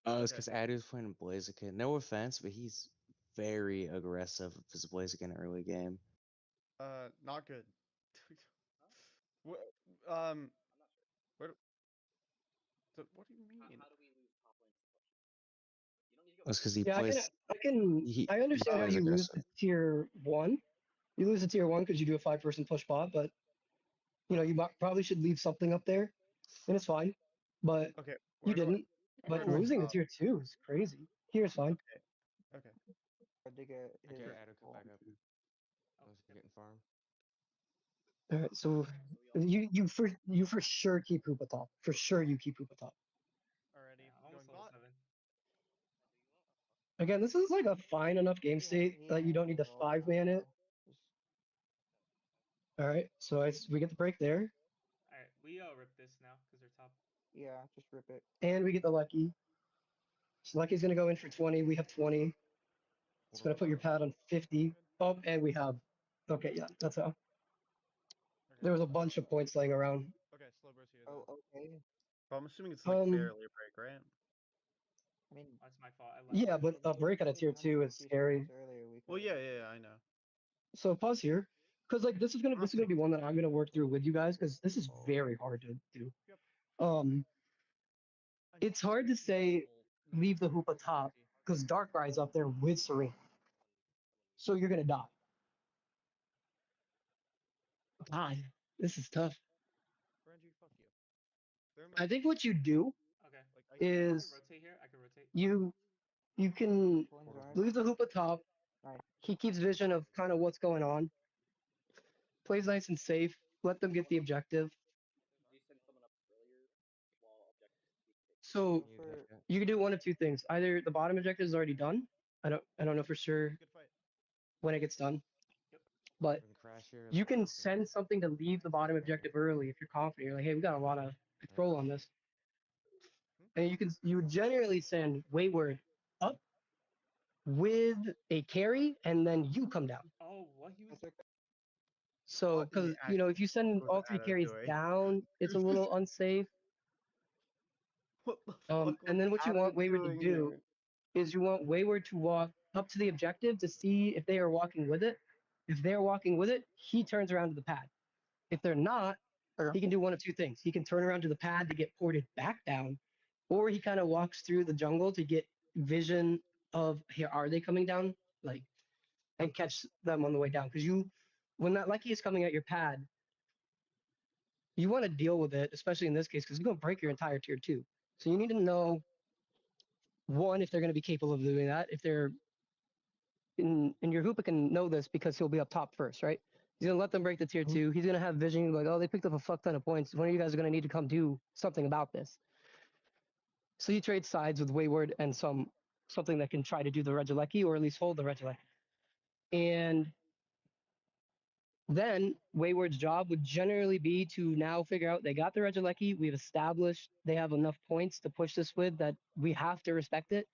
It's Okay. because Adu's playing Blaziken. No offense, but he's very aggressive with his Blaziken early game. Not good. What? What? What do you mean? How do we lose top lane to push? You don't need to go. That's because he Yeah, plays. I understand how plays you lose aggressive. to tier 1. You lose to tier 1 because you do a 5-person push bot, but you know, you probably should leave something up there, and it's fine. But Okay. you didn't. where But do I losing to stop? tier 2 is crazy. Here's fine. Okay. hard to get his Okay, Adu, come ball. back up. Unless you're getting farm. All right, so you for sure keep Hoopa top. For sure you keep Hoopa top. Already. Yeah, Going almost level bot. 7. Again, this is like a fine enough game state that you don't need to 5-man it. All right, so we get the break there, Alright, we rip this now because they're top. Yeah, just rip it. and we get the Lucky. So Lucky's gonna go in for 20. We have 20. It's gonna put your pad on 50. Oh, and we have. Okay, yeah, that's how. Okay. There was a bunch of points laying around. Slowbro's here Oh, though. okay. Well, I'm assuming it's like Um, barely a break, right? I mean, That's my fault. I left. yeah, but a if you break at a if you tier wanted 2 to is do scary. scrims earlier, we Well, could have. yeah, I know. So pause here, because like this is gonna be one that I'm gonna work through with you guys, because this is Oh. very hard to do. Yep. Um, it's hard to say leave the hoop atop because Darkrai's up there with Serene, so you're gonna die. God, this is tough. Renji, fuck you. I think what you do Okay. Like, I I can is rotate here. I can rotate. you can Coins are leave the hoop atop. Nice. He keeps vision of kind of what's going on. Plays nice and safe. Let them get the objective. Did you send someone up earlier while objectives being taken? So Go for you can do one of two things. Either the bottom objective is already done. I don't know for sure Good fight. when it gets done, Yep. but Fucking crash here. you can send something to leave the bottom objective early if you're confident. You're like, hey, we got a lot of control on this, and you would generally send Wayward up with a carry, and then you come down. Oh, what he was. that's okay. So What because the if you send was all three Ada carries doing? down, it's a little unsafe. What the fuck was And then what you Ada want Wayward to doing do here? is you want Wayward to walk up to the objective to see if they are walking with it. If they're walking with it, he turns around to the pad. If they're not, Okay. he can do one of two things. He can turn around to the pad to get ported back down, or he kind of walks through the jungle to get vision of here, are they coming down? Like, and catch them on the way down. Because when that Lucky is coming at your pad, you want to deal with it, especially in this case, because it's going to break your entire tier 2. So you need to know, one, if they're going to be capable of doing that. If they're and your Hoopa can know this because he'll be up top first, right? He's gonna let them break the tier 2. He's gonna have vision like, oh, they picked up a fuck ton of points. One of you guys are gonna need to come do something about this. So you trade sides with Wayward and something that can try to do the Regieleki or at least hold the Regieleki. And then Wayward's job would generally be to now figure out they got the Regieleki. We've established they have enough points to push this with that we have to respect it.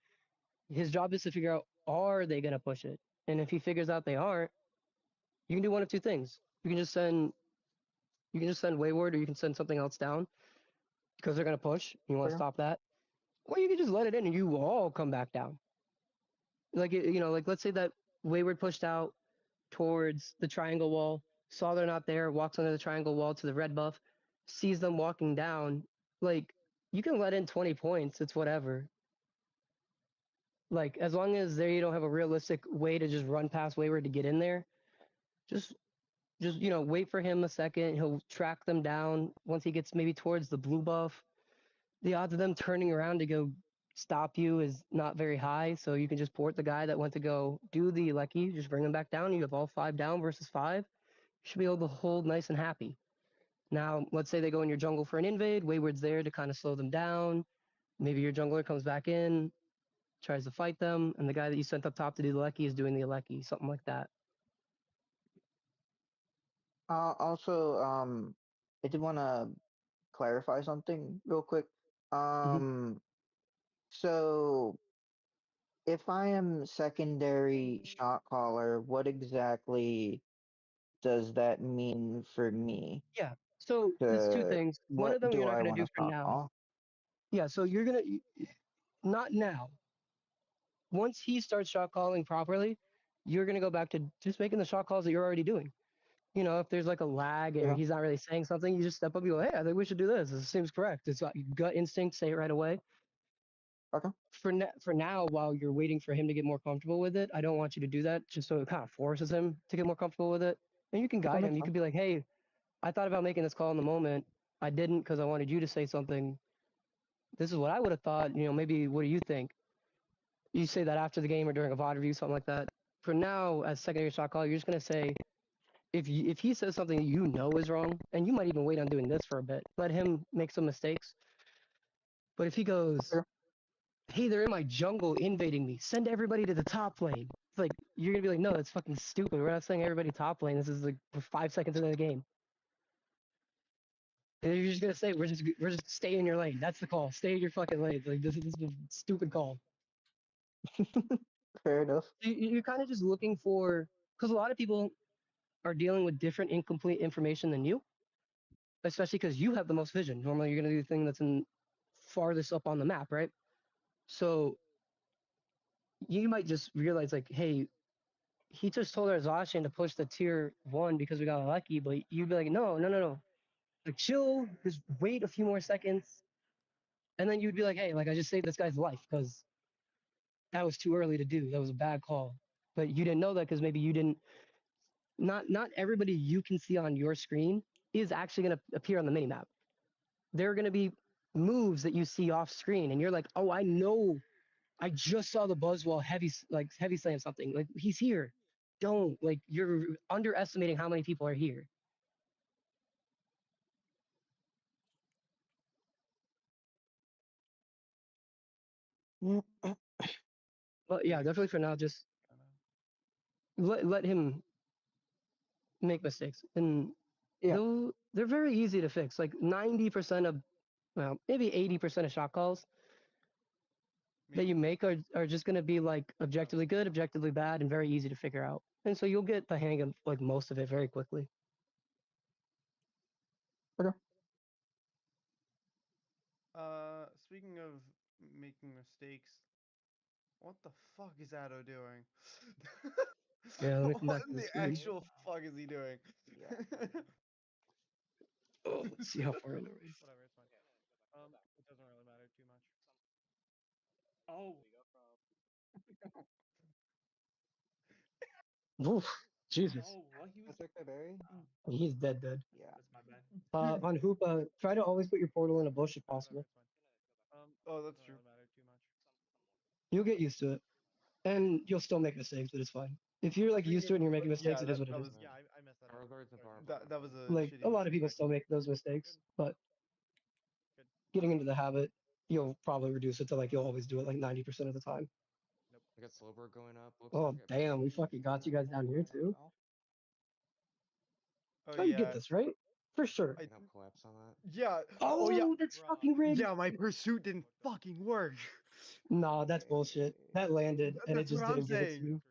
His job is to figure out, are they going to push it? And if he figures out they aren't, you can do one of two things. You can just send Wayward, or you can send something else down because they're going to push. You want to Okay. stop that, or you can just let it in and you all come back down. Like let's say that Wayward pushed out towards the triangle wall, saw they're not there, walks under the triangle wall to the red buff, sees them walking down. Like, you can let in 20 points. It's whatever. Like, as long as they don't have a realistic way to just run past Wayward to get in there, just wait for him a second. He'll track them down. Once he gets maybe towards the blue buff, the odds of them turning around to go stop you is not very high. So you can just port the guy that went to go do the Lucky, just bring him back down. You have all 5 down versus 5. You should be able to hold nice and happy. Now, let's say they go in your jungle for an invade. Wayward's there to kind of slow them down. Maybe your jungler comes back in, tries to fight them, and the guy that you sent up top to do the Lucky is doing the Lucky, something like that. Also, I did want to clarify something real quick. Um, so if I am secondary shot caller, what exactly does that mean for me? Yeah. So there's two things. One What of them do you're not I going to want do to for stop now. call? Yeah. So you're going to, not now. Once he starts shot calling properly, you're going to go back to just making the shot calls that you're already doing. If there's like a lag or Yeah. he's not really saying something, you just step up and go, hey, I think we should do this. This seems correct. It's like gut instinct, say it right away. Okay. For now, while you're waiting for him to get more comfortable with it, I don't want you to do that just so it kind of forces him to get more comfortable with it. And you can Okay, guide him. that's You fine. could be like, hey, I thought about making this call in the moment. I didn't because I wanted you to say something. This is what I would have thought. Maybe what do you think? You say that after the game or during a VOD review, something like that. For now, as secondary shot call, you're just gonna say if he says something you know is wrong, and you might even wait on doing this for a bit, let him make some mistakes. But if he goes, Okay. hey, they're in my jungle invading me, send everybody to the top lane. It's like, you're gonna be like, no, that's fucking stupid. We're not sending everybody top lane. This is like 5 seconds into the game. And you're just gonna say, we're just stay in your lane. That's the call. Stay in your fucking lane. It's like this is a stupid call. Fair enough. You're kind of just looking for, because a lot of people are dealing with different incomplete information than you. especially because you have the most vision. Normally, you're gonna do the thing that's in farthest up on the map, right? So you might just realize like, hey, he just told our Zacian to push the tier 1 because we got lucky, but you'd be like, no, no, no, no. Like chill, just wait a few more seconds. And then you'd be like, hey, like I just saved this guy's life because that was too early to do. That was a bad call. But you didn't know that because maybe you didn't not everybody you can see on your screen is actually gonna appear on the minimap. There are gonna be moves that you see off screen and you're like, oh, I know I just saw the Buzzwall heavy slam something. Like he's here. Don't like you're underestimating how many people are here. But yeah, definitely for now, just let him make mistakes, and Yeah. they're very easy to fix. Like 90% of, well, maybe 80% of shot calls that you make are just going to be like objectively good, objectively bad, and very easy to figure out. And so you'll get the hang of like most of it very quickly. Speaking of making mistakes, what the fuck is Addo doing? Yeah, let me come What back to in the the screen. actual fuck is he doing? Yeah. Oh, let's see how far in the range. Whatever, it's fine. It doesn't really matter too much. Oh, Oof, Jesus, oh, what he was. That's okay, Barry. he's dead. Yeah. That's my bad. On Hoop, try to always put your portal in a bush if Whatever, possible. it's fine. Oh, It that's doesn't true. really matter too much. You'll get used to it, and you'll still make mistakes, but it's fine. If you're like used to it and you're making mistakes, Yeah, it is what it that is. was Yeah, I messed that Power up. guards and Sorry. power that was a Like shitty a lot of people mistake. still make those mistakes, but Good. getting into the habit, you'll probably reduce it to like you'll always do it like 90% of the time. Nope. I got Slowbro going up. Looks Oh like I got damn, we Barry. fucking got you guys down here too. Oh Oh, you get yeah. this right for sure. I, No collapse on that. yeah. Oh, Oh yeah. that's Bruh. fucking rigged. Yeah, my pursuit didn't fucking work. Nah, that's bullshit. That landed and it That's what just I'm didn't give it to saying. you.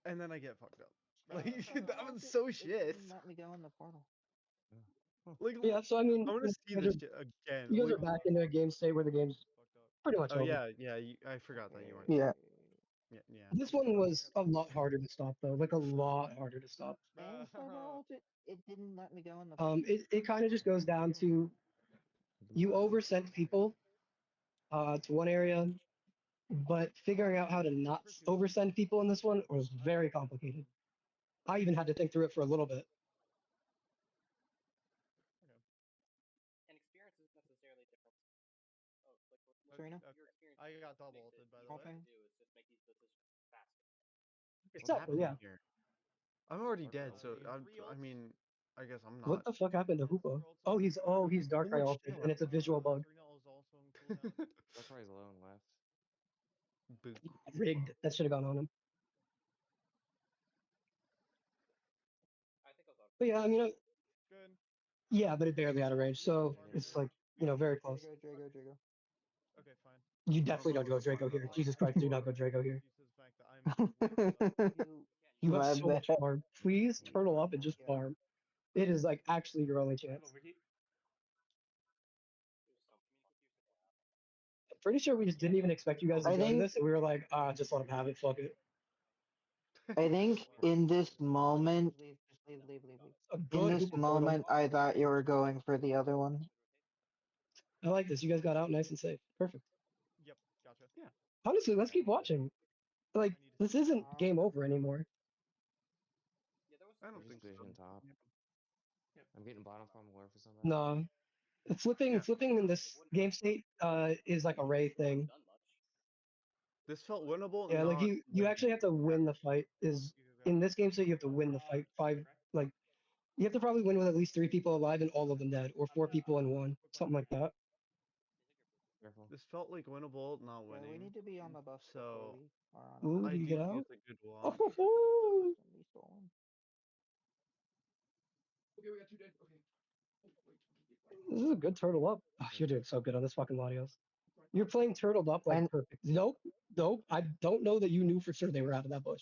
And then I get fucked up. Like Bruh. that was so shit. Let me go in the portal. Like Yeah, so I mean, I want to see you guys this are, shit again. you guys Like, are back into a game state where the game's Fucked up. pretty much oh over. yeah, yeah. I forgot that you weren't. Yeah. Yeah, yeah. This one was a lot harder to stop though, like a lot harder to stop. And so no, it didn't let me go in the. It kind of just goes down to you oversent people to one area, but figuring out how to not oversend people in this one was very complicated. I even had to think through it for a little bit. And experience isn't necessarily different. Oh, like Serena? your experience. I got double makes ulted, it by the easier way. Okay. to do is just make these decisions faster. Exactly, yeah. Here? I'm already dead, so I Three mean, I guess I'm What not. the fuck happened to Hoopa? Oh, he's Dark Eye ulted, and it's a visual bug. Serena is also on cooldown. Darkrai is alone left. Boop. Rigged. That should have gone on him. I think I was on. But yeah, I mean, Good. yeah, but it barely out of range, so it's like very close. Drago. Okay, fine. You definitely don't go Draco here. Jesus Christ, do not go Draco here. Due to the fact that I'm You have My so much bad. farm. Please turtle up and just farm. It is like actually your only I have chance. overheat. I'm pretty sure we just didn't even expect you guys to I join think- this, and we were like, just let them have it. Fuck it. I think in this moment, A in good this Hoopa portal. moment, I thought you were going for the other one. I like this. You guys got out nice and safe. Perfect. Yep, gotcha. Yeah. Honestly, let's keep watching. Like, this isn't game over anymore. Yeah, there was. I don't Just think so. vision top. Yep. I'm getting bottom farm lure for somebody. No. Flipping Yeah. flipping in this game state is like a Ray thing. Done much. This felt winnable. Yeah, like not you actually have to win the fight. Is in this game state you have to win the fight. Like you have to probably win with at least 3 people alive and all of them dead, or 4 people in one, something like that. Careful. This felt like winnable, not Yeah, winning. we need to be on the bus So before we are on. Ooh, I did you do get think out? it's a good Oh, one. ho, ho. We stolen. This is a good turtle up. Oh, you're doing so good on this fucking Latios. You're playing turtled up like And- perfect. Nope. I don't know that you knew for sure they were out of that bush.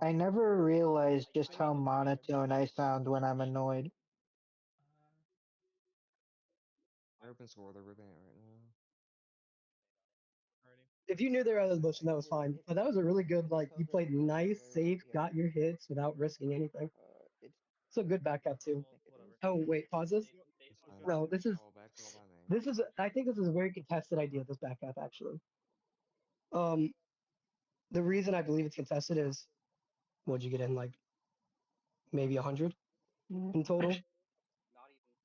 I never realized just how monotone I sound when I'm annoyed. Urban score they're ripping it right now. Alrighty. If you knew they were out of the bush, that was fine. But that was a really good, like, you played nice, safe, got your hits without risking anything. It's It's a good back up, too. Well, whatever. Oh, wait, pause this. It's Let's fine. go. No, this is Bad call by me. I think this is a very contested idea, this back half, actually. Um, the reason I believe it's contested is, what'd you get in, like, maybe 100 in total? Not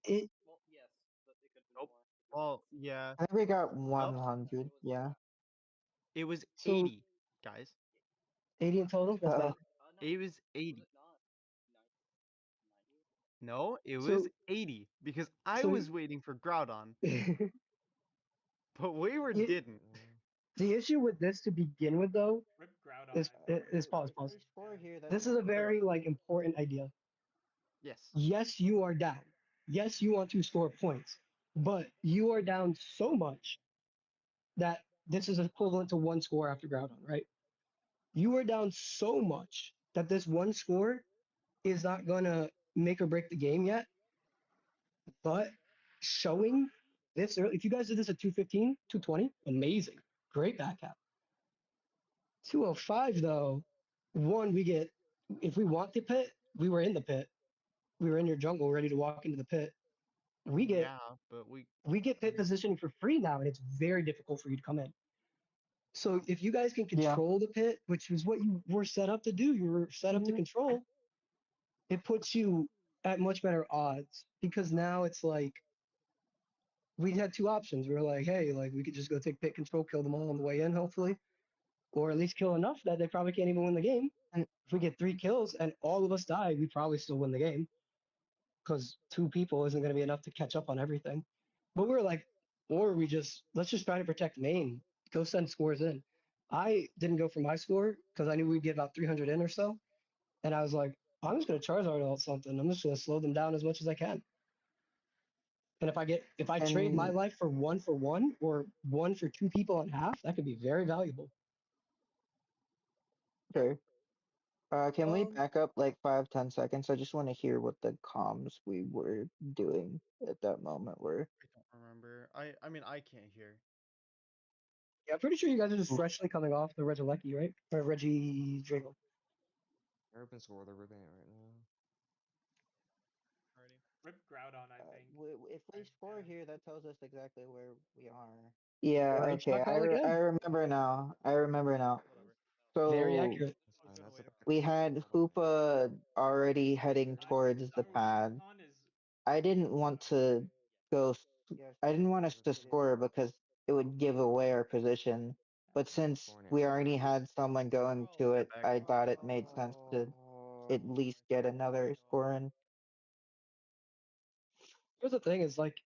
even. It, Well, yes, but it could be Nope. more. Well, yeah. I think we got Nope. 100. Yeah. It was So- 80, guys. 80 in total? That's bad. No, It was was 80. it not 90? No, it So- was 80 because I so- was waiting for Groudon, but Wayward It- didn't. The issue with this to begin with, though, Rip Groudon. is I think. pause. If we score here, that This is a very, like, important idea. Yes. Yes, you are down. Yes, you want to score points, but you are down so much that this is equivalent to one score after Groudon, right? You are down so much that this one score is not going to make or break the game yet. But showing this early, if you guys did this at 215, 220, amazing. Great back half. 205, though, one, we get, if we want the pit, we were in the pit. We were in your jungle ready to walk into the pit. We get Yeah, but we get pit positioning for free now, and it's very difficult for you to come in. So if you guys can Yeah. control the pit, which is what you were set up to do, you were set up to control, it puts you at much better odds because now it's like we had two options. We were like, hey, like we could just go take pit control, kill them all on the way in, hopefully, or at least kill enough that they probably can't even win the game. And if we get 3 kills and all of us die, we probably still win the game because 2 people isn't going to be enough to catch up on everything. But we were like, or let's just try to protect main, go send scores in. I didn't go for my score because I knew we'd get about 300 in or so. And I was like, I'm just going to Charizard out something. I'm just going to slow them down as much as I can. And if I trade my And life for one or one for 2 people on half, that could be very valuable. okay. Can we Um, back up like 5-10 seconds? I just want to hear what the comms we were doing at that moment were. I don't remember. I mean I can't hear. Yeah, I'm pretty sure you guys are just freshly coming off the Regieleki, right? Or Reggie Drago. Urban score they're ripping it right now. Alrighty. Rip Groudon. I think. If we I- score yeah. here, that tells us exactly where we are. Yeah, Right okay. shot call again. I remember now. I remember now. Whatever. Very So accurate. That's I was fine. gonna That's wait a a we had Hoopa already heading towards the pad. Con is I didn't want to go. I didn't want us to score because it would give away our position. But since scoring it we right already now. had someone going to it, back. I thought it made sense to at least get another score in. Here's the thing: is like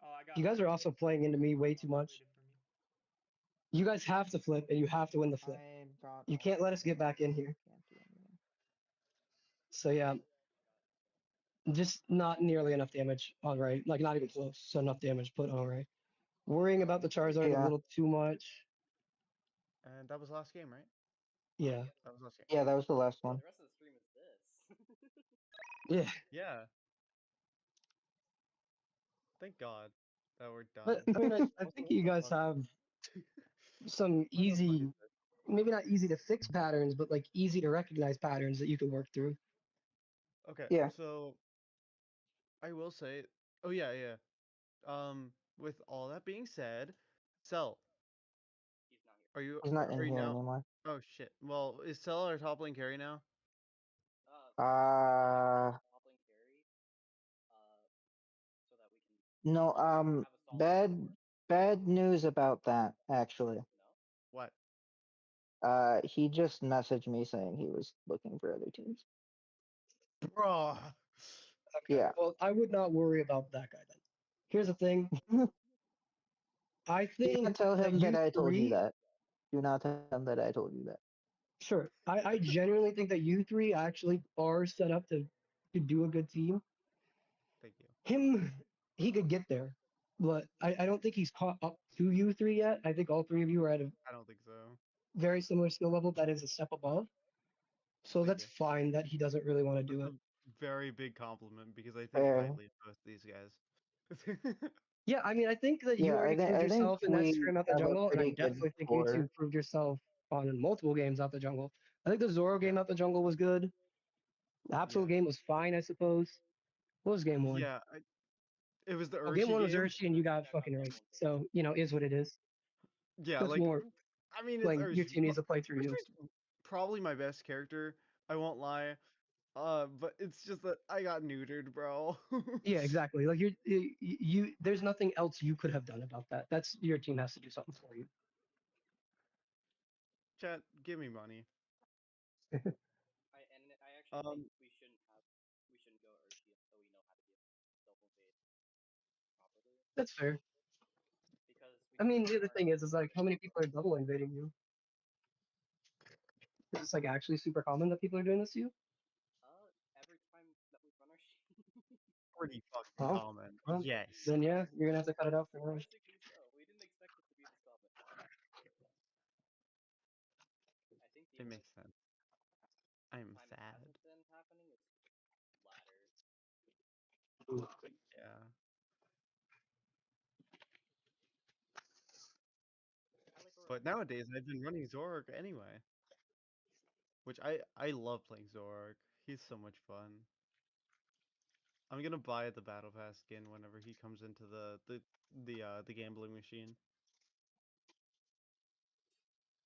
Oh, I got. you guys are also playing into me way too much. Waited for me. You guys have to flip, and you have to win the flip. You can't let us get back in here. Can't do anything. So yeah, just not nearly enough damage on right. Like not even close. So enough damage put on right. Worrying about the Charizard a Yeah. little too much. And that was last game, right? Yeah. That was last game. Yeah, that was the last one. The rest of the stream is this. Yeah. Yeah. Thank God that we're done. But I mean, I think you guys have some easy, maybe not easy to fix patterns, but like easy to recognize patterns that you can work through. Okay. Yeah. So I will say, oh yeah, yeah. With all that being said, Cell, He's not here. are you He's not in are you here now? anymore. Oh shit. Well, is Cell our top lane carry now? Toppling carry. So that we can No, have a solid bad news about that, actually. no. What? He just messaged me saying he was looking for other teams. Bruh. Okay. Yeah. Well, I would not worry about that guy then. Here's the thing. I Do think not tell him you that I told you three, that. Do not tell him that I told you that. sure. I genuinely think that you 3 actually are set up to do a good team. Thank you. Him, he could get there, but I don't think he's caught up to you 3 yet. I think all 3 of you are at a I don't think so. very similar skill level that is a step above. So Thank that's you. fine that he doesn't really want to do That's it. a very big compliment because I think Fair. highly of both these guys. Yeah, I mean, I think that you Yeah, already proved I think yourself in that we stream out the have a jungle, and I pretty good definitely think you two score. proved yourself on multiple games out the jungle. I think the Zoro game Yeah. out the jungle was good. The Absol Yeah. game was fine, I suppose. What was game one? Yeah. It was the Oh, game Urshi one was game. Urshi, and you Urshi got that got fucking game right. one game. So, is what it is. Yeah, That's like more I mean it's playing. Your Urshi. team needs to play through you. Urshi's probably my best character. I won't lie. But it's just that I got neutered, bro. Yeah, exactly. Like you, there's nothing else you could have done about that. That's your team has to do something for you. Chat, give me money. I actually think Um, we shouldn't go Urshi until we know how to get double bait properly That's fair. because we I can mean, play the other hard thing on is like how many people are double invading you? Is this like actually super common that people are doing this to you? every time that we run our pretty fucking Oh, common. well, Yes, then yeah, you're gonna have to cut it out for now. surprisingly so. We didn't expect it to be this common. I think the it only makes sense. I'm time it sad. hasn't been happening is ladder. Yeah. I like Aurora. But nowadays I've been running Zorg anyway, which I love playing Zorg. He's so much fun. I'm gonna buy the Battle Pass skin whenever he comes into the gambling machine.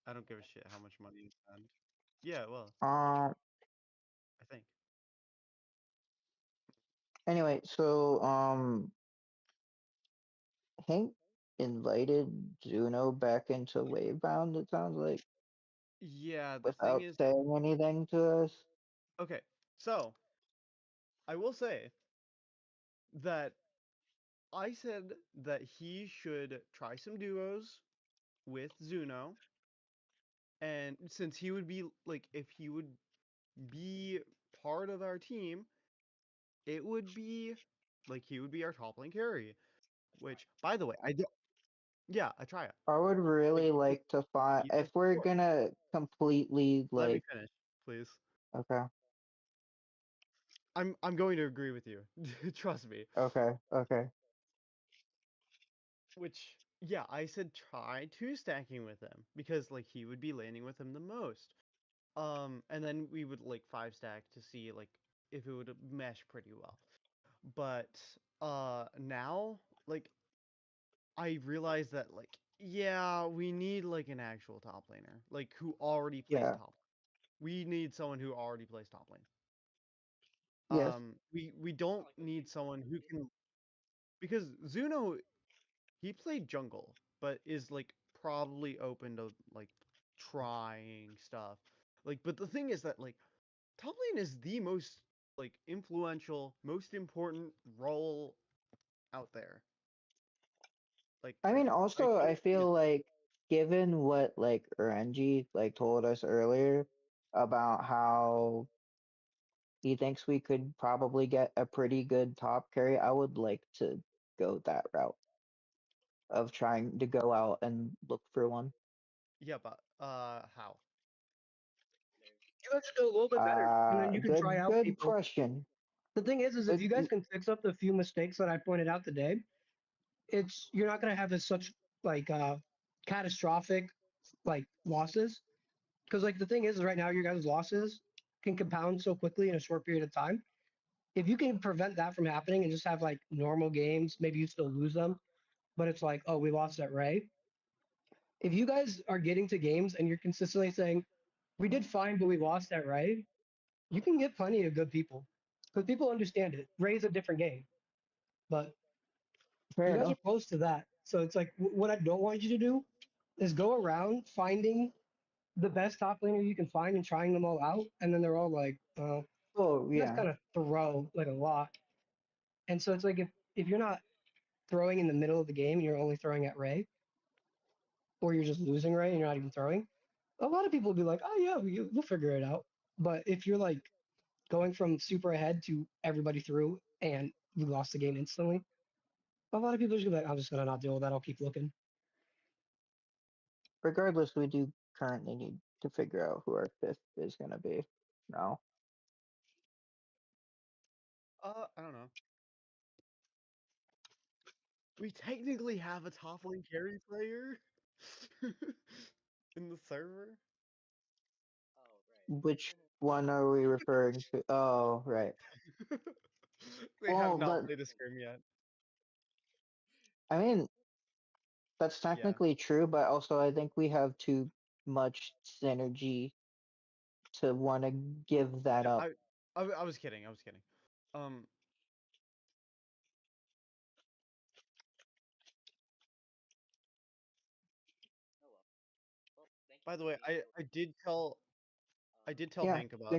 I don't give a shit how much money you spend. Yeah, well, Um. I think. Anyway, so Hank invited Juno back into Wavebound. It sounds like Yeah, the thing without is, saying anything to us. okay, so I will say that I said that he should try some duos with Zuno, and since he would be like, if he would be part of our team, it would be like he would be our top lane carry. Which, by the way, I do. Yeah, I try it. I would Like really like to find he does if we're support. gonna completely Let me like. finish, please. Okay, I'm going to agree with you. Trust me. okay. Which, yeah, I said try two stacking with him because like he would be laning with him the most. And then we would like five stack to see like if it would mesh pretty well. But now like I realize that like yeah, we need like an actual top laner, like who already plays Yeah. top. We need someone who already plays top lane. Yes. We It's not don't like those need people don't someone who play. can because Zuno he played jungle, but is like probably open to like trying stuff. Like, but the thing is that like top lane is the most like influential, most important role out there. Like, I mean, I also, don't I see it. feel like given what like Renji like told us earlier about how he thinks we could probably get a pretty good top carry, I would like to go that route of trying to go out and look for one. Yeah, but how? No. You have to know a little bit better, and then you can try out Good people. question. The thing is if Good, you guys can fix up the few mistakes that I pointed out today, you're not gonna have as such like catastrophic like losses. Because like the thing is right now your guys' losses can compound so quickly in a short period of time. If you can prevent that from happening and just have like normal games, maybe you still lose them, but it's like, oh, we lost at Ray. If you guys are getting to games and you're consistently saying, we did fine, but we lost at Ray, you can get plenty of good people. Because people understand it. Ray's a different game. But fair you guys are enough. close to that. So it's like what I don't want you to do is go around finding the best top laner you can find and trying them all out, and then they're all like, Oh you guys yeah. kind of throw like a lot. And so it's like if you're not throwing in the middle of the game and you're only throwing at Ray, or you're just losing Ray and you're not even throwing, a lot of people will be like, oh yeah, we'll figure it out. But if you're like going from super ahead to everybody through and you lost the game instantly, a lot of people are just gonna be like, I'm just gonna not deal with that. I'll keep looking. Regardless, we do currently need to figure out who our fifth is gonna be now. I don't know. We technically have a top lane carry player in the server. Oh, right. Which one are we referring to? Oh, right. They have Well, not but played a scrim yet. I mean, that's Yeah. technically true, but also I think we have too much synergy to want to give that Yeah, up. I was kidding. I was kidding. Um. Oh well. Well, thank you By the for way, the info. I did tell Um, Hank Yeah, about